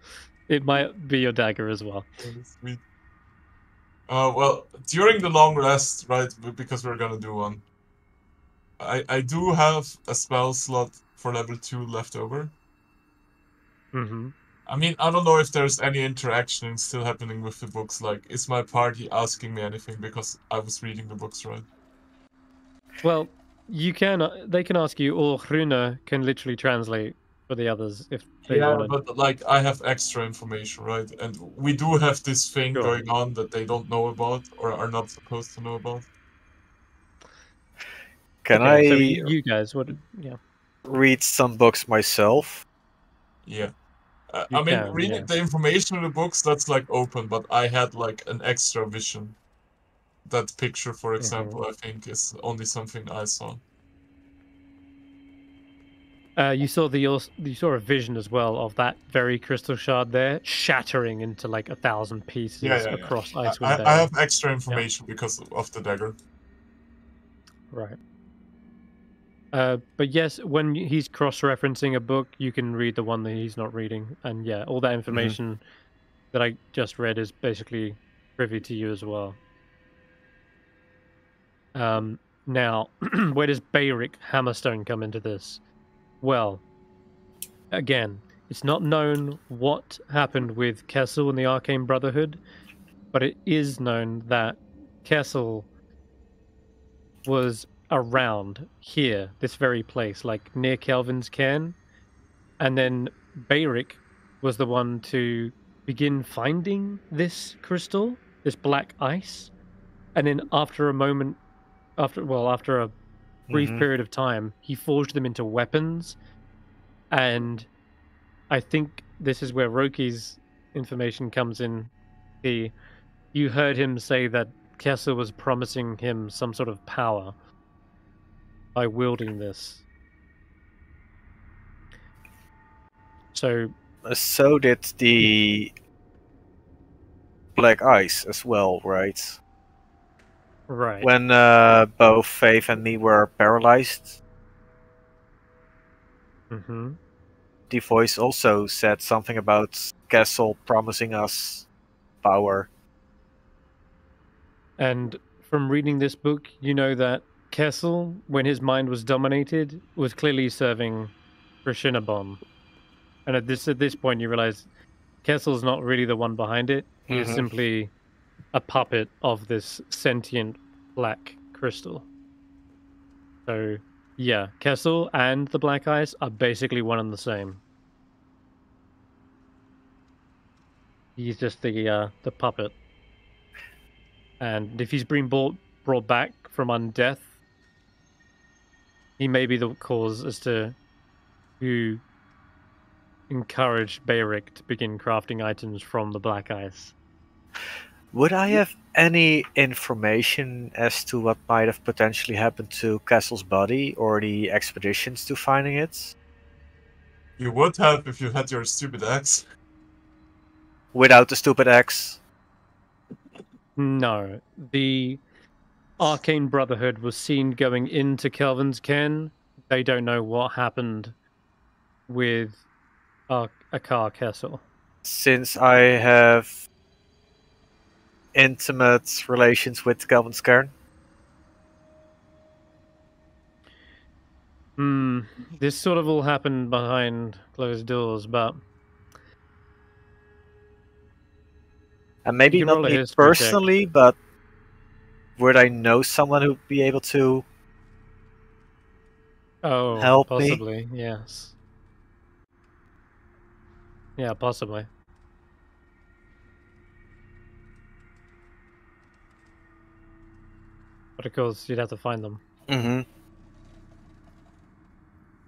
it might be your dagger as well. Sweet. Well, during the long rest, right, because we're gonna do one, I do have a spell slot for level 2 left over. Mm-hmm. I mean, I don't know if there's any interaction still happening with the books. Like, is my party asking me anything because I was reading the books, right? Well, they can ask you, or Hruna can literally translate for the others if they wanted. But like, I have extra information, right? And we do have this thing going on that they don't know about or are not supposed to know about. Can So you guys would, read some books myself? Yeah. I mean, reading the information in the books, that's like open, but I had like an extra vision. That picture, for example, I think is only something I saw. You saw a vision as well of that very crystal shard there shattering into like 1,000 pieces across Icewind Dale. I have extra information because of the dagger. Right. But yes, when he's cross-referencing a book, you can read the one that he's not reading, and yeah, all that information that I just read is basically privy to you as well. Now, where does Bayrick Hammerstone come into this? Well, again, it's not known what happened with Kessel and the Arcane Brotherhood, but it is known that Kessel was around here, this very place, like near Kelvin's cairn, and then Bayrick was the one to begin finding this crystal, this black ice, and then after a brief period of time, he forged them into weapons, and I think this is where Roki's information comes in. You heard him say that Kessel was promising him some sort of power by wielding this. So did the black ice as well, right? Right. When both Faith and me were paralyzed, the voice also said something about Kessel promising us power. And from reading this book, you know that Kessel, when his mind was dominated, was clearly serving Krishinabon. And at this point, you realize Kessel's not really the one behind it. He is simply a puppet of this sentient black crystal. So, yeah, Kessel and the Black Ice are basically one and the same. He's just the puppet. And if he's been brought back from undeath, he may be the cause as to who encouraged Bayrick to begin crafting items from the black ice. Would I have any information as to what might have potentially happened to Kessel's body or the expeditions to finding it? You would have if you had your stupid axe. Without the stupid axe? No. The Arcane Brotherhood was seen going into Kelvin's cairn. They don't know what happened with Akar Kessel. since I have intimate relations with Galvin's Cairn. This sort of all happened behind closed doors, but And maybe You can not roll a me history check. personally, but would I know someone who'd be able to help me? possibly, yes. Yeah, possibly. But of course, you'd have to find them. Mm-hmm.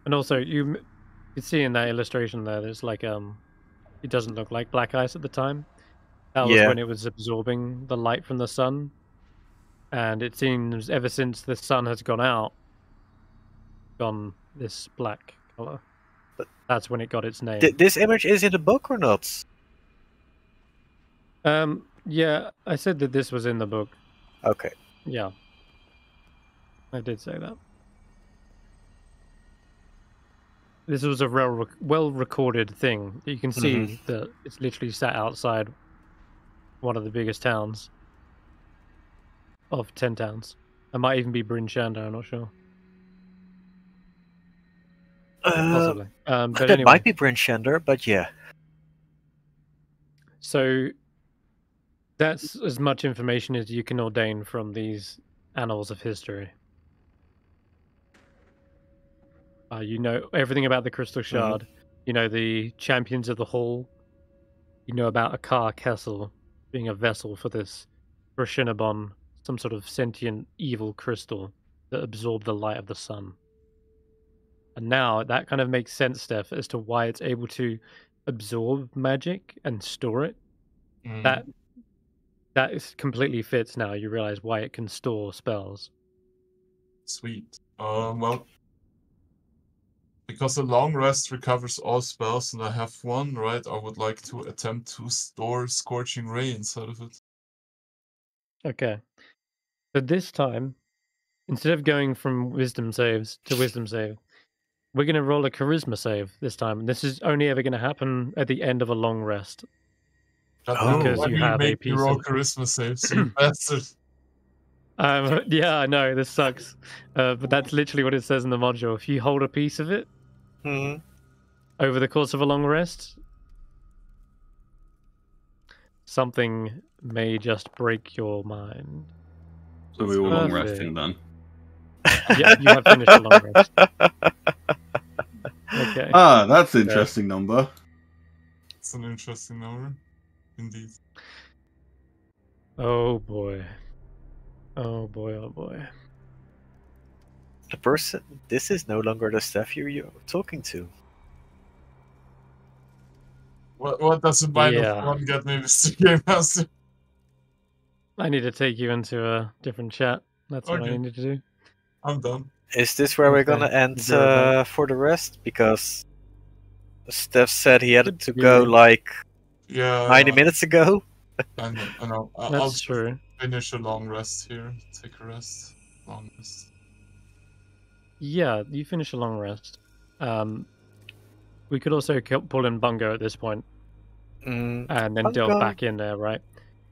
And also, you see in that illustration there, there's like it doesn't look like black ice at the time. That was Yeah. when it was absorbing the light from the sun, and it seems ever since the sun has gone out, gone this black color. But that's when it got its name. This image is in the book or not? Yeah, I said that this was in the book. Okay. Yeah, I did say that. This was a well-recorded thing. You can see that it's literally sat outside one of the biggest towns of 10 towns. It might even be Bryn Shander, I'm not sure. Possibly. But that anyway. might be Bryn Shander, but yeah. So that's as much information as you can ordain from these annals of history. You know everything about the Crystal Shard. You know the champions of the Hall. You know about Akar Kessel being a vessel for this Rashinabon, some sort of sentient evil crystal that absorbed the light of the sun. And now that kind of makes sense, Stef, as to why it's able to absorb magic and store it. That completely fits now. You realize why it can store spells. Sweet. Well, because a long rest recovers all spells, and I have one, right? I would like to attempt to store Scorching Ray inside of it. Okay. So this time, instead of going from wisdom saves to wisdom save, we're going to roll a charisma save this time. And this is only ever going to happen at the end of a long rest. Because you have a piece roll charisma saves, you bastard. Yeah, I know, this sucks. But that's literally what it says in the module. If you hold a piece of it over the course of a long rest, something may just break your mind. So we were long resting then. Yeah, you have finished a long rest. Okay. Ah, that's an interesting number. It's an interesting number, indeed. Oh boy. Oh boy, oh boy. The person, this is no longer the Stef you're talking to. What does a mind of one get me, Mr. Game Master? I need to take you into a different chat. That's what I need to do. I'm done. Is this where we're gonna end for the rest? Because Stef said he had to go like 90 minutes ago. I know. That's true. Finish a long rest here. Take a rest. Long rest. Yeah, you finish a long rest. We could also pull in Bungo at this point. And then delve back in there, right?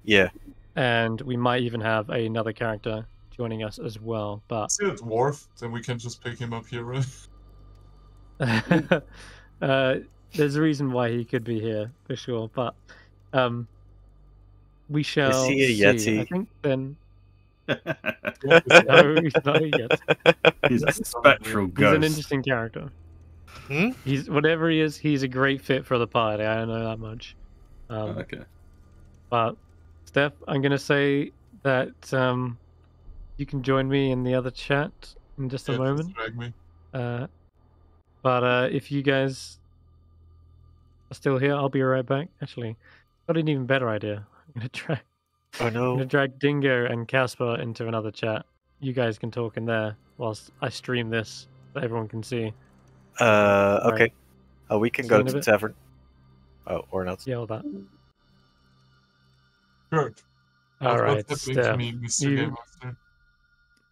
Yeah. And we might even have another character joining us as well. But see the dwarf, then we can just pick him up here, right? There's a reason why he could be here for sure, but we shall Is he a see. Yeti? I think then. No, he's not a Yeti. He's a spectral ghost. He's an interesting character. He's whatever he is. He's a great fit for the party. I don't know that much. Okay. But Stef, I'm gonna say that you can join me in the other chat in just a moment. Just drag me. But if you guys are still here, I'll be right back. Actually, got an even better idea. I'm gonna drag. Oh no! I'm gonna drag Dingo and Casper into another chat. You guys can talk in there whilst I stream this so everyone can see. Okay. Right. Oh, we can go to the tavern. Oh, or not. Yeah, all that. Good. All right, Stef.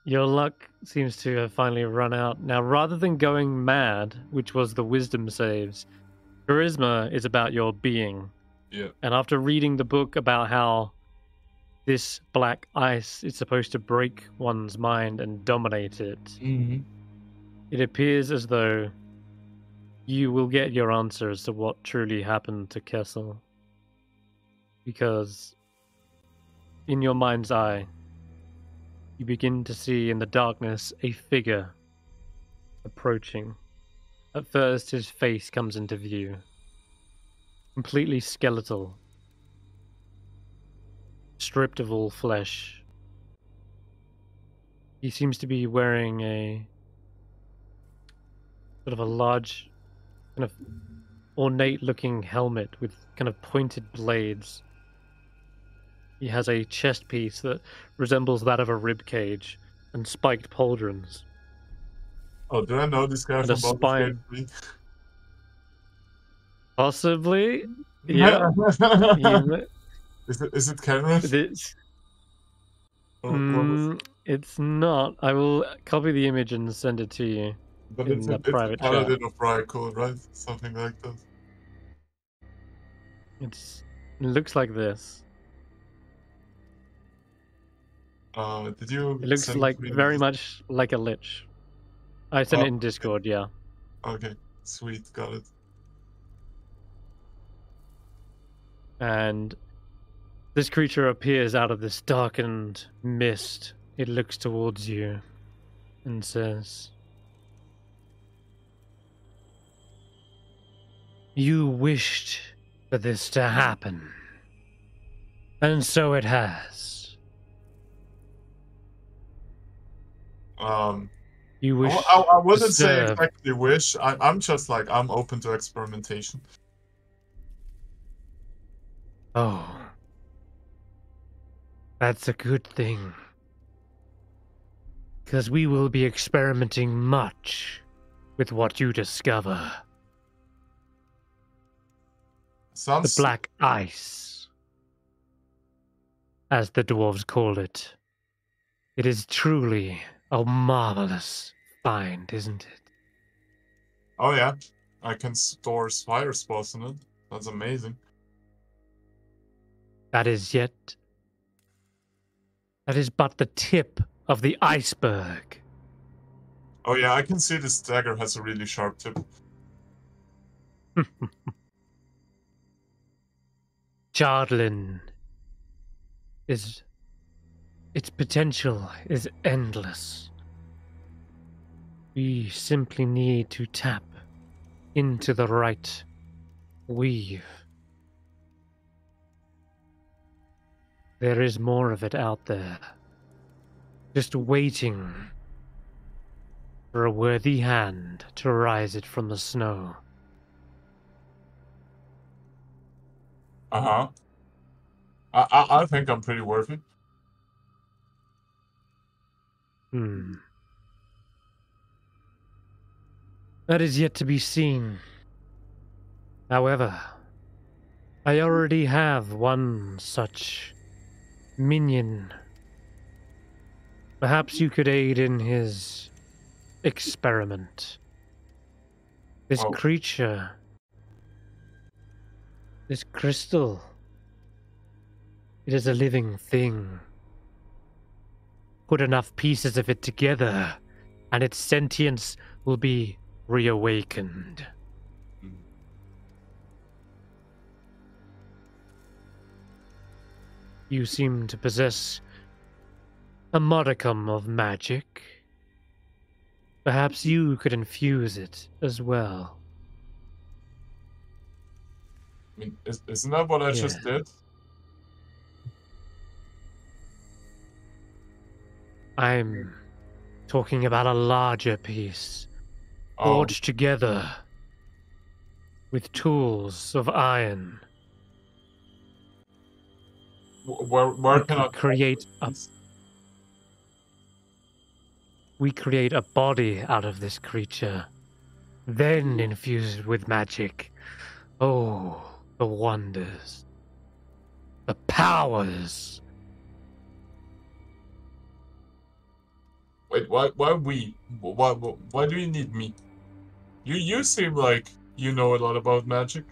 Your luck seems to have finally run out. Now, rather than going mad, which was the wisdom saves, charisma is about your being. Yeah. And after reading the book about how this black ice is supposed to break one's mind and dominate it, it appears as though you will get your answer as to what truly happened to Kessel. Because in your mind's eye, you begin to see in the darkness a figure approaching. At first, his face comes into view, completely skeletal, stripped of all flesh. He seems to be wearing a sort of a large, kind of ornate-looking helmet with kind of pointed blades. He has a chest piece that resembles that of a rib cage and spiked pauldrons. Oh, do I know this guy And from a Baldur's spine. Gate 3? Possibly, yeah. Is it Kenrith? It's not. I will copy the image and send it to you. But in it's the private a Paladin of Raikou, right? Something like that. It looks like this. Did you? It looks like very much like a lich. I sent it in Discord, yeah. Okay, sweet, got it. And this creature appears out of this darkened mist. It looks towards you and says, "You wished for this to happen, and so it has. You wish I wouldn't say exactly wish. I'm just like, I'm open to experimentation." Oh, that's a good thing. Because we will be experimenting much with what you discover. Sounds... The black ice, as the dwarves call it. It is truly a marvelous find, isn't it? Oh yeah, I can store fire spells in it. That's amazing. That is but the tip of the iceberg. Oh yeah, I can see this dagger has a really sharp tip. Chardlin its potential is endless. We simply need to tap into the right weave. There is more of it out there, just waiting for a worthy hand to rise it from the snow. Uh-huh. I think I'm pretty worthy. That is yet to be seen. However, I already have one such minion. Perhaps you could aid in his experiment. This creature, this crystal, it is a living thing. Put enough pieces of it together, and its sentience will be reawakened. You seem to possess a modicum of magic. Perhaps you could infuse it as well. I mean, isn't that what I just did? I'm talking about a larger piece, forged together with tools of iron. Where can I create a... We create a body out of this creature, then infuse it with magic. Oh, the wonders, the powers. Wait, why do you need me? You seem like you know a lot about magic.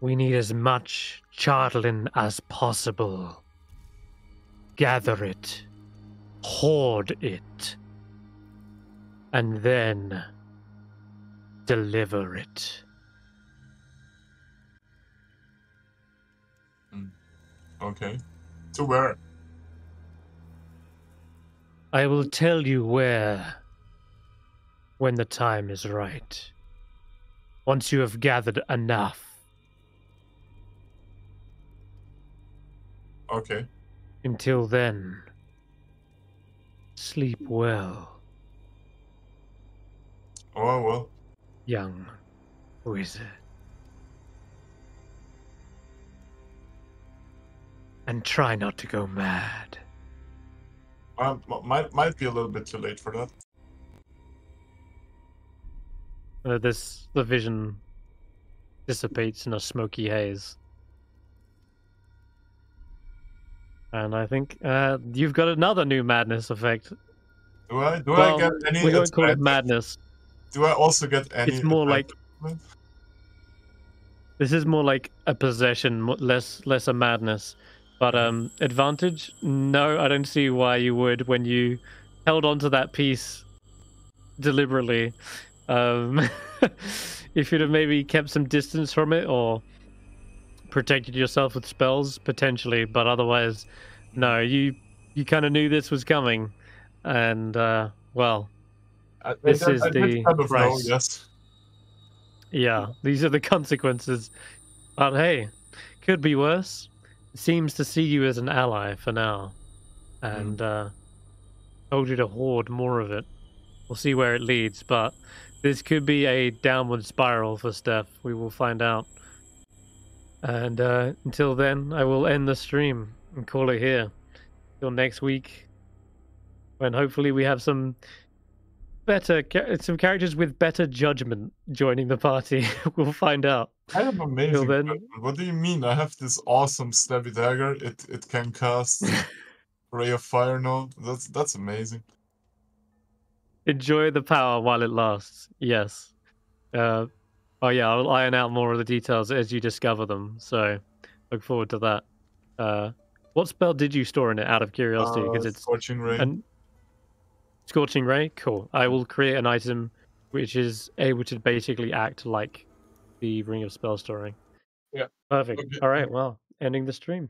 We need as much charlatan as possible. Gather it. Hoard it. And then deliver it. Okay. To where? I will tell you where when the time is right. Once you have gathered enough. Okay. Until then, sleep well, Oh, well. young wizard. And try not to go mad. Might be a little bit too late for that. The vision dissipates in a smoky haze. And I think you've got another new madness effect. Do I get any? We won't call it madness. Do I also get any? It's more like this is more like a possession, less a madness. But advantage? No, I don't see why you would when you held onto that piece deliberately. If you'd have maybe kept some distance from it or protected yourself with spells, potentially, but otherwise, no, you kind of knew this was coming, and well, this is the price. Yes. Yeah, these are the consequences. But hey, could be worse. It seems to see you as an ally for now, and told you to hoard more of it. We'll see where it leads, but this could be a downward spiral for Stef. We will find out. And until then, I will end the stream and call it here. Till next week, when hopefully we have some characters with better judgment joining the party. We'll find out. I have amazing. Till then, what do you mean? I have this awesome stabby dagger. It can cast ray of fire now. That's amazing. Enjoy the power while it lasts. Yes. Oh yeah, I'll iron out more of the details as you discover them. So look forward to that. What spell did you store in it out of curiosity? Because it's Scorching Ray. Scorching Ray? Cool. I will create an item which is able to basically act like the Ring of Spell Storing. Yeah. Perfect. Okay. All right, well, ending the stream.